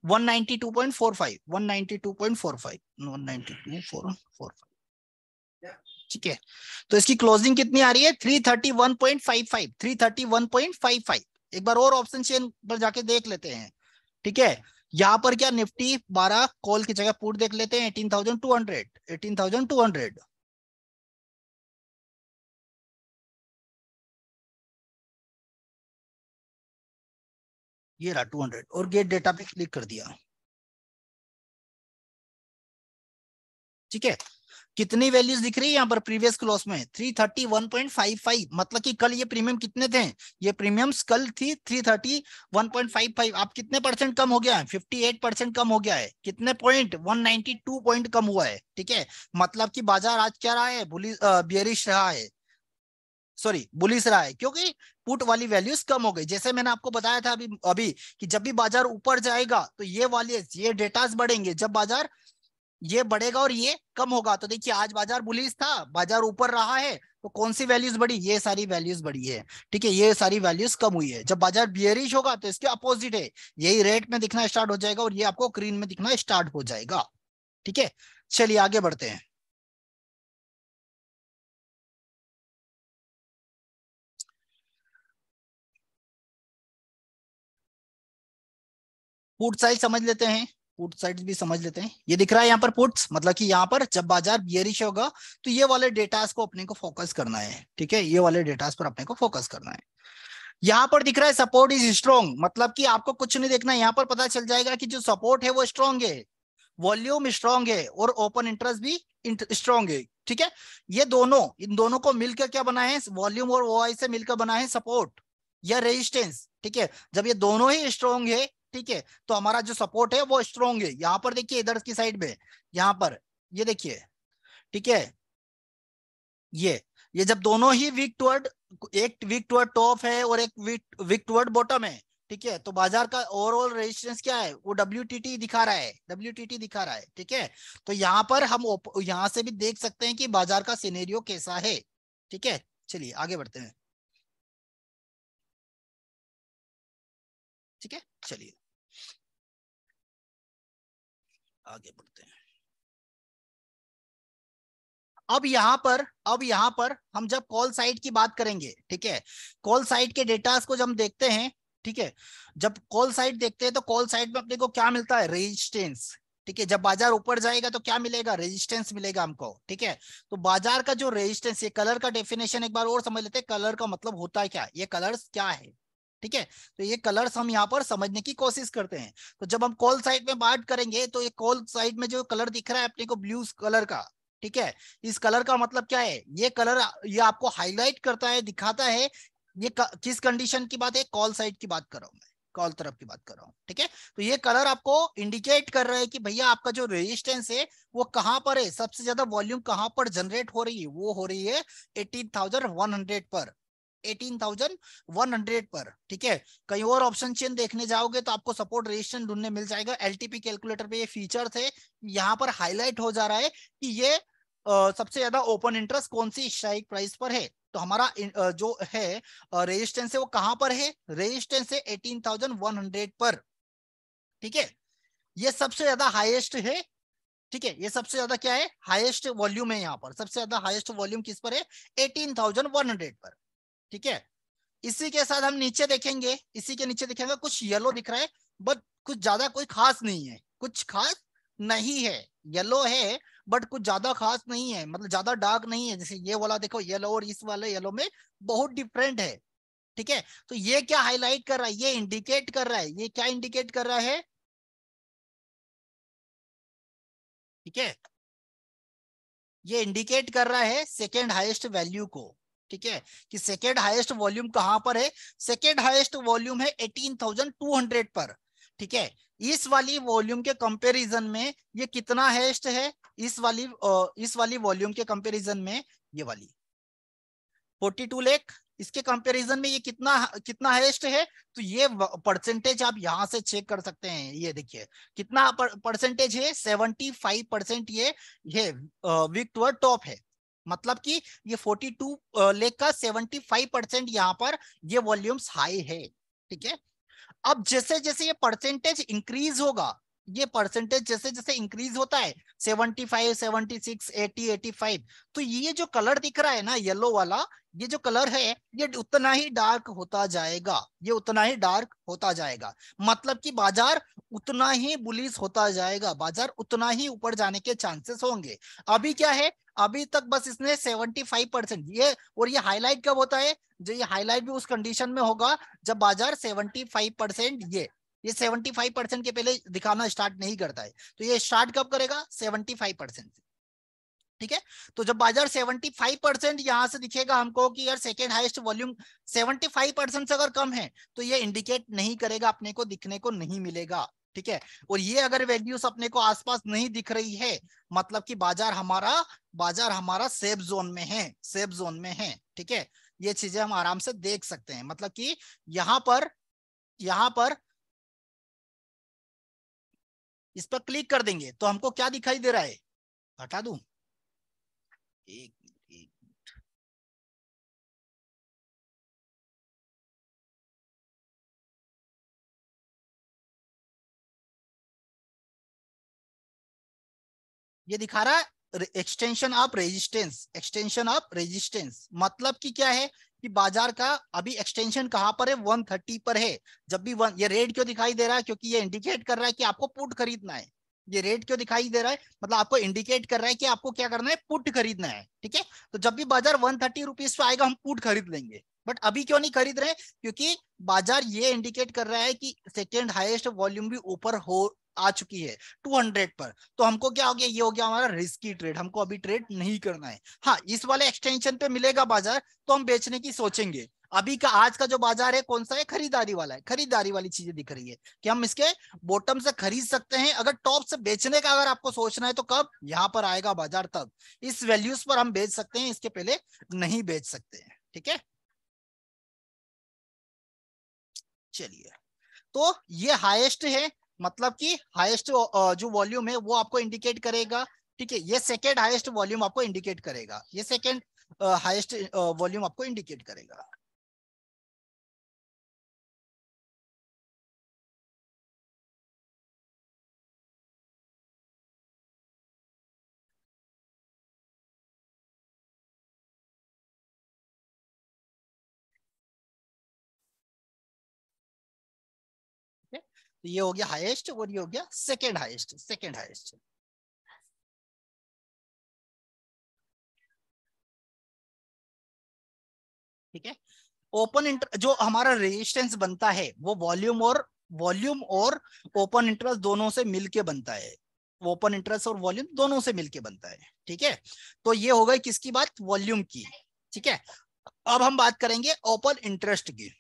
192.45, 192.45, 192.445। ठीक है, तो इसकी क्लोजिंग कितनी आ रही है, 331.55, 331.55। एक बार और ऑप्शन चेन पर जाके देख लेते हैं। ठीक है, यहां पर क्या, निफ्टी 12 कॉल की जगह पुट देख लेते हैं, 18,200, 18,200। ये रहा 200 और गेट डेटा पे क्लिक कर दिया। ठीक है, कितनी वैल्यूज दिख रही है यहाँ पर प्रीवियस क्लोज में, 331.55, मतलब कि कल ये प्रीमियम कितने थे, ये प्रीमियम्स कल थी 331.55। आप कितने परसेंट कम हो गया है, 58% कम हो गया है। कितने पॉइंट, 192 पॉइंट कम हुआ है। ठीक है, मतलब कि बाजार आज क्या रहा है, बियरिश रहा है, सॉरी बुलिश रहा है, क्योंकि पुट वाली वैल्यूज कम हो गई। जैसे मैंने आपको बताया था अभी अभी कि जब भी बाजार ऊपर जाएगा तो ये वाले ये डेटास बढ़ेंगे, जब बाजार ये बढ़ेगा और ये कम होगा। तो देखिए, आज बाजार बुलिश था, बाजार ऊपर रहा है, तो कौन सी वैल्यूज बढ़ी, ये सारी वैल्यूज बढ़ी है। ठीक है, ये सारी वैल्यूज कम हुई है। जब बाजार बियरिश होगा तो इसके अपोजिट है, यही रेड में दिखना स्टार्ट हो जाएगा और ये आपको ग्रीन में दिखना स्टार्ट हो जाएगा। ठीक है, चलिए आगे बढ़ते हैं। पुट साइड समझ लेते हैं, पुट साइड भी समझ लेते हैं। ये दिख रहा है यहाँ पर पुट्स, मतलब कि यहाँ पर जब बाजार बियरिश होगा तो ये वाले डेटास को अपने को फोकस करना है। ठीक है, ये वाले डेटास पर अपने को फोकस करना है। यहाँ पर दिख रहा है सपोर्ट इज स्ट्रॉन्ग, मतलब कि आपको कुछ नहीं देखना, यहाँ पर पता चल जाएगा कि जो सपोर्ट है वो स्ट्रॉन्ग है, वॉल्यूम स्ट्रॉन्ग है और ओपन इंटरेस्ट भी स्ट्रॉन्ग है। ठीक है, ये दोनों, इन दोनों को मिलकर क्या बना है, वॉल्यूम और ओआई से मिलकर बना है सपोर्ट या रेजिस्टेंस। ठीक है, जब ये दोनों ही स्ट्रॉन्ग है, ठीक है, तो हमारा जो सपोर्ट है वो स्ट्रॉन्ग है। यहाँ पर देखिए इधर की साइड में, यहाँ पर ये देखिए, ठीक है, ये जब दोनों ही वीक टुवर्ड, एक वीक टुवर्ड टॉप है और एक वीक टुवर्ड बॉटम है, ठीक है, तो बाजार का ओवरऑल रेजिस्टेंस क्या है, वो WTT दिखा रहा है, WTT दिखा रहा है। ठीक है, तो यहाँ पर हम यहाँ से भी देख सकते हैं कि बाजार का सिनेरियो कैसा है। ठीक है, चलिए आगे बढ़ते हैं। ठीक है, चलिए आगे बढ़ते हैं। अब यहाँ पर हम जब कॉल साइड की बात करेंगे, ठीक है, कॉल साइड के डेटास को जब हम देखते हैं, ठीक है, जब कॉल साइड देखते हैं तो कॉल साइड में अपने को क्या मिलता है, रेजिस्टेंस। ठीक है, जब बाजार ऊपर जाएगा तो क्या मिलेगा, रेजिस्टेंस मिलेगा हमको। ठीक है, तो बाजार का जो रेजिस्टेंस, ये कलर का डेफिनेशन एक बार और समझ लेते हैं, कलर का मतलब होता है क्या, ये कलर्स क्या है। ठीक है, तो ये कलर्स हम यहाँ पर समझने की कोशिश करते हैं। तो जब हम कॉल साइड में बात करेंगे तो ये कॉल साइड में जो कलर दिख रहा है अपने को ब्लू कलर का, ठीक है, इस कलर का मतलब क्या है, ये कलर ये आपको हाईलाइट करता है, दिखाता है ये किस कंडीशन की बात है, कॉल साइड की बात कर रहा हूं मैं, कॉल तरफ की बात कर रहा हूं। ठीक है, तो ये कलर आपको इंडिकेट कर रहा है कि भैया आपका जो रेजिस्टेंस है वो कहां पर है, सबसे ज्यादा वॉल्यूम कहां पर जनरेट हो रही है, वो हो रही है 18,100 पर, 18,100 पर। ठीक है, कहीं और ऑप्शन चेन देखने जाओगे तो आपको सपोर्ट रेजिस्टेंस ढूंढने मिल जाएगा। एलटीपी कैलकुलेटर पे ये फीचर थे, यहाँ पर हाईलाइट हो जा रहा है कि ये सबसे ज्यादा ओपन इंटरेस्ट कौन सी स्ट्राइक प्राइस पर है। तो हमारा जो है रेजिस्टेंस है वो कहां पर है, रेजिस्टेंस है 18,100 पर। ठीक है, ये सबसे ज्यादा हाईएस्ट है। ठीक है, ये सबसे ज्यादा क्या है, हाईएस्ट वॉल्यूम है, यहाँ पर सबसे ज्यादा हाईएस्ट वॉल्यूम किस पर है, 18,100 पर। ठीक है, इसी के साथ हम नीचे देखेंगे, इसी के नीचे देखेंगे कुछ येलो दिख रहा है, बट कुछ ज्यादा कोई खास नहीं है, कुछ खास नहीं है, येलो है बट कुछ ज्यादा खास नहीं है, मतलब ज्यादा डार्क नहीं है। जैसे ये वाला देखो येलो और इस वाले येलो में बहुत डिफरेंट है। ठीक है, तो ये क्या हाईलाइट कर रहा है, ये इंडिकेट कर रहा है, ये क्या इंडिकेट कर रहा है, ठीक है, ये इंडिकेट कर रहा है सेकेंड हाईएस्ट वैल्यू को। ठीक है, कि सेकेंड हाईएस्ट वॉल्यूम कहां पर है, सेकेंड हाईएस्ट वॉल्यूम है 18,200 पर। ठीक है, इस वाली वॉल्यूम के कंपैरिजन में ये कितना हाईएस्ट है, इस वाली वॉल्यूम के कंपैरिजन में ये वाली 42 लाख, इसके कंपैरिजन में ये कितना कितना हाईएस्ट है। तो ये परसेंटेज आप यहां से चेक कर सकते हैं, ये देखिए कितना परसेंटेज है, 75%। ये वीक टुवर्ड टॉप है, मतलब कि ये 42 लाख का 75% यहाँ पर ये वॉल्यूम्स हाई है। ठीक है, अब जैसे जैसे ये परसेंटेज इंक्रीज होगा, ये परसेंटेज जैसे जैसे इंक्रीज होता है 75, 76, 80, 85, तो ये जो कलर दिख रहा है ना येलो वाला, ये जो कलर है ये उतना ही डार्क होता जाएगा, ये उतना ही डार्क होता जाएगा, मतलब कि बाजार उतना ही बुलिश होता जाएगा, बाजार उतना ही ऊपर जाने के चांसेस होंगे। अभी क्या है, अभी तक बस इसने 75% ये, और ये हाईलाइट कब होता है, जो ये हाईलाइट भी उस कंडीशन में होगा जब बाजार 75% ये 75% के पहले दिखाना स्टार्ट नहीं करता है। तो ये स्टार्ट कब करेगा, 75% से। ठीक है, तो जब बाजार 75% यहां से दिखेगा हमको कि यार सेकेंड हाईएस्ट वॉल्यूम 75% से अगर कम है तो ये इंडिकेट नहीं करेगा, अपने को दिखने को नहीं मिलेगा। ठीक है, और ये अगर वैल्यूज अपने को आसपास नहीं दिख रही है, मतलब कि बाजार हमारा सेफ जोन में है, सेफ जोन में है। ठीक है, ये चीजें हम आराम से देख सकते हैं, मतलब कि यहाँ पर इस पर क्लिक कर देंगे तो हमको क्या दिखाई दे रहा है, हटा दूं, एक ये दिखा रहा है extension of resistance, extension of resistance, मतलब कि क्या है कि बाजार का अभी एक्सटेंशन कहां पर है, 130 पर है। जब भी ये रेड क्यों दिखाई दे रहा है, क्योंकि ये इंडिकेट कर रहा है कि आपको पुट खरीदना है। ये रेड क्यों दिखाई दे रहा है, मतलब आपको इंडिकेट कर रहा है कि आपको क्या करना है, पुट खरीदना है। ठीक है, तो जब भी बाजार 130 रुपीज पे आएगा हम पुट खरीद लेंगे, बट अभी क्यों नहीं खरीद रहे? क्योंकि बाजार ये इंडिकेट कर रहा है कि सेकेंड हाईएस्ट वॉल्यूम भी ऊपर हो आ चुकी है 200 पर। तो हमको क्या हो गया, ये हो गया हमारा रिस्की ट्रेड, हमको अभी ट्रेड नहीं करना है। हाँ, इस वाले एक्सटेंशन पे मिलेगा बाजार तो हम बेचने की सोचेंगे। अभी का आज का जो बाजार है कौन सा है? खरीदारी वाला है। खरीदारी वाली चीजें दिख रही है कि हम इसके बॉटम से खरीद सकते हैं। अगर टॉप से बेचने का अगर आपको सोचना है तो कब? यहाँ पर आएगा बाजार तब। इस वैल्यूज पर हम बेच सकते हैं, इसके पहले नहीं बेच सकते हैं। ठीक है, चलिए। तो ये हाईएस्ट है, मतलब कि हाईएस्ट जो वॉल्यूम है वो आपको इंडिकेट करेगा। ठीक है, ये सेकेंड हाईएस्ट वॉल्यूम आपको इंडिकेट करेगा, ये सेकेंड हाईएस्ट वॉल्यूम आपको इंडिकेट करेगा। ठीक है? तो ये हो गया हाईएस्ट और ये हो गया सेकेंड हाईएस्ट, सेकेंड हाईएस्ट। ठीक है, ओपन इंटर जो हमारा रेजिस्टेंस बनता है वो वॉल्यूम और ओपन इंटरेस्ट दोनों से मिलके बनता है। ओपन इंटरेस्ट और वॉल्यूम दोनों से मिलके बनता है। ठीक है, तो ये हो गई किसकी बात? वॉल्यूम की। ठीक है, अब हम बात करेंगे ओपन इंटरेस्ट की।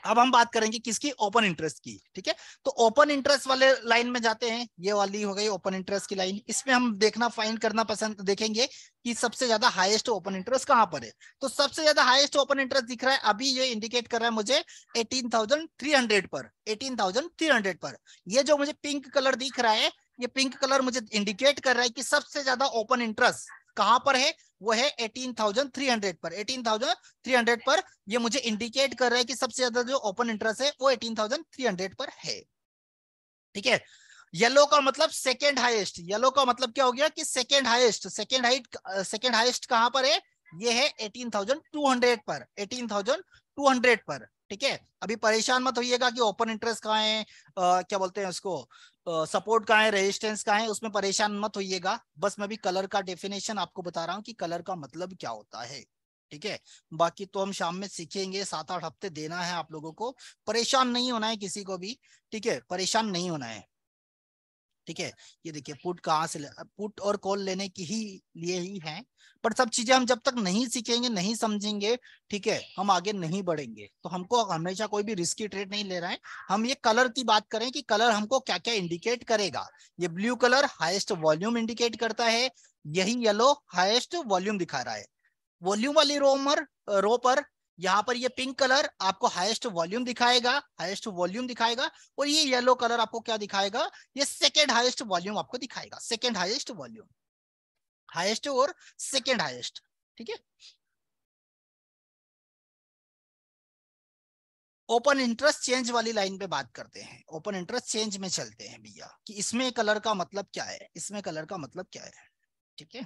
अब हम बात करेंगे किसकी? ओपन इंटरेस्ट की। ठीक है, तो ओपन इंटरेस्ट वाले लाइन में जाते हैं। ये वाली हो गई ओपन इंटरेस्ट की लाइन। इसमें हम देखना, फाइंड करना पसंद देखेंगे कि सबसे ज्यादा हाईएस्ट ओपन इंटरेस्ट कहां पर है। तो सबसे ज्यादा हाईएस्ट ओपन इंटरेस्ट दिख रहा है अभी, ये इंडिकेट कर रहा है मुझे 18,300 पर। 18,300 पर ये जो मुझे पिंक कलर दिख रहा है, ये पिंक कलर मुझे इंडिकेट कर रहा है कि सबसे ज्यादा ओपन इंटरेस्ट कहां पर है? वो है 18,300 पर। 18,300 पर ये मुझे इंडिकेट कर रहा है कि सबसे ज्यादा जो ओपन इंटरेस्ट है वो 18,300 पर है। ठीक है, येलो का मतलब सेकेंड हाईएस्ट। येलो का मतलब क्या हो गया कि सेकेंड हाईएस्ट। सेकेंड हाईएस्ट कहां पर है? ये है 18,200 पर। 18,200 पर। ठीक है, अभी परेशान मत होइएगा कि ओपन इंटरेस्ट कहाँ है, क्या बोलते हैं उसको, सपोर्ट कहाँ है, रेजिस्टेंस कहाँ है, उसमें परेशान मत होइएगा। बस मैं भी कलर का डेफिनेशन आपको बता रहा हूँ कि कलर का मतलब क्या होता है। ठीक है, बाकी तो हम शाम में सीखेंगे। 7-8 हफ्ते देना है आप लोगों को, परेशान नहीं होना है किसी को भी। ठीक है, परेशान नहीं होना है। ठीक है, ये देखिए पुट कहाँ से पुट और कॉल लेने की ही लिए ही है। पर सब चीजें हम जब तक नहीं सीखेंगे, नहीं समझेंगे, ठीक है, हम आगे नहीं बढ़ेंगे। तो हमको हमेशा कोई भी रिस्की ट्रेड नहीं ले रहा है। हम ये कलर की बात करें कि कलर हमको क्या क्या इंडिकेट करेगा। ये blue colour highest volume indicate करता है, यही येलो हाईएस्ट वॉल्यूम दिखा रहा है। वॉल्यूम वाली रो पर यहाँ पर ये पिंक कलर आपको हाईएस्ट वॉल्यूम दिखाएगा, हाईएस्ट वॉल्यूम दिखाएगा। और ये येलो कलर आपको क्या दिखाएगा? ये सेकेंड हाईएस्ट वॉल्यूम आपको दिखाएगा। सेकेंड हाईएस्ट वॉल्यूम, हाईएस्ट और सेकेंड हाईएस्ट। ठीक है, ओपन इंटरेस्ट चेंज वाली लाइन पे बात करते हैं। ओपन इंटरेस्ट चेंज में चलते हैं भैया कि इसमें कलर का मतलब क्या है, इसमें कलर का मतलब क्या है। ठीक है,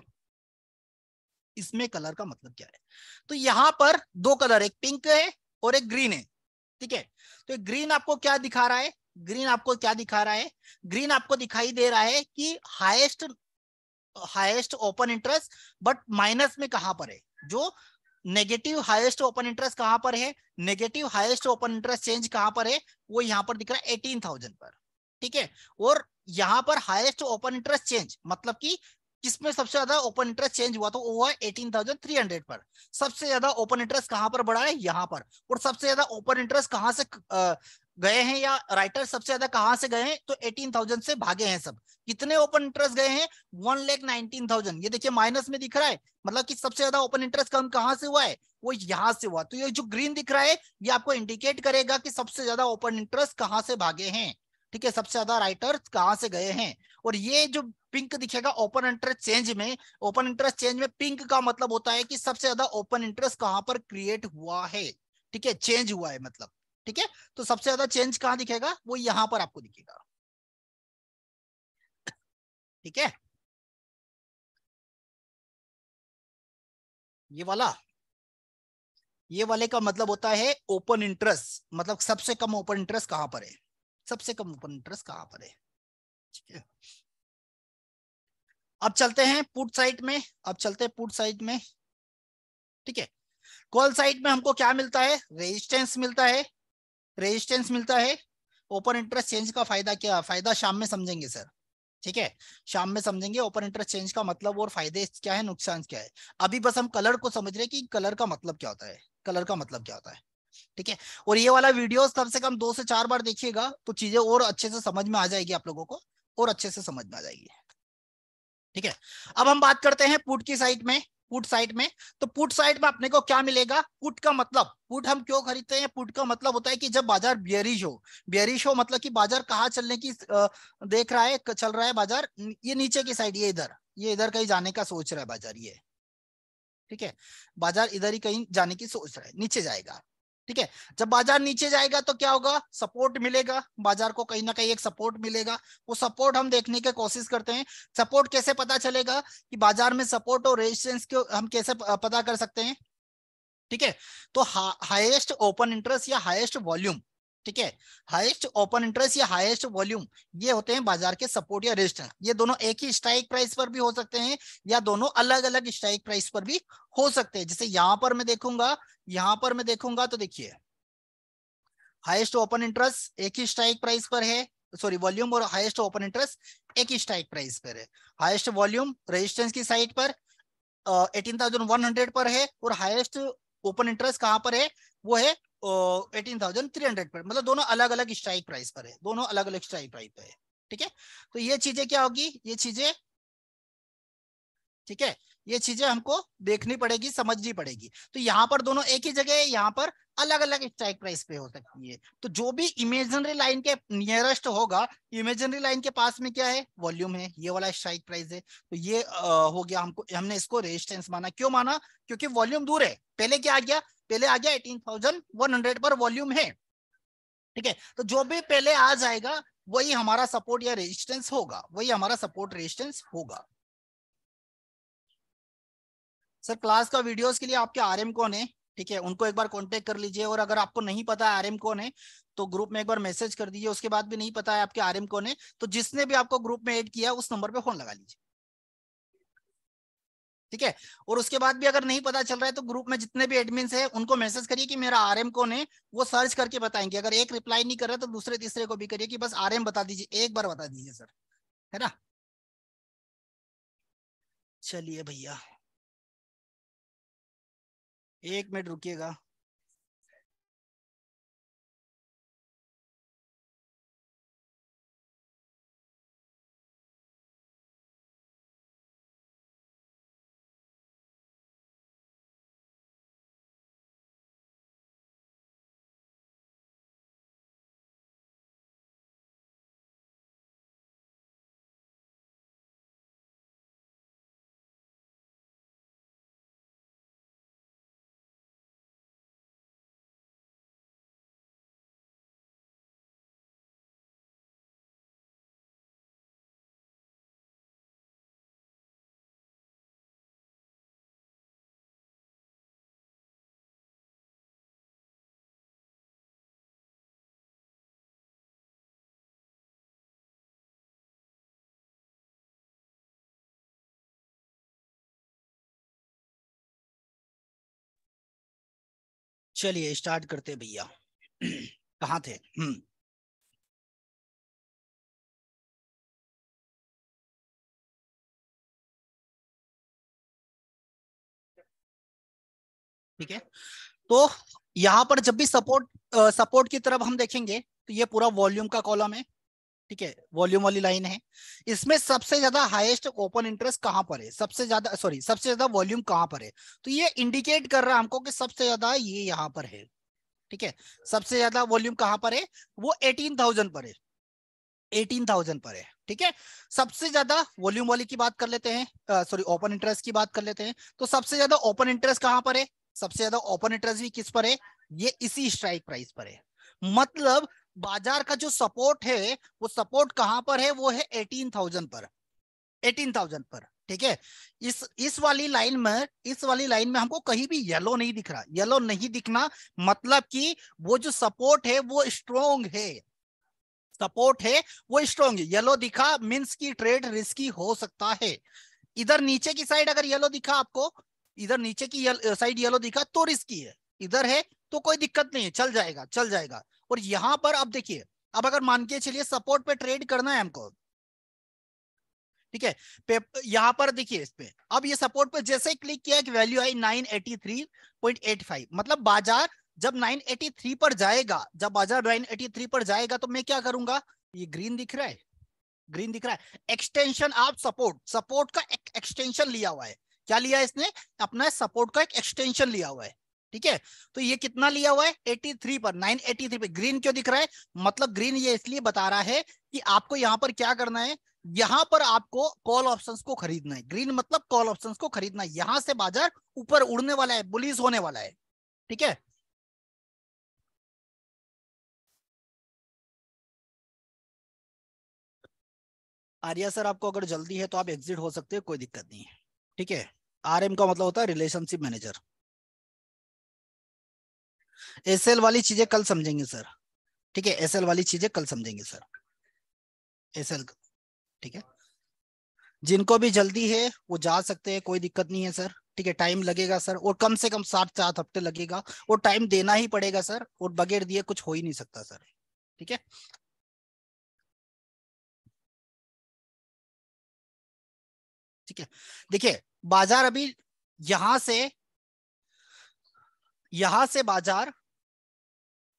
इसमें कलर का मतलब क्या है? तो यहां पर दो कलर, एक पिंक है और एक ग्रीन है। ठीक है, तो ग्रीन आपको क्या दिखा रहा है? ग्रीन आपको क्या दिखा रहा है? ग्रीन आपको दिखाई दे रहा है कि highest highest open interest, but minus में कहां पर है? जो नेगेटिव हाईएस्ट ओपन इंटरेस्ट कहां पर है? Negative highest open interest change कहां पर है? वो यहां पर दिख रहा है 18,000 पर। ठीक है, और यहां पर हाईएस्ट ओपन इंटरेस्ट चेंज मतलब कि किसमें सबसे ज्यादा ओपन इंटरेस्ट चेंज हुआ? तो वो है 18,300 पर। सबसे ज्यादा ओपन इंटरेस्ट कहां पर बढ़ा है? यहां पर। और सबसे ज्यादा ओपन इंटरेस्ट कहां से गए हैं, या राइटर सबसे ज्यादा कहां से गए हैं? तो 18,000 से भागे हैं सब। कितने ओपन इंटरेस्ट गए हैं? 1,19,000। ये देखिए माइनस में दिख रहा है, मतलब कि सबसे ज्यादा ओपन इंटरेस्ट कम कहां से हुआ है? वो यहां से हुआ। तो ये जो ग्रीन दिख रहा है ये आपको इंडिकेट करेगा कि सबसे ज्यादा ओपन इंटरेस्ट कहां से भागे हैं। ठीक है, सबसे ज्यादा राइटर्स कहां से गए हैं। और ये जो पिंक दिखेगा ओपन इंटरेस्ट चेंज में, ओपन इंटरेस्ट चेंज में पिंक का मतलब होता है कि सबसे ज्यादा ओपन इंटरेस्ट कहां पर क्रिएट हुआ है। ठीक है, चेंज हुआ है मतलब। ठीक है, तो सबसे ज्यादा चेंज कहां दिखेगा? वो यहां पर आपको दिखेगा। ठीक है, ये वाला, ये वाले का मतलब होता है ओपन इंटरेस्ट, मतलब सबसे कम ओपन इंटरेस्ट कहां पर है, सबसे कम ओपन इंटरेस्ट कहां पर है। ठीक है, अब चलते हैं पुट साइड में, अब चलते हैं पुट साइड में। ठीक है, कॉल साइड में हमको क्या मिलता है, रेजिस्टेंस मिलता है, रेजिस्टेंस मिलता है। ओपन इंटरेस्ट चेंज का फायदा क्या, फायदा शाम में समझेंगे सर, ठीक है, शाम में समझेंगे ओपन इंटरेस्ट चेंज का मतलब और फायदे क्या है, नुकसान क्या है। अभी बस हम कलर को समझ रहे हैं कि कलर का मतलब क्या होता है, कलर का मतलब क्या होता है, ठीक है। और ये वाला वीडियो कम से कम 2 से 4 बार देखिएगा तो चीजें और अच्छे से समझ में आ जाएगी आप लोगों को, और अच्छे से समझ में आ जाएगी, ठीक है। अब हम बात करते हैं पुट की साइड में, पुट साइड में। तो पुट साइड में अपने को क्या मिलेगा, पुट का मतलब, पुट हम क्यों खरीदते हैं, पुट का मतलब होता है कि जब बाजार बियरिश हो, बियरिश हो मतलब कि बाजार कहाँ चलने की देख रहा है, चल रहा है बाजार, ये नीचे की साइड, ये इधर कहीं जाने का सोच रहा है बाजार, ये ठीक है, बाजार इधर ही कहीं जाने की सोच रहा है, नीचे जाएगा, ठीक है। जब बाजार नीचे जाएगा तो क्या होगा, सपोर्ट मिलेगा, बाजार को कहीं ना कहीं एक सपोर्ट मिलेगा, वो सपोर्ट हम देखने की कोशिश करते हैं। सपोर्ट कैसे पता चलेगा कि बाजार में सपोर्ट और रेजिस्टेंस को हम कैसे पता कर सकते हैं, ठीक है। तो हाईएस्ट ओपन इंटरेस्ट या हाईएस्ट वॉल्यूम, ठीक है, हाईएस्ट ओपन इंटरेस्ट या हाईएस्ट वॉल्यूम, ये होते हैं बाजार के सपोर्ट या रेजिस्टेंस। ये दोनों एक ही स्ट्राइक प्राइस पर भी हो सकते हैं या दोनों अलग अलग स्ट्राइक प्राइस पर भी हो सकते हैं। जैसे यहां पर मैं देखूंगा, यहां पर मैं देखूंगा तो देखिए हाईएस्ट ओपन इंटरेस्ट एक ही स्ट्राइक प्राइस पर है, सॉरी वॉल्यूम और हाईएस्ट ओपन इंटरेस्ट एक ही स्ट्राइक प्राइस पर है। हाईएस्ट वॉल्यूम रेजिस्टेंस की साइड पर 18,100 पर है और हाईएस्ट ओपन इंटरेस्ट कहां पर है, वो है 18,300 पर, मतलब दोनों अलग अलग स्ट्राइक प्राइस पर है, दोनों अलग अलग स्ट्राइक प्राइस पर है, ठीक है। तो ये चीजें क्या होगी, ये चीजें, ठीक है, ये चीजें हमको देखनी पड़ेगी, समझनी पड़ेगी। तो यहाँ पर दोनों एक ही जगह है, यहाँ पर अलग अलग स्ट्राइक प्राइस पे हो सकती है। तो जो भी इमेजिनरी लाइन के नियरेस्ट होगा, इमेजिनरी लाइन के पास में क्या है, वॉल्यूम है, ये वाला स्ट्राइक प्राइस है। तो ये हो गया, हमको हमने इसको रेजिस्टेंस माना, क्यों माना, क्योंकि वॉल्यूम दूर है। पहले क्या आ गया, पहले आ गया 18,100 पर वॉल्यूम है, ठीक है। तो जो भी पहले आ जाएगा वही हमारा सपोर्ट या रेजिस्टेंस होगा, वही हमारा सपोर्ट रेजिस्टेंस होगा। सर क्लास का वीडियोस के लिए आपके आरएम कौन है, ठीक है, उनको एक बार कांटेक्ट कर लीजिए। और अगर आपको नहीं पता है आरएम कौन है तो ग्रुप में एक बार मैसेज कर दीजिए। उसके बाद भी नहीं पता है आपके आरएम कौन है तो जिसने भी आपको ग्रुप में ऐड किया उस नंबर पे फोन लगा लीजिए, ठीक है। और उसके बाद भी अगर नहीं पता चल रहा है तो ग्रुप में जितने भी एडमिन्स है उनको मैसेज करिए कि मेरा आरएम कौन है, वो सर्च करके बताएंगे। अगर एक रिप्लाई नहीं कर रहा तो दूसरे तीसरे को भी करिए कि बस आरएम बता दीजिए, एक बार बता दीजिए सर, है ना। चलिए भैया 1 मिनट रुकिएगा। चलिए स्टार्ट करते भैया कहाँ थे, ठीक है। तो यहां पर जब भी सपोर्ट की तरफ हम देखेंगे तो ये पूरा वॉल्यूम का कॉलम है, ठीक है, वॉल्यूम वाली लाइन है। इसमें सबसे ज्यादा हाईएस्ट ओपन इंटरेस्ट कहां पर है, सबसे ज्यादा, सॉरी, सबसे ज्यादा वॉल्यूम कहां पर है, तो ये इंडिकेट कर रहा है हमको कि सबसे ज्यादा ये यहां पर है, ठीक है। सबसे ज्यादा वॉल्यूम कहां पर है, वो 18,000 पर है, 18,000 पर है, ठीक है। सबसे ज्यादा वॉल्यूम वाली की बात कर लेते हैं, सॉरी ओपन इंटरेस्ट की बात कर लेते हैं। तो सबसे ज्यादा ओपन इंटरेस्ट कहां पर है, सबसे ज्यादा ओपन इंटरेस्ट भी किस पर है, ये इसी स्ट्राइक प्राइस पर है। मतलब बाजार का जो सपोर्ट है वो सपोर्ट कहां पर है, वो है 18,000 पर, 18,000 पर, ठीक है। इस वाली लाइन में, इस वाली लाइन में हमको कहीं भी येलो नहीं दिख रहा, येलो नहीं दिखना मतलब कि वो जो सपोर्ट है वो स्ट्रोंग है, सपोर्ट है वो स्ट्रॉन्ग है। येलो दिखा मींस की ट्रेड रिस्की हो सकता है। इधर नीचे की साइड अगर येलो दिखा आपको इधर नीचे की साइड येलो दिखा तो रिस्की है, इधर है तो कोई दिक्कत नहीं है, चल जाएगा चल जाएगा। और यहां पर अब देखिए, अब अगर मान के चलिए सपोर्ट पे ट्रेड करना है हमको, ठीक है, यहां पर देखिए इस पे, अब ये सपोर्ट पे जैसे ही क्लिक किया कि वैल्यू आई 983.85, मतलब बाजार जब 983 पर जाएगा, जब बाजार 983 पर जाएगा तो मैं क्या करूंगा, ये ग्रीन दिख रहा है, ग्रीन दिख रहा है, एक्सटेंशन आप सपोर्ट, सपोर्ट का एक एक्सटेंशन लिया हुआ है, क्या लिया है इसने, अपना सपोर्ट का एक एक्सटेंशन लिया हुआ है, ठीक है। तो ये कितना लिया हुआ है 83 पर, 983 पे, ग्रीन क्यों दिख रहा है, मतलब ग्रीन ये इसलिए बता रहा है कि आपको यहां पर क्या करना है, यहां पर आपको कॉल ऑप्शंस को खरीदना है, ग्रीन मतलब कॉल ऑप्शंस को खरीदना है, यहां से बाजार ऊपर उड़ने वाला है, बुलिश होने वाला है, ठीक है। आर्या सर आपको अगर जल्दी है तो आप एग्जिट हो सकते हो, कोई दिक्कत नहीं है, ठीक है। आरएम का मतलब होता है रिलेशनशिप मैनेजर। एसएल वाली चीजें कल समझेंगे सर, ठीक है, एसएल वाली चीजें कल समझेंगे सर, एसएल, ठीक है। जिनको भी जल्दी है वो जा सकते हैं, कोई दिक्कत नहीं है सर, ठीक है। टाइम लगेगा सर, और कम से कम 7-7 हफ्ते लगेगा, और टाइम देना ही पड़ेगा सर, और बगैर दिए कुछ हो ही नहीं सकता सर, ठीक है। ठीक है, देखिए बाजार अभी यहां से, यहां से बाजार,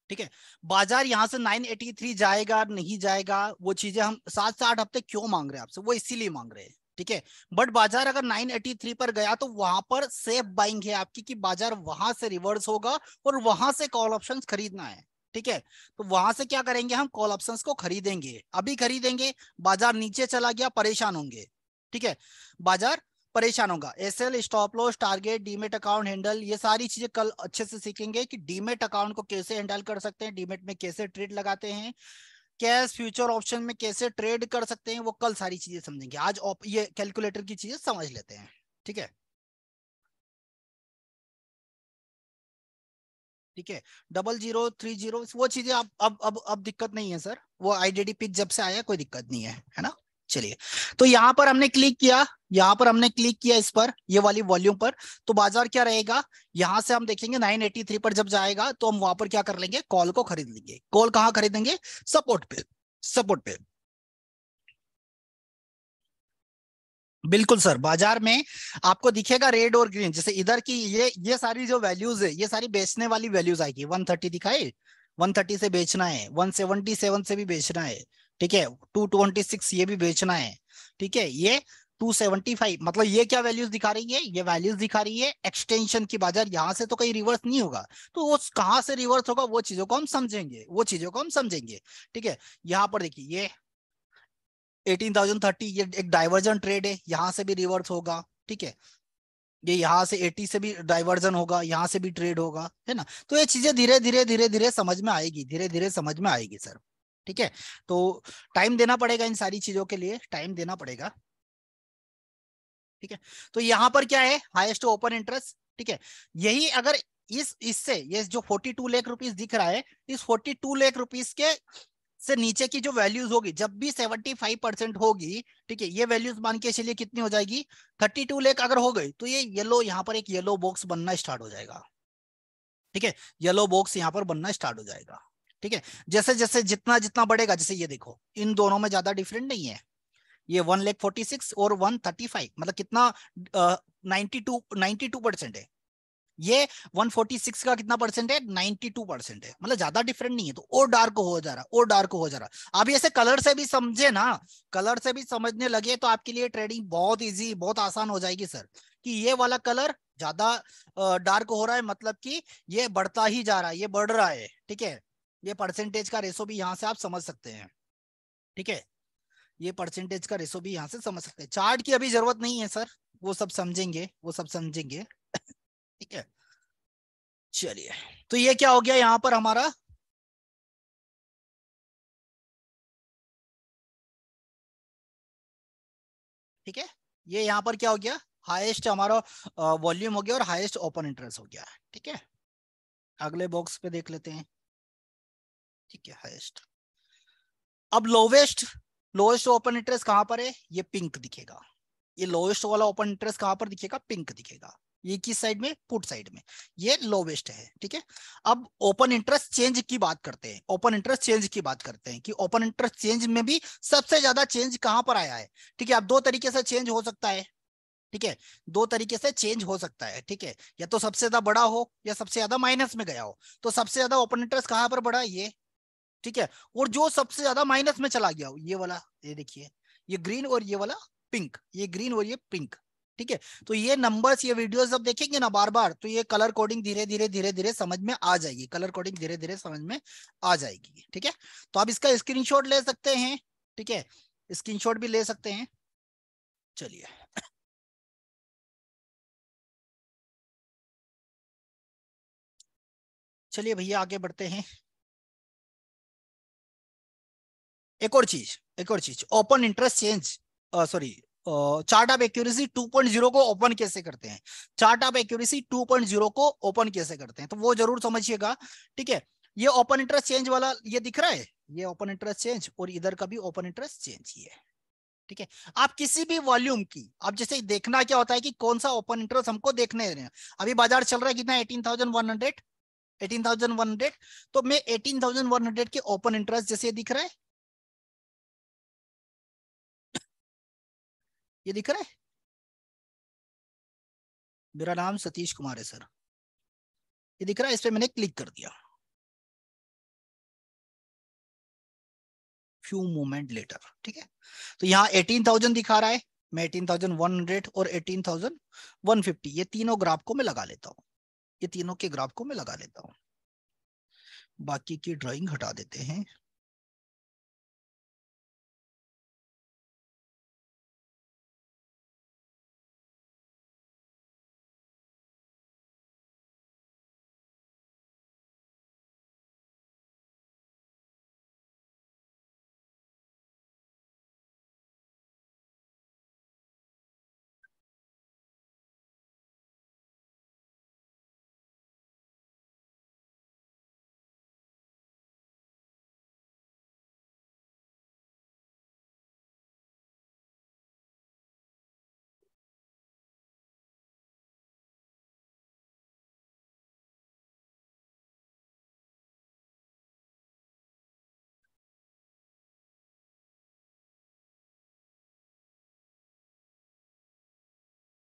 ठीक है, बाजार यहां से 983 जाएगा नहीं जाएगा, वो चीजें हम 7 से 8 हफ्ते क्यों मांग रहे हैं आपसे, वो इसीलिए मांग रहे हैं, ठीक है। बट बाजार अगर 983 पर गया तो वहां पर सेफ बाइंग है आपकी, कि बाजार वहां से रिवर्स होगा और वहां से कॉल ऑप्शंस खरीदना है, ठीक है। तो वहां से क्या करेंगे, हम कॉल ऑप्शंस को खरीदेंगे, अभी खरीदेंगे, बाजार नीचे चला गया परेशान होंगे, ठीक है, बाजार परेशान होगा। SL, stop loss, target, demat account handle, ये सारी चीजें कल अच्छे से सीखेंगे कि डीमेट अकाउंट को कैसे हैंडल कर सकते हैं, डीमेट में कैसे ट्रेड लगाते हैं, कैश फ्यूचर ऑप्शन में कैसे ट्रेड कर सकते हैं, वो कल सारी चीजें समझेंगे। आज ये कैलकुलेटर की चीजें समझ लेते हैं, ठीक है, ठीक है। 0030 वो चीजें अब दिक्कत नहीं है सर, वो आईडीडी पिक जब से आया कोई दिक्कत नहीं है ना। चलिए, तो यहां पर हमने क्लिक किया, यहां पर हमने क्लिक किया इस पर, ये वाली वॉल्यूम पर, तो बाजार क्या रहेगा, यहां से हम देखेंगे 983 पर जब जाएगा तो हम वहां पर क्या कर लेंगे, कॉल को खरीद लेंगे। कॉल कहां खरीदेंगे, सपोर्ट पे, सपोर्ट पे। बिल्कुल सर, बाजार में आपको दिखेगा रेड और ग्रीन, जैसे इधर की ये सारी जो वैल्यूज है, ये सारी बेचने वाली वैल्यूज आएगी। 130 दिखाए, 130 से बेचना है, 177 से भी बेचना है, ठीक है, 226 ये भी बेचना है, ठीक है, ये 275, मतलब ये क्या वैल्यूज दिखा रही है, ये वैल्यूज दिखा रही है एक्सटेंशन की। बाजार यहां से तो कहीं रिवर्स नहीं होगा, तो वो कहां से रिवर्स होगा वो चीजों को हम समझेंगे, वो चीजों को हम समझेंगे, ठीक है। यहाँ पर देखिए ये 18,030, ये एक डाइवर्जन ट्रेड है, यहां से भी रिवर्स होगा, ठीक है, ये यहाँ से 80 से भी डाइवर्जन होगा, यहाँ से भी ट्रेड होगा, है ना। तो ये चीजें धीरे धीरे धीरे धीरे समझ में आएगी, धीरे धीरे समझ में आएगी सर, ठीक है। तो टाइम देना पड़ेगा, इन सारी चीजों के लिए टाइम देना पड़ेगा, ठीक है। तो यहाँ पर क्या है, हाईएस्ट ओपन इंटरेस्ट, ठीक है। यही अगर इससे ये जो 42 लाख रुपीस दिख रहा है, इस 42 लाख रुपीस के से नीचे की जो वैल्यूज होगी, जब भी 75% होगी, ठीक है, ये वैल्यूज मान के चलिए कितनी हो जाएगी, 32 लाख अगर हो गई, तो ये येलो, यहाँ पर एक येलो बॉक्स बनना स्टार्ट हो जाएगा, ठीक है, येलो बॉक्स यहाँ पर बनना स्टार्ट हो जाएगा, ठीक है। जैसे जैसे जितना जितना बढ़ेगा, जैसे ये देखो इन दोनों में ज्यादा डिफरेंट नहीं है, ये 1,46,000 और 135, मतलब कितना, 92% है, ये 146 का कितना परसेंट है, 92% है, मतलब ज्यादा डिफरेंट नहीं है। तो और डार्क हो जा रहा, और डार्क हो जा रहा। आप ऐसे कलर से भी समझे ना, कलर से भी समझने लगे तो आपके लिए ट्रेडिंग बहुत इजी, बहुत आसान हो जाएगी सर, कि ये वाला कलर ज्यादा डार्क हो रहा है, मतलब कि ये बढ़ता ही जा रहा है, ये बढ़ रहा है, ठीक है। ये परसेंटेज का रेशो भी यहाँ से आप समझ सकते हैं, ठीक है, ये परसेंटेज का रेशो भी यहाँ से समझ सकते हैं। चार्ट की अभी जरूरत नहीं है सर, वो सब समझेंगे, वो सब समझेंगे, ठीक है। चलिए, तो ये क्या हो गया यहां पर हमारा, ठीक है, ये यहां पर क्या हो गया, हाईएस्ट हमारा वॉल्यूम हो गया और हाईएस्ट ओपन इंटरेस्ट हो गया, ठीक है। अगले बॉक्स पे देख लेते हैं, ठीक है, हाईएस्ट। अब लोवेस्ट, लोएस्ट ओपन इंटरेस्ट कहां पर है, ये पिंक दिखेगा, ये लोएस्ट वाला ओपन इंटरेस्ट कहां पर दिखेगा, पिंक दिखेगा, ये किस साइड में, पुट साइड में, ये लोवेस्ट है। ठीक है, अब ओपन इंटरेस्ट चेंज की बात करते हैं, ओपन इंटरेस्ट चेंज की बात करते हैं कि ओपन इंटरेस्ट चेंज में भी सबसे ज्यादा चेंज कहां पर आया है। ठीक है, अब दो तरीके से चेंज हो सकता है। ठीक है, दो तरीके से चेंज हो सकता है। ठीक है, या तो सबसे ज्यादा बड़ा हो या सबसे ज्यादा माइनस में गया हो। तो सबसे ज्यादा ओपन इंटरेस्ट कहां पर बढ़ा, ये। ठीक है, और जो सबसे ज्यादा माइनस में चला गया हो, ये वाला, ये देखिए, ये ग्रीन और ये वाला पिंक, ये ग्रीन और ये पिंक। ठीक है, तो ये नंबर्स, ये वीडियोस जब देखेंगे ना बार बार, तो ये कलर कोडिंग धीरे धीरे धीरे धीरे समझ में आ जाएगी, कलर कोडिंग धीरे धीरे समझ में आ जाएगी। ठीक है, तो आप इसका स्क्रीनशॉट ले सकते हैं। ठीक है, स्क्रीनशॉट भी ले सकते हैं। चलिए, चलिए भैया आगे बढ़ते हैं। एक और चीज, एक और चीज, open interest change, sorry, chart of accuracy 2.0 को ओपन कैसे करते हैं, चार्ट ऑफ एक्यूरेसी 2.0 को ओपन कैसे करते हैं, तो वो जरूर समझिएगा। ठीक है, ये ओपन इंटरेस्ट चेंज वाला ये दिख रहा है, ये ओपन इंटरेस्ट चेंज, और इधर का भी ओपन इंटरेस्ट चेंज ही है। ठीक है, आप किसी भी वॉल्यूम की, आप जैसे देखना क्या होता है कि कौन सा ओपन इंटरेस्ट हमको देखने हैं। अभी बाजार चल रहा है कितना, 18,100, 18,100, तो मैं 18,100 के ओपन इंटरेस्ट जैसे दिख रहा है, ये दिख रहा है, मेरा नाम सतीश कुमार है सर, ये दिख रहा है, इस पे मैंने क्लिक कर दिया। फ्यू मोमेंट लेटर, ठीक है, तो यहाँ 18,000 दिखा रहा है, मैं 18,100 और 18,150, ये तीनों ग्राफ को मैं लगा लेता हूँ, ये तीनों के ग्राफ को मैं लगा लेता हूँ। बाकी की ड्राइंग हटा देते हैं।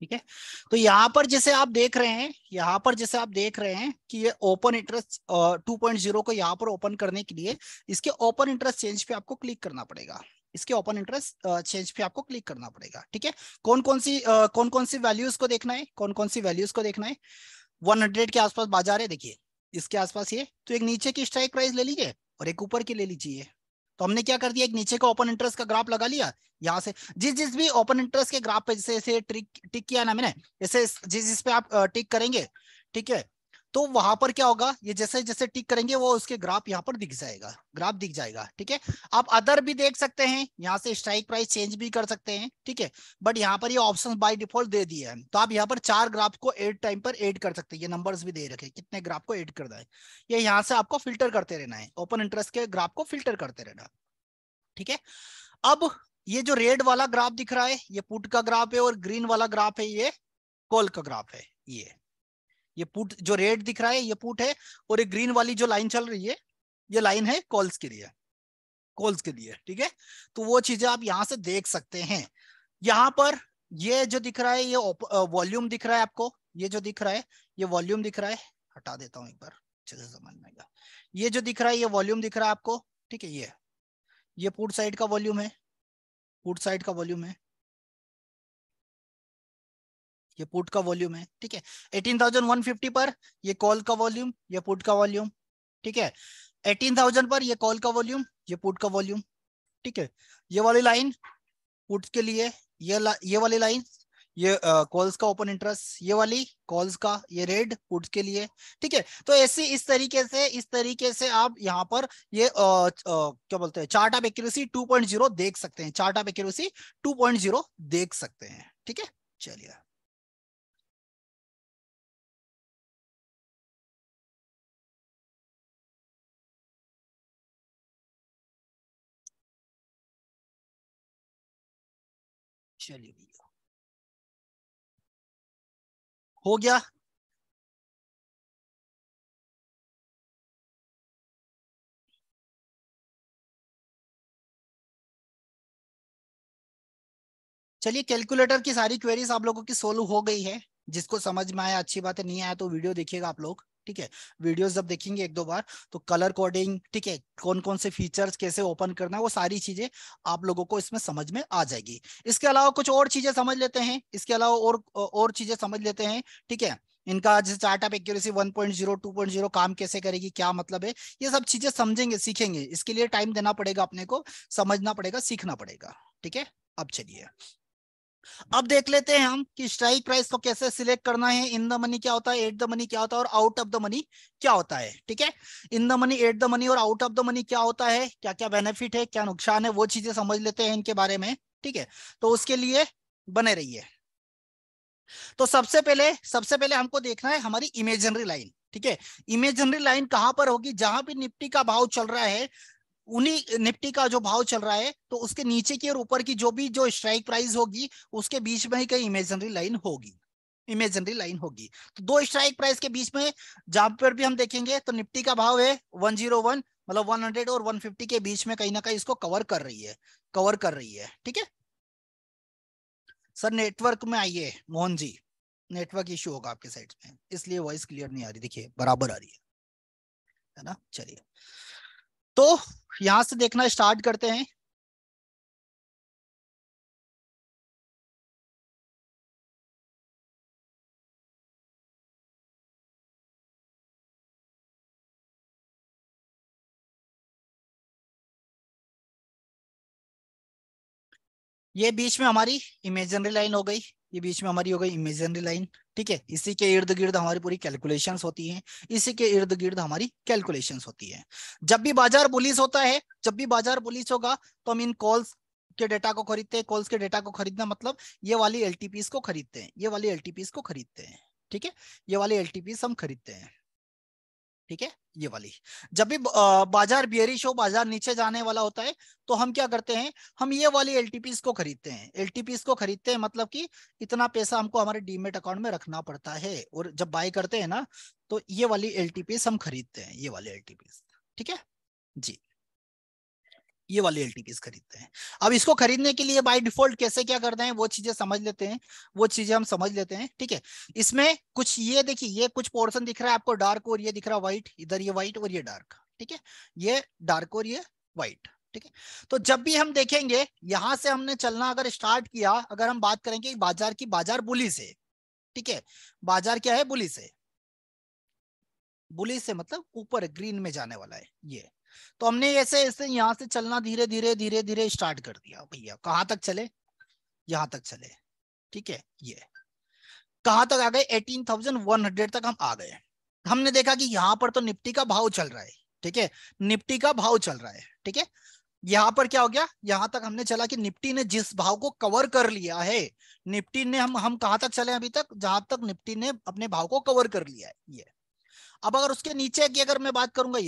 ठीक है, तो यहाँ पर जैसे आप देख रहे हैं, यहाँ पर जैसे आप देख रहे हैं कि ये ओपन इंटरेस्ट 2.0 को यहाँ पर ओपन करने के लिए इसके ओपन इंटरेस्ट चेंज पे आपको क्लिक करना पड़ेगा, इसके ओपन इंटरेस्ट चेंज पे आपको क्लिक करना पड़ेगा। ठीक है, कौन कौन सी वैल्यूज को देखना है, कौन कौन सी वैल्यूज को देखना है। 100 के आसपास बाजार है, देखिए इसके आसपास, ये तो एक नीचे की स्ट्राइक प्राइस ले लीजिए और एक ऊपर की ले लीजिए। तो हमने क्या कर दिया, एक नीचे का ओपन इंटरेस्ट का ग्राफ लगा लिया, यहाँ से जिस जिस भी ओपन इंटरेस्ट के ग्राफ पे जैसे जैसे टिक किया ना मैंने, जैसे जिस जिस पे आप टिक करेंगे, ठीक है, तो वहां पर क्या होगा, ये जैसे जैसे टिक करेंगे वो उसके ग्राफ यहाँ पर दिख जाएगा, ग्राफ दिख जाएगा। ठीक है, आप अदर भी देख सकते हैं, यहाँ से स्ट्राइक प्राइस चेंज भी कर सकते हैं। ठीक है, बट यहाँ पर ये ऑप्शन बाय डिफॉल्ट दे दिया है, तो आप यहाँ पर 4 ग्राफ को एड टाइम पर ऐड कर सकते हैं, ये नंबर्स भी दे रखे कितने ग्राफ को ऐड करना है, ये यहाँ से आपको फिल्टर करते रहना है, ओपन इंटरेस्ट के ग्राफ को फिल्टर करते रहना। ठीक है, अब ये जो रेड वाला ग्राफ दिख रहा है ये पुट का ग्राफ है, और ग्रीन वाला ग्राफ है ये कॉल का ग्राफ है। ये पुट जो रेड दिख रहा है ये पुट है, और ये ग्रीन वाली जो लाइन चल रही है ये लाइन है कॉल्स के लिए, कॉल्स के लिए। ठीक है, तो वो चीजें आप यहां से देख सकते हैं। यहां पर ये जो दिख रहा है ये वॉल्यूम दिख रहा है आपको, ये जो दिख रहा है ये वॉल्यूम दिख रहा है, हटा देता हूं एक बार अच्छे से समझ में आएगा। ये जो दिख रहा है ये वॉल्यूम दिख रहा है आपको। ठीक है, ये पुट साइड का वॉल्यूम है, पुट साइड का वॉल्यूम है, ये पुट का वॉल्यूम है। ठीक है, 18,150 पर ये कॉल का वॉल्यूम, ये पुट का वॉल्यूम। ठीक है, 18,000 पर ये कॉल का वॉल्यूम, ये पुट का वॉल्यूम। ठीक है, ये वाली लाइन पुट्स के लिए, ये वाली लाइन ये कॉल्स का ओपन इंटरेस्ट, ये वाली कॉल्स का, ये रेड पुट्स के लिए। ठीक है, तो ऐसे इस तरीके से आप यहाँ पर ये क्या बोलते हैं, चार्ट ऑफ एक्यूरेसी 2.0 देख सकते हैं, चार्ट ऑफ एक्यूरेसी 2.0 देख सकते हैं। ठीक है, चलिए, चलिए भैया, हो गया। चलिए, कैलकुलेटर की सारी क्वेरीज आप लोगों की सोल्व हो गई है। जिसको समझ में आया अच्छी बात है, नहीं आया तो वीडियो देखिएगा आप लोग, ठीक है। वीडियोस जब देखेंगे एक दो बार तो कलर कोडिंग, ठीक है, कौन कौन से फीचर्स कैसे ओपन करना है, वो सारी चीजें आप लोगों को इसमें समझ में आ जाएगी। इसके अलावा कुछ और चीजें समझ लेते हैं, इसके अलावा और चीजें समझ लेते हैं, ठीक है। इनका जैसे चार्ट ऑफ एक्यूरेसी 1.0 2.0 काम कैसे करेगी, क्या मतलब है, ये सब चीजें समझेंगे, सीखेंगे। इसके लिए टाइम देना पड़ेगा अपने को, समझना पड़ेगा, सीखना पड़ेगा, ठीक है। अब चलिए, अब देख लेते हैं हम कि स्ट्राइक प्राइस को कैसे सिलेक्ट करना है। इन द मनी क्या होता है, एट द मनी क्या होता है, और आउट ऑफ द मनी क्या होता है, ठीक है। In the money, at the money और आउट ऑफ द मनी क्या होता है, क्या क्या बेनिफिट है, क्या नुकसान है, वो चीजें समझ लेते हैं इनके बारे में, ठीक है। तो उसके लिए बने रहिए। तो सबसे पहले हमको देखना है हमारी इमेजिनरी लाइन, ठीक है। इमेजिनरी लाइन कहां पर होगी, जहां भी निफ्टी का भाव चल रहा है, उन्हीं निफ्टी का जो भाव चल रहा है, तो उसके नीचे की और ऊपर की जो स्ट्राइक प्राइस होगी, उसके बीच में ही कहीं इमेजिनरी लाइन होगी। इमेजिनरी लाइन होगी तो दो स्ट्राइक प्राइस के बीच में जहां पर भी हम देखेंगे तो निफ्टी का भाव है 101, मतलब 100 और 150 के बीच में कहीं ना कहीं इसको कवर कर रही है, कवर कर रही है, ठीक है। सर नेटवर्क में आइए मोहन जी, नेटवर्क इश्यू होगा आपके साइड में, इसलिए वॉइस क्लियर नहीं आ रही, देखिए बराबर आ रही है ना। चलिए, तो यहां से देखना स्टार्ट करते हैं। ये बीच में हमारी इमेजिनरी लाइन हो गई, ये बीच में हमारी हो गई इमेजिनरी लाइन, ठीक है। इसी के इर्द गिर्द हमारी पूरी कैलकुलेशंस होती हैं, इसी के इर्द गिर्द हमारी कैलकुलेशंस होती हैं। जब भी बाजार बुलिश होता है, जब भी बाजार बुलिश होगा, तो हम इन कॉल्स के डेटा को खरीदते हैं। कॉल्स के डेटा को खरीदना मतलब ये वाली एलटीपीस को खरीदते हैं, ये वाली एलटीपीस को खरीदते हैं, ठीक है। ये वाली एलटीपीस हम खरीदते हैं, ठीक है। ये वाली, जब भी बाजार बियरिश हो, बाजार नीचे जाने वाला होता है, तो हम क्या करते हैं, हम ये वाली एलटीपीस को खरीदते हैं। एलटीपीस को खरीदते हैं मतलब कि इतना पैसा हमको हमारे डीमेट अकाउंट में रखना पड़ता है, और जब बाय करते हैं ना, तो ये वाली एलटीपीस हम खरीदते हैं, ये वाली एलटीपीस, ठीक है जी। ये वाली एलटीपीस खरीदते हैं। अब इसको खरीदने के लिए बाय डिफॉल्ट कैसे क्या करते हैं, वो चीजें समझ लेते हैं, वो चीजें हम समझ लेते हैं, ठीक है। इसमें कुछ ये देखिए, ये कुछ पोर्शन दिख रहा है आपको डार्क, और ये दिख रहा है व्हाइट, इधर ये व्हाइट और ये डार्क, ठीक है। ये डार्क और ये व्हाइट, ठीक है। तो जब भी हम देखेंगे, यहां से हमने चलना अगर स्टार्ट किया, अगर हम बात करेंगे बाजार की, बाजार बुलिश है, ठीक है। बाजार क्या है, बुलिश है। बुलिश से मतलब ऊपर ग्रीन में जाने वाला है ये। तो हमने ऐसे ऐसे यहां से चलना धीरे धीरे धीरे धीरे स्टार्ट कर दिया भैया। कहां तक चले, यहां तक चले, ठीक है। ये कहां तक आ गए, 18,100 तक हम आ गए। हमने देखा कि यहां पर तो निफ्टी का भाव चल रहा है, ठीक है। निफ्टी का भाव चल रहा है, ठीक है। यहां पर क्या हो गया, यहां तक हमने चला कि निफ्टी ने जिस भाव को कवर कर लिया है, निफ्टी ने हम कहां तक चले अभी तक, जहां तक निफ्टी ने अपने भाव को कवर कर लिया है ये। अब अगर उसके नीचे की अगर मैं बात करूंगा,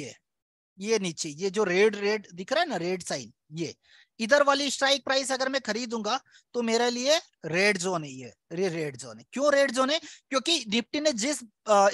ये नीचे ये जो रेड रेड दिख रहा है ना, रेड साइन, ये इधर वाली स्ट्राइक प्राइस अगर मैं खरीदूंगा, तो मेरे लिए रेड जोन है ये रेड जोन है। क्यों रेड जोन है, क्योंकि निफ्टी ने जिस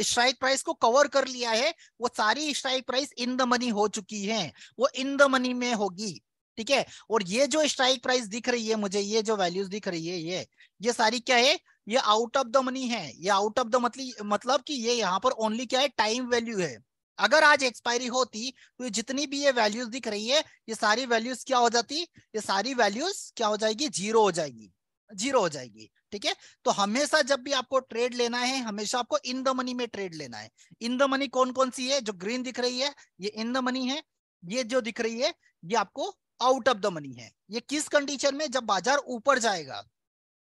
स्ट्राइक प्राइस को कवर कर लिया है, वो सारी strike price in the money हो चुकी है, वो इन द मनी में होगी, ठीक है। और ये जो स्ट्राइक प्राइस दिख रही है मुझे, ये जो वैल्यूज दिख रही है, ये सारी क्या है, ये आउट ऑफ द मनी है। ये आउट ऑफ द मतलब कि ये यहाँ पर ओनली क्या है, टाइम वैल्यू है। अगर आज एक्सपायरी होती, तो जितनी भी ये वैल्यूज दिख रही है, ये सारी वैल्यूज क्या हो जाती, ये सारी वैल्यूज क्या हो जाएगी, जीरो हो जाएगी, जीरो हो जाएगी, ठीक है। तो हमेशा जब भी आपको ट्रेड लेना है, हमेशा आपको इन द मनी में ट्रेड लेना है। इन द मनी कौन कौन सी है, जो ग्रीन दिख रही है ये इन द मनी है, ये जो दिख रही है ये आपको आउट ऑफ द मनी है। ये किस कंडीशन में, जब बाजार ऊपर जाएगा,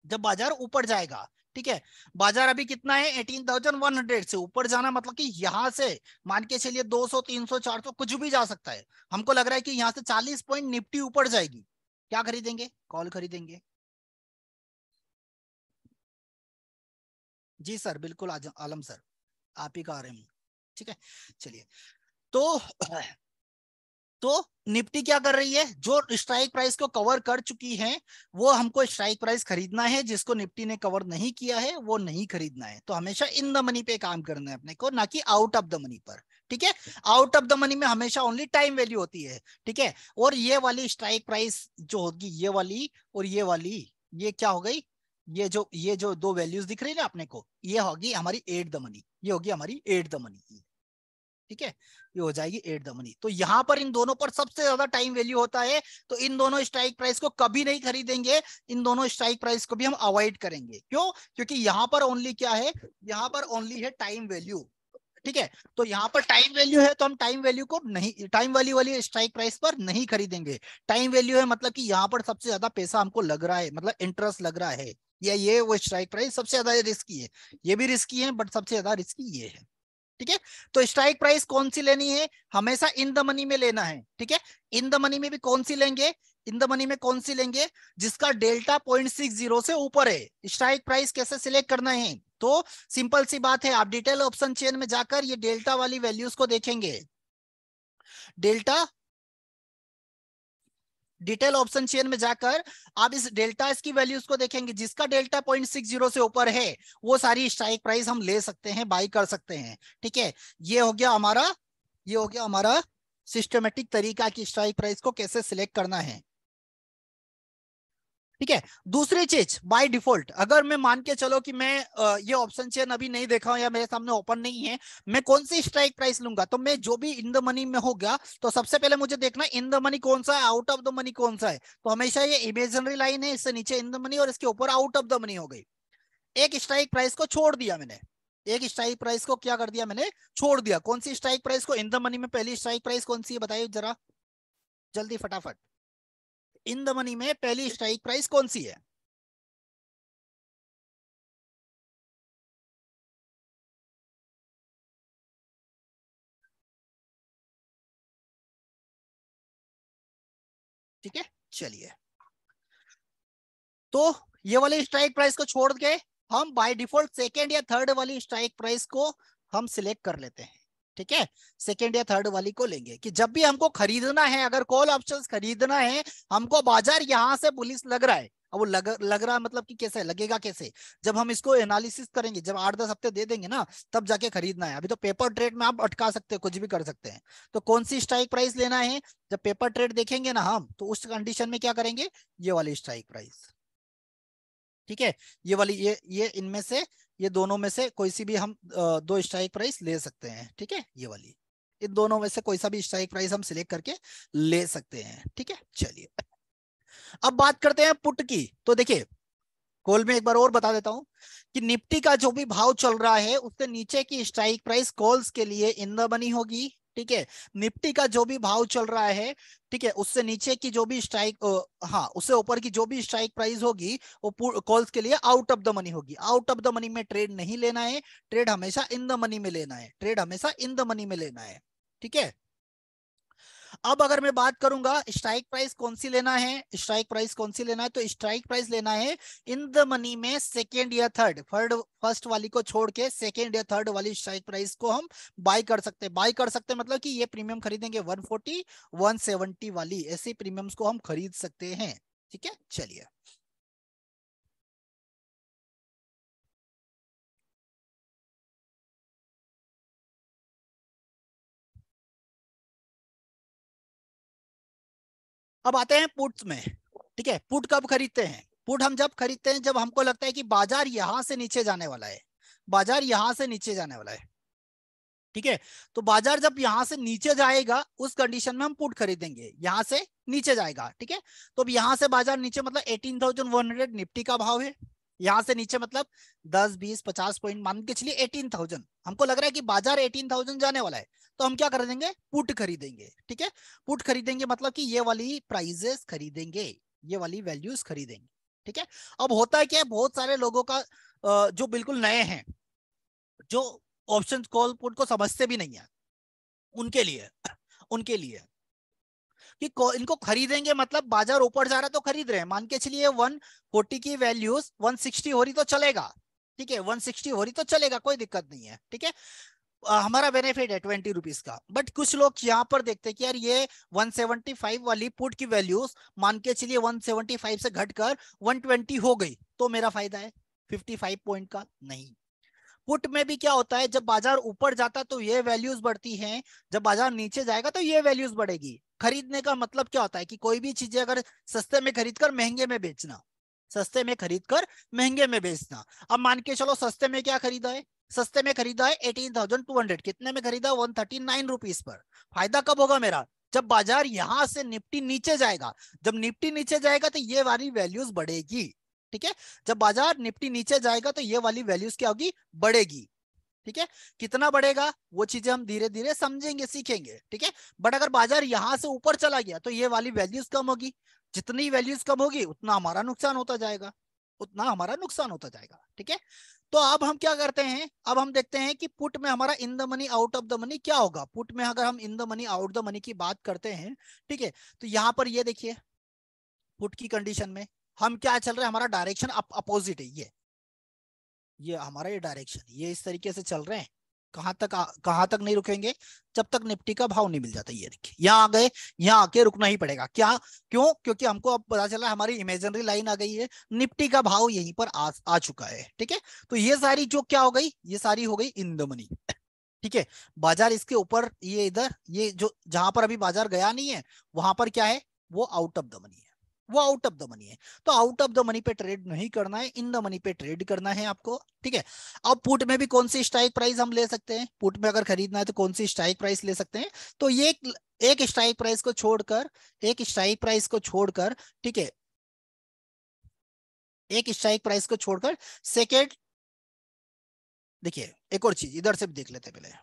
जब बाजार ऊपर जाएगा, ठीक है। बाजार अभी कितना है, 18,100 से ऊपर जाना मतलब कि यहां से मान के चलिए 200 300 400 कुछ भी जा सकता है। हमको लग रहा है कि यहां से 40 पॉइंट निफ्टी ऊपर जाएगी, क्या खरीदेंगे, कॉल खरीदेंगे। जी सर, बिल्कुल आलम सर, आप ही का आ रहे हैं, ठीक है। चलिए, तो तो निफ्टी क्या कर रही है, जो स्ट्राइक प्राइस को कवर कर चुकी है वो हमको स्ट्राइक प्राइस खरीदना है, जिसको निफ्टी ने कवर नहीं किया है वो नहीं खरीदना है। तो हमेशा इन द मनी पे काम करना है अपने को, ना कि आउट ऑफ द मनी पर। ठीक है, आउट ऑफ द मनी में हमेशा ओनली टाइम वैल्यू होती है। ठीक है, और ये वाली स्ट्राइक प्राइस जो होगी, ये वाली और ये वाली, ये क्या हो गई, ये जो दो वैल्यूज दिख रही है ना अपने को, ये होगी हमारी एट द मनी, ये होगी हमारी एट द मनी। ठीक है, ये हो जाएगी एट द मनी। तो यहां पर इन दोनों पर सबसे ज्यादा टाइम वैल्यू होता है, तो इन दोनों स्ट्राइक प्राइस को कभी नहीं खरीदेंगे, इन दोनों स्ट्राइक प्राइस को भी हम अवॉइड करेंगे। क्यों? क्योंकि यहां पर ओनली क्या है, यहां पर ओनली है टाइम वैल्यू। ठीक है, तो यहाँ पर टाइम वैल्यू है तो हम टाइम वैल्यू को नहीं, टाइम वैल्यू वाली स्ट्राइक प्राइस पर नहीं खरीदेंगे। टाइम वैल्यू है मतलब कि यहाँ पर सबसे ज्यादा पैसा हमको लग रहा है, मतलब इंटरेस्ट लग रहा है, या ये वो स्ट्राइक प्राइस सबसे ज्यादा रिस्की है। ये भी रिस्की है बट सबसे ज्यादा रिस्की ये है। ठीक है, तो स्ट्राइक प्राइस कौन सी लेनी है, हमेशा इन द मनी में लेना है। ठीक है, इन द मनी में भी कौन सी लेंगे, इन द मनी में कौन सी लेंगे, जिसका डेल्टा 0.60 से ऊपर है। स्ट्राइक प्राइस कैसे सिलेक्ट करना है, तो सिंपल सी बात है, आप डिटेल ऑप्शन चेन में जाकर ये डेल्टा वाली वैल्यूज को देखेंगे। डेल्टा डिटेल ऑप्शन चेन में जाकर आप इस डेल्टा इसकी वैल्यूज को देखेंगे, जिसका डेल्टा 0.60 से ऊपर है वो सारी स्ट्राइक प्राइस हम ले सकते हैं, बाई कर सकते हैं। ठीक है, ये हो गया हमारा, ये हो गया हमारा सिस्टमेटिक तरीका की स्ट्राइक प्राइस को कैसे सिलेक्ट करना है। ठीक है, दूसरी चीज बाय डिफॉल्ट, अगर मैं मान के चलो कि मैं ये ऑप्शन चेन अभी नहीं देखा हूं या मेरे सामने ओपन नहीं है, मैं कौन सी स्ट्राइक प्राइस लूंगा, तो मैं जो भी इन द मनी में होगा तो सबसे पहले मुझे देखना इन द मनी कौन सा है, आउट ऑफ द मनी कौन सा है। तो हमेशा ये इमेजिनरी लाइन है, इससे नीचे इन द मनी और इसके ऊपर आउट ऑफ द मनी हो गई। एक स्ट्राइक प्राइस को छोड़ दिया मैंने, एक स्ट्राइक प्राइस को क्या कर दिया मैंने, छोड़ दिया। कौन सी स्ट्राइक प्राइस को, इन द मनी में पहली स्ट्राइक प्राइस कौन सी है बताइए जरा जल्दी फटाफट, इन द मनी में पहली स्ट्राइक प्राइस कौन सी है। ठीक है, चलिए, तो ये वाली स्ट्राइक प्राइस को छोड़ के हम बाय डिफॉल्ट सेकेंड या थर्ड वाली स्ट्राइक प्राइस को हम सिलेक्ट कर लेते हैं। ठीक है, सेकेंड या थर्ड वाली को लेंगे कि जब भी हमको खरीदना है, अगर कॉल ऑप्शंस खरीदना है, हमको बाजार यहां से बुलिश लग रहा है। अब वो लग रहा है मतलब कि कैसे लगेगा, कैसे, जब हम इसको एनालिसिस करेंगे, जब 8-10 हफ्ते दे देंगे ना, तब जाके खरीदना है। अभी तो पेपर ट्रेड में आप अटका सकते हैं, कुछ भी कर सकते हैं। तो कौन सी स्ट्राइक प्राइस लेना है, जब पेपर ट्रेड देखेंगे ना हम, तो उस कंडीशन में क्या करेंगे, ये वाली स्ट्राइक प्राइस। ठीक है, ये वाली, ये इनमें से, ये दोनों में से कोई सी भी हम दो स्ट्राइक प्राइस ले सकते हैं। ठीक है, ये वाली, इन दोनों में से कोई सा भी स्ट्राइक प्राइस हम सिलेक्ट करके ले सकते हैं। ठीक है, चलिए अब बात करते हैं पुट की। तो देखिए, कॉल में एक बार और बता देता हूं कि निफ्टी का जो भी भाव चल रहा है उससे नीचे की स्ट्राइक प्राइस कॉल्स के लिए इन द मनी होगी। ठीक है, निफ्टी का जो भी भाव चल रहा है, ठीक है, उससे नीचे की जो भी स्ट्राइक, हाँ उससे ऊपर की जो भी स्ट्राइक प्राइस होगी वो कॉल्स के लिए आउट ऑफ द मनी होगी। आउट ऑफ द मनी में ट्रेड नहीं लेना है, ट्रेड हमेशा इन द मनी में लेना है, ट्रेड हमेशा इन द मनी में लेना है। ठीक है, अब अगर मैं बात करूंगा स्ट्राइक प्राइस कौन सी लेना है, स्ट्राइक प्राइस कौन सी लेना है, तो स्ट्राइक प्राइस लेना है इन द मनी में सेकेंड या थर्ड, फर्स्ट वाली को छोड़ के सेकेंड या थर्ड वाली स्ट्राइक प्राइस को हम बाय कर सकते हैं। बाय कर सकते हैं मतलब कि ये प्रीमियम खरीदेंगे 140 170 वाली, ऐसे प्रीमियम्स को हम खरीद सकते हैं। ठीक है, चलिए अब आते हैं पुट्स में। ठीक है, पुट कब खरीदते हैं, पुट हम जब खरीदते हैं जब हमको लगता है कि बाजार यहां से नीचे जाने वाला है, बाजार यहां से नीचे जाने वाला है। ठीक है, तो बाजार जब यहां से नीचे जाएगा उस कंडीशन में हम पुट खरीदेंगे, यहां से नीचे जाएगा। ठीक है, तो अब यहां से बाजार नीचे मतलब 18,100 निफ्टी का भाव है, यहां से नीचे मतलब 10-20-50 पॉइंट मान के चलिए 18,000, हमको लग रहा है कि बाजार 18,000 जाने वाला है, तो हम क्या खरीदेंगे, पुट खरीदेंगे। ठीक है, पुट खरीदेंगे मतलब कि ये वाली प्राइजेस खरीदेंगे, ये वाली वैल्यूज खरीदेंगे। ठीक है, अब होता है क्या, बहुत सारे लोगों का जो बिल्कुल नए हैं, जो ऑप्शन कॉल पुट को समझते भी नहीं है, उनके लिए, उनके लिए कि इनको खरीदेंगे मतलब बाजार ऊपर जा रहा है तो खरीद रहे हैं, मान के चलिए 140 की वैल्यूज 160 हो रही तो चलेगा। ठीक है, 160 हो रही तो चलेगा, कोई दिक्कत नहीं है। ठीक है, हमारा बेनिफिट है 20 रुपीज का। बट कुछ लोग यहाँ पर देखते हैं कि यार ये 175 वाली पुट की वैल्यूज मान के चलिए 175 से घटकर 120 हो गई तो मेरा फायदा है 55 पॉइंट का। नहीं, पुट में भी क्या होता है, जब बाजार ऊपर जाता तो ये वैल्यूज बढ़ती हैं, जब बाजार नीचे जाएगा तो ये वैल्यूज बढ़ेगी। खरीदने का मतलब क्या होता है कि कोई भी चीजें अगर सस्ते में खरीद कर महंगे में बेचना, सस्ते में खरीद कर महंगे में बेचना। अब मान के चलो सस्ते में क्या खरीदा है, सस्ते में खरीदा है 18,200, कितने में खरीदा, 139 रुपीज पर। फायदा कब होगा मेरा, जब बाजार यहां से निफ्टी नीचे जाएगा। जब निफ्टी नीचे जाएगा तो ये वाली वैल्यूज बढ़ेगी, ठीक है। जब बाजार निफ्टी नीचे जाएगा तो ये वाली वैल्यूज क्या होगी, बढ़ेगी, ठीक है। कितना बढ़ेगा वो चीजें हम धीरे धीरे समझेंगे सीखेंगे, ठीक है। बट अगर बाजार यहां से ऊपर चला गया तो ये वाली वैल्यूज कम होगी, जितनी वैल्यूज कम होगी उतना हमारा नुकसान होता जाएगा, उतना हमारा नुकसान होता जाएगा, ठीक है। तो अब हम क्या करते हैं, अब हम देखते हैं कि पुट में हमारा in the money out of the money क्या होगा। पुट में अगर हम in the money out the money की बात करते हैं, ठीक है, तो यहां पर ये देखिए पुट की कंडीशन में हम क्या चल रहे हैं, हमारा डायरेक्शन अपोजिट है। ये हमारा ये डायरेक्शन ये इस तरीके से चल रहे हैं। कहां तक नहीं रुकेंगे, जब तक निफ्टी का भाव नहीं मिल जाता। ये देखिए यहाँ आ गए, यहाँ आके रुकना ही पड़ेगा। क्या, क्यों, क्योंकि हमको अब पता चला हमारी इमेजिनरी लाइन आ गई है, निफ्टी का भाव यहीं पर आ चुका है, ठीक है। तो ये सारी जो क्या हो गई, ये सारी हो गई इन द मनी, ठीक है। बाजार इसके ऊपर, ये इधर, ये जो जहां पर अभी बाजार गया नहीं है वहां पर क्या है, वो आउट ऑफ द मनी है, वो आउट ऑफ द मनी है। तो आउट ऑफ द मनी पे ट्रेड नहीं करना है, इन द मनी पे ट्रेड करना है आपको, ठीक है। अब पुट में भी कौन सी स्ट्राइक प्राइस हम ले सकते हैं, पुट में अगर खरीदना है तो कौन सी स्ट्राइक प्राइस ले सकते हैं। तो ये एक स्ट्राइक प्राइस को छोड़कर, एक स्ट्राइक प्राइस को छोड़कर, ठीक है, एक स्ट्राइक प्राइस को छोड़कर सेकेंड, देखिए एक और चीज इधर से भी देख लेते हैं पहले।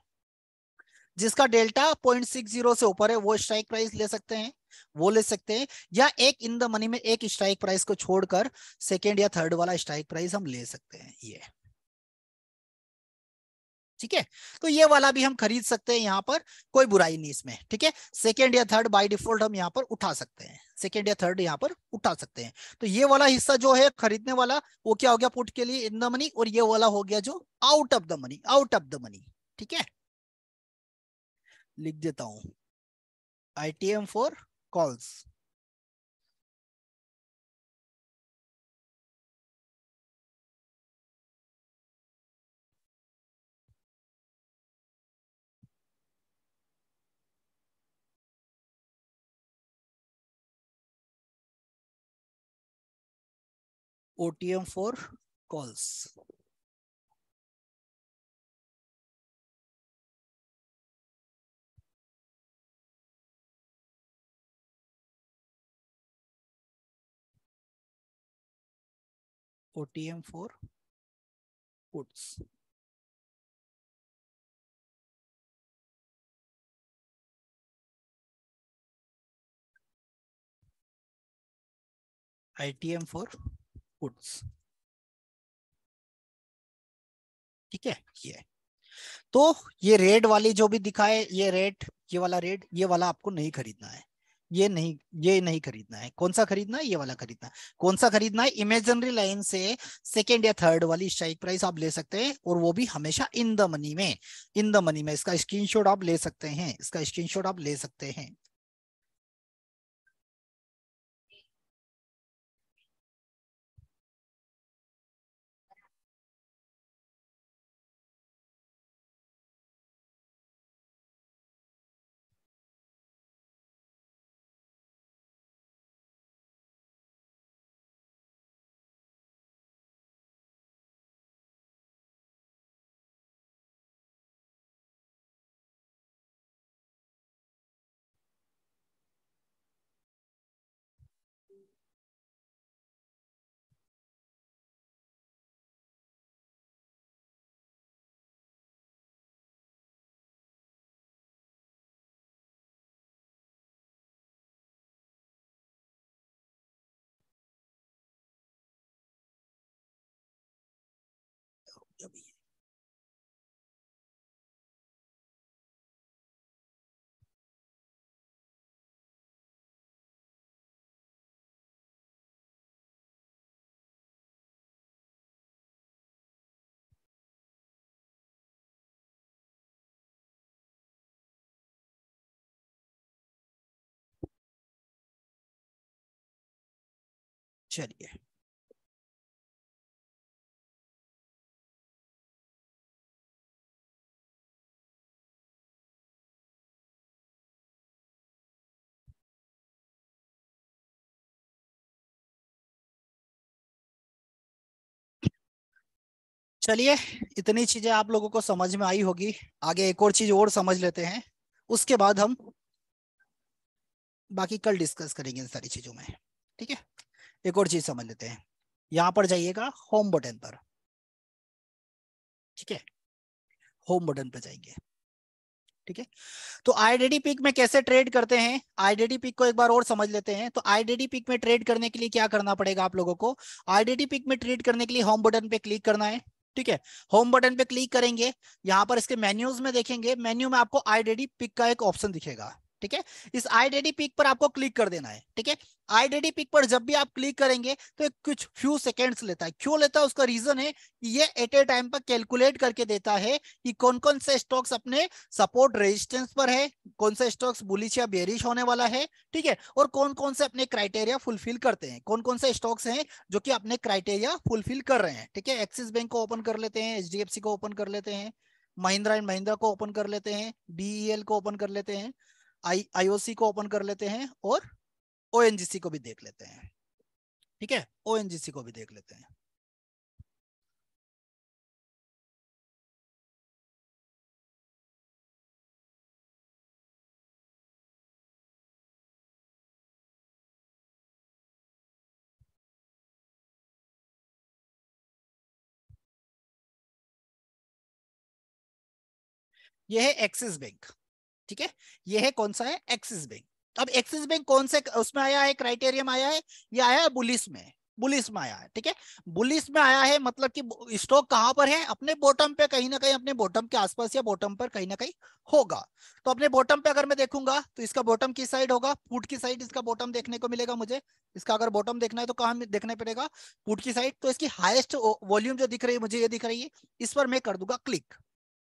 जिसका डेल्टा 0.60 से ऊपर है वो स्ट्राइक प्राइस ले सकते हैं, वो ले सकते हैं। या एक इन द मनी में एक स्ट्राइक प्राइस को छोड़कर सेकेंड या थर्ड वाला स्ट्राइक प्राइस हम ले सकते हैं, ये ठीक है। तो ये वाला भी हम खरीद सकते हैं, यहाँ पर कोई बुराई नहीं इसमें, ठीक है। सेकेंड या थर्ड बाय डिफॉल्ट हम यहाँ पर उठा सकते हैं, सेकेंड या थर्ड यहाँ पर उठा सकते हैं। तो ये वाला हिस्सा जो है खरीदने वाला वो क्या हो गया पुट के लिए इन द मनी, और ये वाला हो गया जो out of the money, out of the money, ठीक है। लिख देता हूं, ITM for calls. OTM for calls. OTM for puts. ITM for puts. ठीक है, ये तो ये रेड वाली जो भी दिखाए, ये रेड, ये वाला रेड, ये वाला आपको नहीं खरीदना है, ये नहीं, ये नहीं खरीदना है। कौन सा खरीदना है, ये वाला खरीदना है। कौन सा खरीदना है, इमेजिनरी लाइन से सेकेंड या थर्ड वाली स्ट्राइक प्राइस आप ले सकते हैं, और वो भी हमेशा इन द मनी में, इन द मनी में। इसका स्क्रीनशॉट आप ले सकते हैं, इसका स्क्रीनशॉट आप ले सकते हैं। अभी चलिए चलिए इतनी चीजें आप लोगों को समझ में आई होगी। आगे एक और चीज और समझ लेते हैं, उसके बाद हम बाकी कल डिस्कस करेंगे इन सारी चीजों में। ठीक है, एक और चीज समझ लेते हैं। यहां पर जाइएगा होम बटन पर। ठीक है, होम बटन पर जाएंगे। ठीक है, तो आईडीडी पिक में कैसे ट्रेड करते हैं, आईडीडी पिक को एक बार और समझ लेते हैं। तो आईडीडी पिक में ट्रेड करने के लिए क्या करना पड़ेगा आप लोगों को, आईडीडी पिक में ट्रेड करने के लिए होम बटन पे क्लिक करना है। ठीक है, होम बटन पे क्लिक करेंगे, यहां पर इसके मेन्यूज में देखेंगे, मेन्यू में आपको आईडीडी पिक का एक ऑप्शन दिखेगा। ठीक है, इस आईडीडी पिक पर आपको क्लिक कर देना है। ठीक है, आईडीडी पिक पर जब भी आप क्लिक करेंगे तो कुछ फ्यू सेकेंड्स लेता है। क्यों लेता है, उसका रीजन है कि ये एट ए टाइम पर कैलकुलेट करके देता है कि कौन कौन से स्टॉक्स अपने सपोर्ट रेजिस्टेंस पर है, कौन सा स्टॉक्स बुलिश या बेरिश होने वाला है। ठीक है, और कौन कौन से अपने क्राइटेरिया फुलफिल करते हैं, कौन कौन से स्टॉक्स हैं जो कि अपने क्राइटेरिया फुलफिल कर रहे हैं। ठीक है, एक्सिस बैंक को ओपन कर लेते हैं, एचडीएफसी को ओपन कर लेते हैं, महिंद्रा एंड महिंद्रा को ओपन कर लेते हैं, बीईएल को ओपन कर लेते हैं, आईओसी को ओपन कर लेते हैं, और ओएनजीसी को भी देख लेते हैं। ठीक है, ओएनजीसी को भी देख लेते हैं। ये है एक्सिस बैंक। ठीक है, ये है कौन सा है, एक्सिस बैंक। अब एक्सिस बैंक कौन से उसमें आया है, क्राइटेरिया में आया है, ये आया है बुलिस में, बुलिस में आया है। ठीक है, बुलिस में आया है मतलब कि स्टॉक कहां पर है, अपने बॉटम पे कहीं ना कहीं, अपने बॉटम के आसपास या बॉटम पर कहीं ना कहीं होगा। तो अपने बॉटम पे अगर मैं देखूंगा तो इसका बॉटम किस साइड होगा, पुट की साइड इसका बॉटम देखने को मिलेगा मुझे। इसका अगर बॉटम देखना है तो कहां देखना पड़ेगा, पुट की साइड। तो इसकी हाईएस्ट वॉल्यूम जो दिख रही है मुझे, ये दिख रही है, इस पर मैं कर दूंगा क्लिक।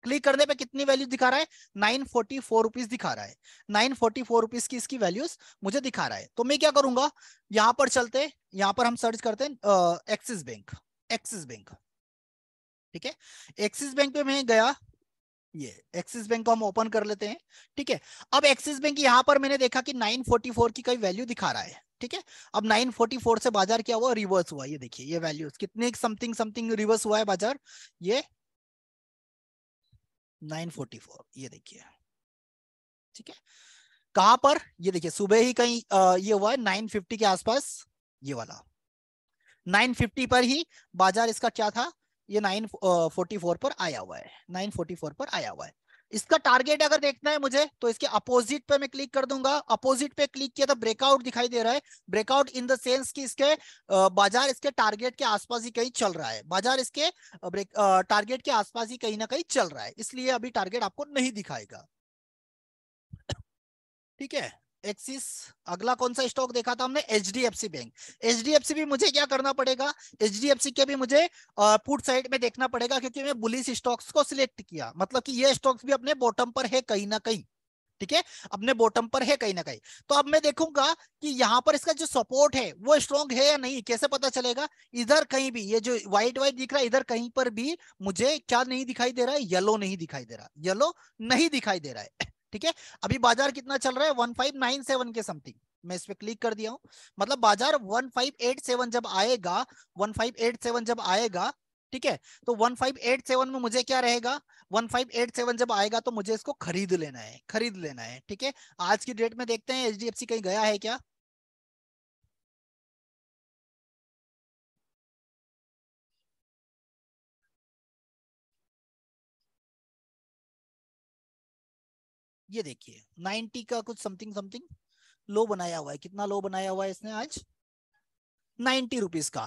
क्लिक करने पे कितनी वैल्यू दिखा रहा है, 944 रुपीज दिखा रहा है। 944 रुपीज की इसकी वैल्यूज मुझे दिखा रहा है। तो मैं क्या करूंगा, यहां पर चलते, यहां पर हम सर्च करते हैं एक्सिस बैंक, एक्सिस बैंक। ठीक है, एक्सिस बैंक पे मैं गया, ये एक्सिस बैंक को हम ओपन कर लेते हैं। ठीक है, अब एक्सिस बैंक यहां पर मैंने देखा कि 944 की कोई वैल्यू दिखा रहा है। ठीक है, अब 944 से बाजार क्या हुआ, रिवर्स हुआ। ये देखिए, ये वैल्यूज कितने समथिंग समथिंग रिवर्स हुआ है बाजार, ये 944, ये देखिए। ठीक है, कहां पर, ये देखिए सुबह ही कहीं ये हुआ है 950 के आसपास, ये वाला 950 पर ही बाजार इसका क्या था, ये 944 पर आया हुआ है, 944 पर आया हुआ है। इसका टारगेट अगर देखना है मुझे तो इसके अपोजिट पे मैं क्लिक कर दूंगा। अपोजिट पे क्लिक किया तो ब्रेकआउट दिखाई दे रहा है, ब्रेकआउट इन द सेंस कि इसके बाजार इसके टारगेट के आसपास ही कहीं चल रहा है, बाजार इसके टारगेट के आसपास ही कहीं ना कहीं चल रहा है, इसलिए अभी टारगेट आपको नहीं दिखाएगा। ठीक है, एक्सिस। अगला कौन सा स्टॉक देखा था हमने, एचडीएफसी बैंक। एचडीएफसी भी मुझे क्या करना पड़ेगा, एचडीएफसी के भी मुझे पुट साइड में देखना पड़ेगा, क्योंकि मैं बुलिश स्टॉक्स को सिलेक्ट किया, मतलब कि ये स्टॉक्स भी अपने बॉटम पर है कहीं ना कहीं। ठीक है, अपने बॉटम पर है कहीं ना कहीं। तो अब मैं देखूंगा कि यहाँ पर इसका जो सपोर्ट है वो स्ट्रॉन्ग है या नहीं, कैसे पता चलेगा, इधर कहीं भी ये जो व्हाइट व्हाइट दिख रहा है, इधर कहीं पर भी मुझे क्या नहीं दिखाई दे रहा है, येलो नहीं दिखाई दे रहा, येलो नहीं दिखाई दे रहा है। ठीक है, अभी बाजार कितना चल रहा है, 1597 के समथिंग, मैं इस पे क्लिक कर दिया हूं, मतलब बाजार 1587 जब आएगा, 1587 जब आएगा, ठीक है, तो 1587 में मुझे क्या रहेगा, 1587 जब आएगा तो मुझे इसको खरीद लेना है, खरीद लेना है। ठीक है, आज की डेट में देखते हैं एचडीएफसी कहीं गया है क्या। ये देखिए 90 का कुछ समथिंग समथिंग लो बनाया हुआ है, कितना लो बनाया हुआ है इसने आज, 90 रुपीज का।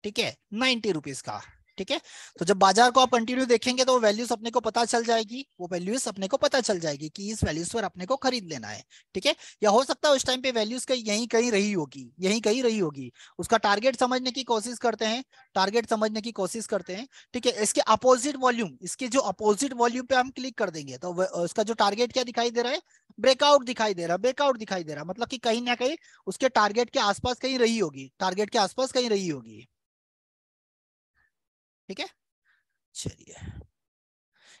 ठीक है, 90 रुपीज का। ठीक है। तो जब बाजार को आप कंटिन्यू देखेंगे तो वो वैल्यूज अपने को पता चल जाएगी, वो वैल्यूज अपने को पता चल जाएगी कि इस वैल्यूज पर अपने को खरीद लेना है। ठीक है। या हो सकता है उस टाइम पे वैल्यूज कहीं यहीं कहीं रही होगी, यहीं कहीं रही होगी, उसका टारगेट समझने की कोशिश करते हैं, टारगेट समझने की कोशिश करते हैं। ठीक है। इसके अपोजिट वॉल्यूम, इसके जो अपोजिट वॉल्यूम पे हम क्लिक कर देंगे तो उसका जो टारगेट क्या दिखाई दे रहा है, ब्रेकआउट दिखाई दे रहा है, ब्रेकआउट दिखाई दे रहा है, मतलब कि कहीं ना कहीं उसके टारगेट के आसपास कहीं रही होगी, टारगेट के आसपास कहीं रही होगी। ठीक है। चलिए,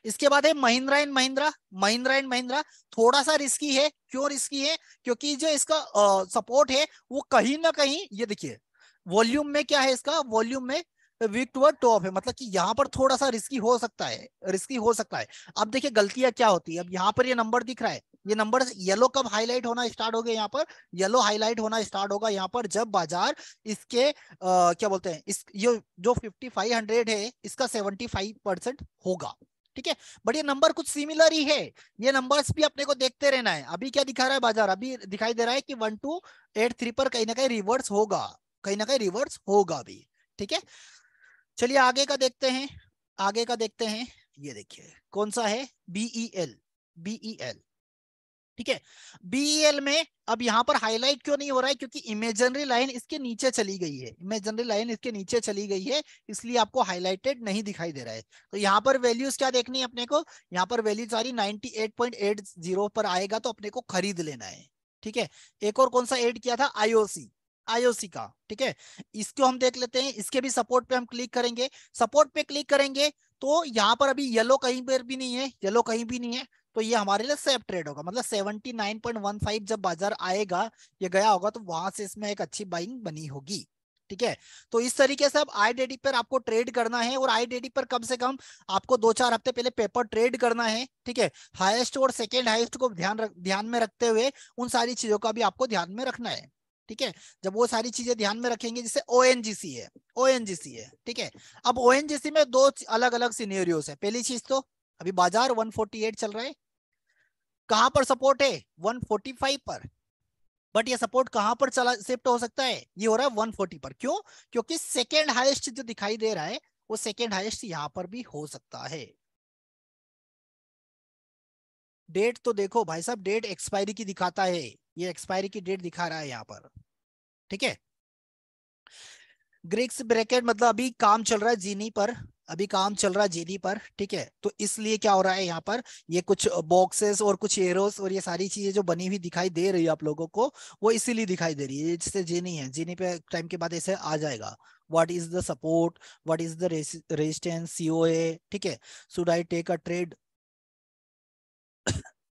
इसके बाद है महिंद्रा एंड महिंद्रा। महिंद्रा एंड महिंद्रा थोड़ा सा रिस्की है। क्यों रिस्की है? क्योंकि जो इसका सपोर्ट है वो कहीं ना कहीं, ये देखिए वॉल्यूम में क्या है, इसका वॉल्यूम में वीक टुवर्ड टॉप है, मतलब कि यहाँ पर थोड़ा सा रिस्की हो सकता है, रिस्की हो सकता है। अब देखिए गलतियां क्या होती है। अब यहाँ पर ये नंबर दिख रहा है, ये नंबर येलो कब हाईलाइट होना स्टार्ट हो गया, यहाँ पर येलो हाईलाइट होना स्टार्ट होगा यहाँ पर जब बाजार इसके क्या बोलते हैं, इस ये जो 5500 है इसका 75% होगा। ठीक है। बट ये नंबर कुछ सिमिलर ही है, ये नंबर्स भी अपने को देखते रहना है। अभी क्या दिखा रहा है बाजार, अभी दिखाई दे रहा है कि 1283 पर कहीं ना कहीं रिवर्स होगा, कहीं ना कहीं रिवर्स होगा अभी। ठीक है। चलिए आगे का देखते हैं, आगे का देखते हैं। ये देखिए कौन सा है, बीईएल, बीईएल। ठीक है। बीईएल में अब यहां पर हाईलाइट क्यों नहीं हो रहा है, क्योंकि इमेजिनरी लाइन इसके नीचे चली गई है, इमेजिनरी लाइन इसके नीचे चली गई है, इसलिए आपको हाईलाइटेड नहीं दिखाई दे रहा है। तो यहाँ पर वैल्यूज क्या देखनी है अपने को, यहाँ पर वैल्यू सारी 98.80 पर आएगा तो अपने को खरीद लेना है। ठीक है। एक और कौन सा ऐड किया था, आईओसी, आईओसी का। ठीक है। इसको हम देख लेते हैं, इसके भी सपोर्ट पे हम क्लिक करेंगे, सपोर्ट पे क्लिक करेंगे तो यहाँ पर अभी येलो कहीं पर भी नहीं है, येलो कहीं भी नहीं है, तो ये हमारे लिए सेफ ट्रेड होगा। मतलब 79.15 जब बाजार आएगा, ये गया होगा तो वहां से इसमें एक अच्छी बाइंग बनी होगी। ठीक है। तो इस तरीके से अब आईडीडी पर आपको ट्रेड करना है, और आईडीडी पर कम से कम आपको 2-4 हफ्ते पहले पेपर ट्रेड करना है। ठीक है। हाईएस्ट और सेकेंड हाईएस्ट को ध्यान में रखते हुए उन सारी चीजों का भी आपको ध्यान में रखना है। ठीक है। जब वो सारी चीजें ध्यान में रखेंगे, जैसे ओएनजीसी है, ओएनजीसी है। ठीक है। अब ओएनजीसी में दो अलग अलग सिनेरियोस है। पहली चीज तो अभी बाजार 148 चल रहा है, कहां पर सपोर्ट है, 145 पर, बट ये सपोर्ट कहां पर चला शिफ्ट हो सकता है, ये हो रहा है 140 पर। क्यों? क्योंकि सेकेंड हाईएस्ट जो दिखाई दे रहा है वो सेकेंड हाईएस्ट यहां पर भी हो सकता है। डेट तो देखो भाई साहब, डेट एक्सपायरी की दिखाता है, ये एक्सपायरी की डेट दिखा रहा है यहाँ पर। ठीक है। ग्रीक्स ब्रैकेट मतलब अभी काम चल रहा है जीनी पर, अभी काम चल रहा है जीनी पर। ठीक है। तो इसलिए क्या हो रहा है यहाँ पर, ये कुछ बॉक्सेस और कुछ एरोस और ये सारी चीजें जो बनी हुई दिखाई दे रही है आप लोगों को, वो इसीलिए दिखाई दे रही है, जिससे जीनी है, जीनी पे टाइम के बाद ऐसे आ जाएगा, what is the support, what is the resistance, COA. ठीक है। Should I take a trade.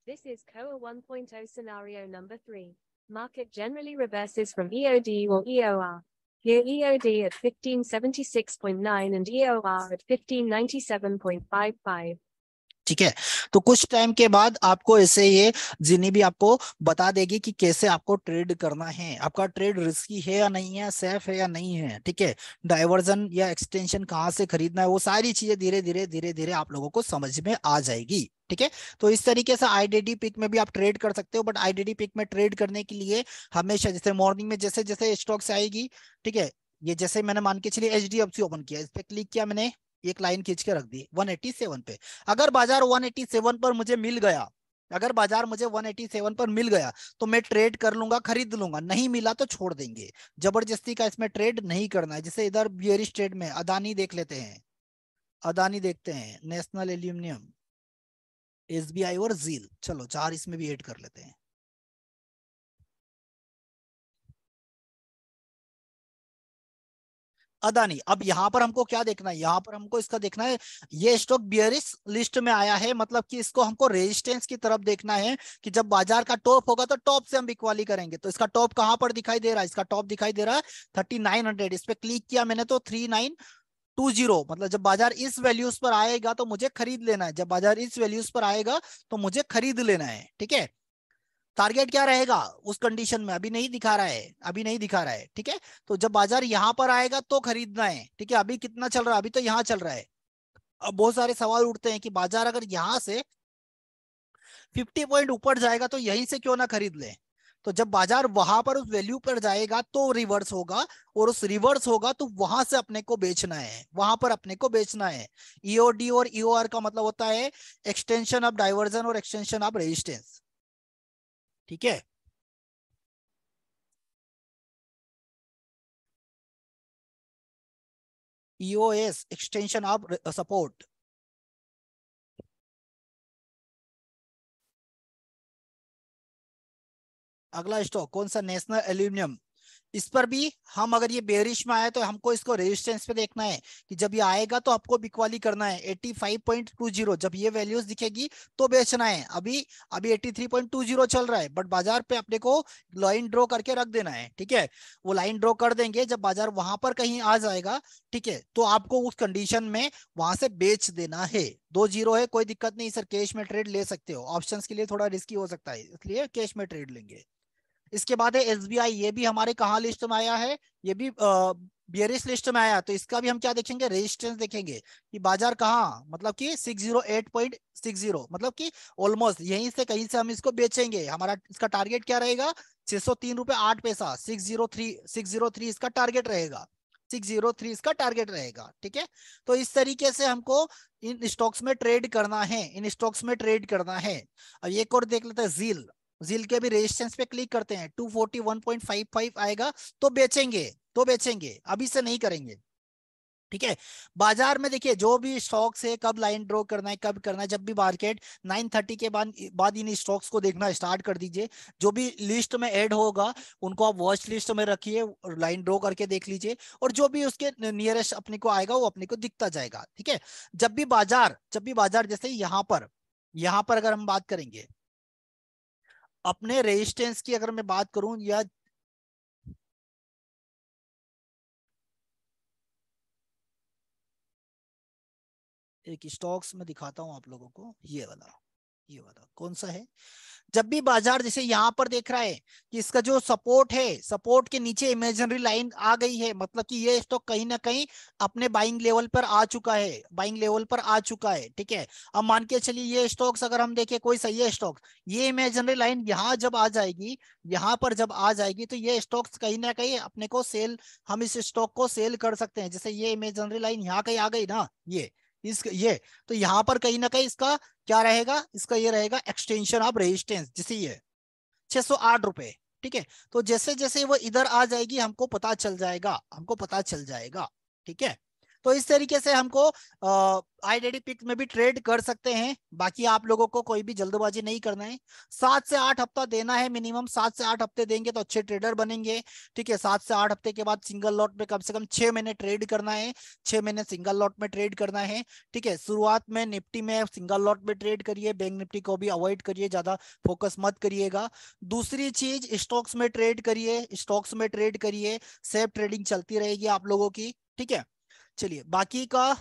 This is COA 1.0 scenario number 3. Market generally reverses from EOD or EOR. Here EOD at 1576.9 and EOR at 1597.55. ठीक है। तो कुछ time के बाद आपको ऐसे ये जिनी भी आपको बता देगी कि कैसे आपको ट्रेड करना है, आपका ट्रेड रिस्की है या नहीं है, सेफ है या नहीं है। ठीक है। डाइवर्जन या एक्सटेंशन कहाँ से खरीदना है, वो सारी चीजें धीरे धीरे धीरे धीरे आप लोगों को समझ में आ जाएगी। ठीक है। तो इस तरीके से आईडीडी पिक में भी आप ट्रेड कर सकते हो, बट आईडीडी पिक में ट्रेड करने के लिए हमेशा जैसे मॉर्निंग में जैसे जैसे स्टॉक्स आएगी, ठीक है, ये जैसे मैंने मान के चलिए एचडीएफसी ओपन किया, इस पे क्लिक किया मैंने, एक लाइन खींच के रख दी 187 पे। अगर बाजार 187 पर मुझे मिल गया, अगर बाजार मुझे 187 पर मिल गया तो मैं ट्रेड कर लूंगा, खरीद लूंगा, नहीं मिला तो छोड़ देंगे। जबरदस्ती का इसमें ट्रेड नहीं करना है। जैसे इधर बियरिश ट्रेड में अदानी देख लेते हैं, अदानी देखते हैं, नेशनल एल्यूमिनियम, एसबीआई और जील, चलो 4 इसमें भी ऐड कर लेते हैं। अदानी। अब यहां पर हमको क्या देखना है, यहां पर हमको इसका देखना है, ये स्टॉक बियरिश लिस्ट में आया है, मतलब कि इसको हमको रेजिस्टेंस की तरफ देखना है कि जब बाजार का टॉप होगा तो टॉप से हम बिकवाली करेंगे। तो इसका टॉप कहां पर दिखाई दे रहा है, इसका टॉप दिखाई दे रहा है 3900, इस पे क्लिक किया मैंने तो 3920, मतलब जब बाजार इस वैल्यूज पर आएगा तो मुझे खरीद लेना है, जब बाजार इस वैल्यूज पर आएगा तो मुझे खरीद लेना है। ठीक है। टारगेट क्या रहेगा उस कंडीशन में अभी नहीं दिखा रहा है, अभी नहीं दिखा रहा है। ठीक है। तो जब बाजार यहां पर आएगा तो खरीदना है। ठीक है। अभी कितना चल रहा है, अभी तो यहां चल रहा है। अब बहुत सारे सवाल उठते हैं कि बाजार अगर यहां से 50 पॉइंट ऊपर जाएगा तो यहीं से क्यों ना खरीद ले। तो जब बाजार वहां पर उस वैल्यू पर जाएगा तो रिवर्स होगा, और उस रिवर्स होगा तो वहां से अपने को बेचना है, वहां पर अपने को बेचना है। ईओडी और ईओआर का मतलब होता है एक्सटेंशन ऑफ डाइवर्जन और एक्सटेंशन ऑफ रेजिस्टेंस। ठीक है, ईओएस एक्सटेंशन ऑफ सपोर्ट। अगला स्टॉक कौन सा, नेशनल एल्यूमिनियम। इस पर भी हम अगर ये बेरिश में आए तो हमको इसको रेजिस्टेंस पे देखना है कि जब ये आएगा तो आपको बिकवाली करना है 85.20, जब ये वैल्यूज दिखेगी तो बेचना है। अभी अभी 83.20 चल रहा है, बट बाजार पे अपने को लाइन ड्रॉ करके रख देना है। ठीक है, वो लाइन ड्रॉ कर देंगे, जब बाजार वहां पर कहीं आ जाएगा, ठीक है, तो आपको उस कंडीशन में वहां से बेच देना है। 2-0 है, कोई दिक्कत नहीं सर, कैश में ट्रेड ले सकते हो, ऑप्शंस के लिए थोड़ा रिस्की हो सकता है, इसलिए कैश में ट्रेड लेंगे। इसके बाद है एसबीआई, ये भी हमारे कहाँ लिस्ट में आया है, ये भी बियरिश लिस्ट में आया, तो इसका भी हम क्या देखेंगे, रेजिस्टेंस देखेंगे कि बाजार कहाँ, मतलब कि 608.60, मतलब कि ऑलमोस्ट यहीं से कहीं से हम इसको बेचेंगे। हमारा इसका टारगेट क्या रहेगा, 603.08, 603 इसका टारगेट रहेगा, 603 इसका टारगेट रहेगा। ठीक है, तो इस तरीके से हमको इन स्टॉक्स में ट्रेड करना है, इन स्टॉक्स में ट्रेड करना है। अब एक और देख लेते हैं जील। जील के भी रेजिस्टेंस पे क्लिक करते हैं, 241.55 आएगा तो बेचेंगे, तो बेचेंगे, अभी से नहीं करेंगे। ठीक है, बाजार में देखिए जो भी स्टॉक्स है, कब लाइन ड्रॉ करना है, कब करना है, जब भी मार्केट 9:30 के बाद इन स्टॉक्स को देखना स्टार्ट कर दीजिए। जो भी लिस्ट में ऐड होगा उनको आप वॉच लिस्ट में रखिए और लाइन ड्रॉ करके देख लीजिए, और जो भी उसके नियरेस्ट अपने को आएगा वो अपने को दिखता जाएगा। ठीक है, जब भी बाजार जैसे यहाँ पर अगर हम बात करेंगे अपने रेजिस्टेंस की, अगर मैं बात करूं, या एक स्टॉक्स में दिखाता हूं आप लोगों को, ये वाला कौन सा है। जब भी बाजार जैसे यहाँ पर देख रहा है कि इसका जो सपोर्ट है, सपोर्ट के नीचे इमेजिनरी लाइन आ गई है, मतलब कि ये स्टॉक कहीं ना कहीं अपने बाइंग लेवल पर आ चुका है, बाइंग लेवल पर आ चुका है। ठीक है, अब मान के चलिए ये स्टॉक्स अगर हम देखें, कोई सही है स्टॉक, ये इमेजिनरी लाइन यहाँ जब आ जाएगी, यहाँ पर जब आ जाएगी तो ये स्टॉक्स कहीं ना कहीं अपने को सेल, हम इस स्टॉक को सेल कर सकते हैं। जैसे ये इमेजिनरी लाइन यहाँ कहीं आ गई ना, ये तो यहाँ पर कहीं ना कहीं इसका क्या रहेगा, इसका ये रहेगा एक्सटेंशन ऑफ रेजिस्टेंस, जैसे ये 608 रुपए। ठीक है, तो जैसे जैसे वो इधर आ जाएगी हमको पता चल जाएगा, ठीक है, तो इस तरीके से हमको आईडीडी पिक में भी ट्रेड कर सकते हैं। बाकी आप लोगों को कोई भी जल्दबाजी नहीं करना है, 7 से 8 हफ्ता देना है मिनिमम, 7 से 8 हफ्ते देंगे तो अच्छे ट्रेडर बनेंगे। ठीक है, 7 से 8 हफ्ते के बाद सिंगल लॉट में कम से कम 6 महीने ट्रेड करना है, 6 महीने सिंगल लॉट में ट्रेड करना है। ठीक है, शुरुआत में निफ्टी में सिंगल लॉट में ट्रेड करिए, बैंक निफ्टी को भी अवॉइड करिए, ज्यादा फोकस मत करिएगा। दूसरी चीज, स्टॉक्स में ट्रेड करिए, सेफ ट्रेडिंग चलती रहेगी आप लोगों की। ठीक है, चलिए बाकी का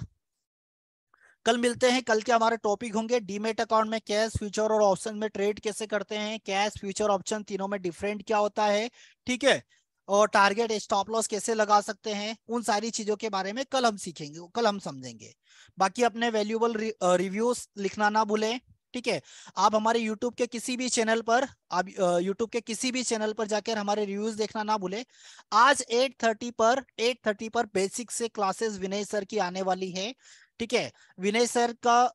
कल मिलते हैं। कल के हमारे टॉपिक होंगे डीमेट अकाउंट में कैश, फ्यूचर और ऑप्शन में ट्रेड कैसे करते हैं, कैश, फ्यूचर, ऑप्शन तीनों में डिफरेंट क्या होता है। ठीक है, और टारगेट स्टॉप लॉस कैसे लगा सकते हैं, उन सारी चीजों के बारे में कल हम सीखेंगे, कल हम समझेंगे। बाकी अपने वैल्यूएबल रिव्यूज लिखना ना भूलें। ठीक है, आप हमारे YouTube के किसी भी चैनल पर, जाकर हमारे रिव्यूज देखना ना भूलें। आज 8:30 पर बेसिक से क्लासेस विनय सर की आने वाली है। ठीक है, विनय सर का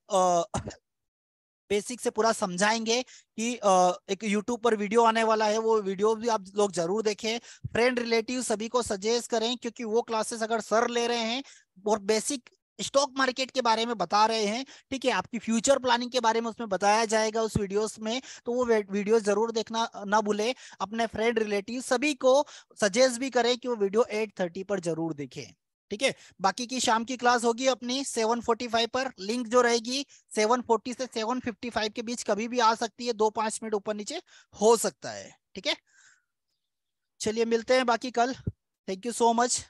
बेसिक से पूरा समझाएंगे कि एक YouTube पर वीडियो आने वाला है, वो वीडियो भी आप लोग जरूर देखें, फ्रेंड रिलेटिव सभी को सजेस्ट करें, क्योंकि वो क्लासेस अगर सर ले रहे हैं और बेसिक स्टॉक मार्केट के बारे में बता रहे हैं, ठीक है, आपकी फ्यूचर प्लानिंग के बारे में उसमें बताया जाएगा उस वीडियोस में, तो वो वीडियो जरूर देखना ना भूले। अपने फ्रेंड रिलेटिव सभी को सजेस्ट भी करें कि वो वीडियो 8:30 पर जरूर देखें। ठीक है, बाकी की शाम की क्लास होगी अपनी 7:45 पर, लिंक जो रहेगी 7:40 से 7:55 के बीच कभी भी आ सकती है, 2-5 मिनट ऊपर नीचे हो सकता है। ठीक है, चलिए मिलते हैं बाकी कल। Thank you so much.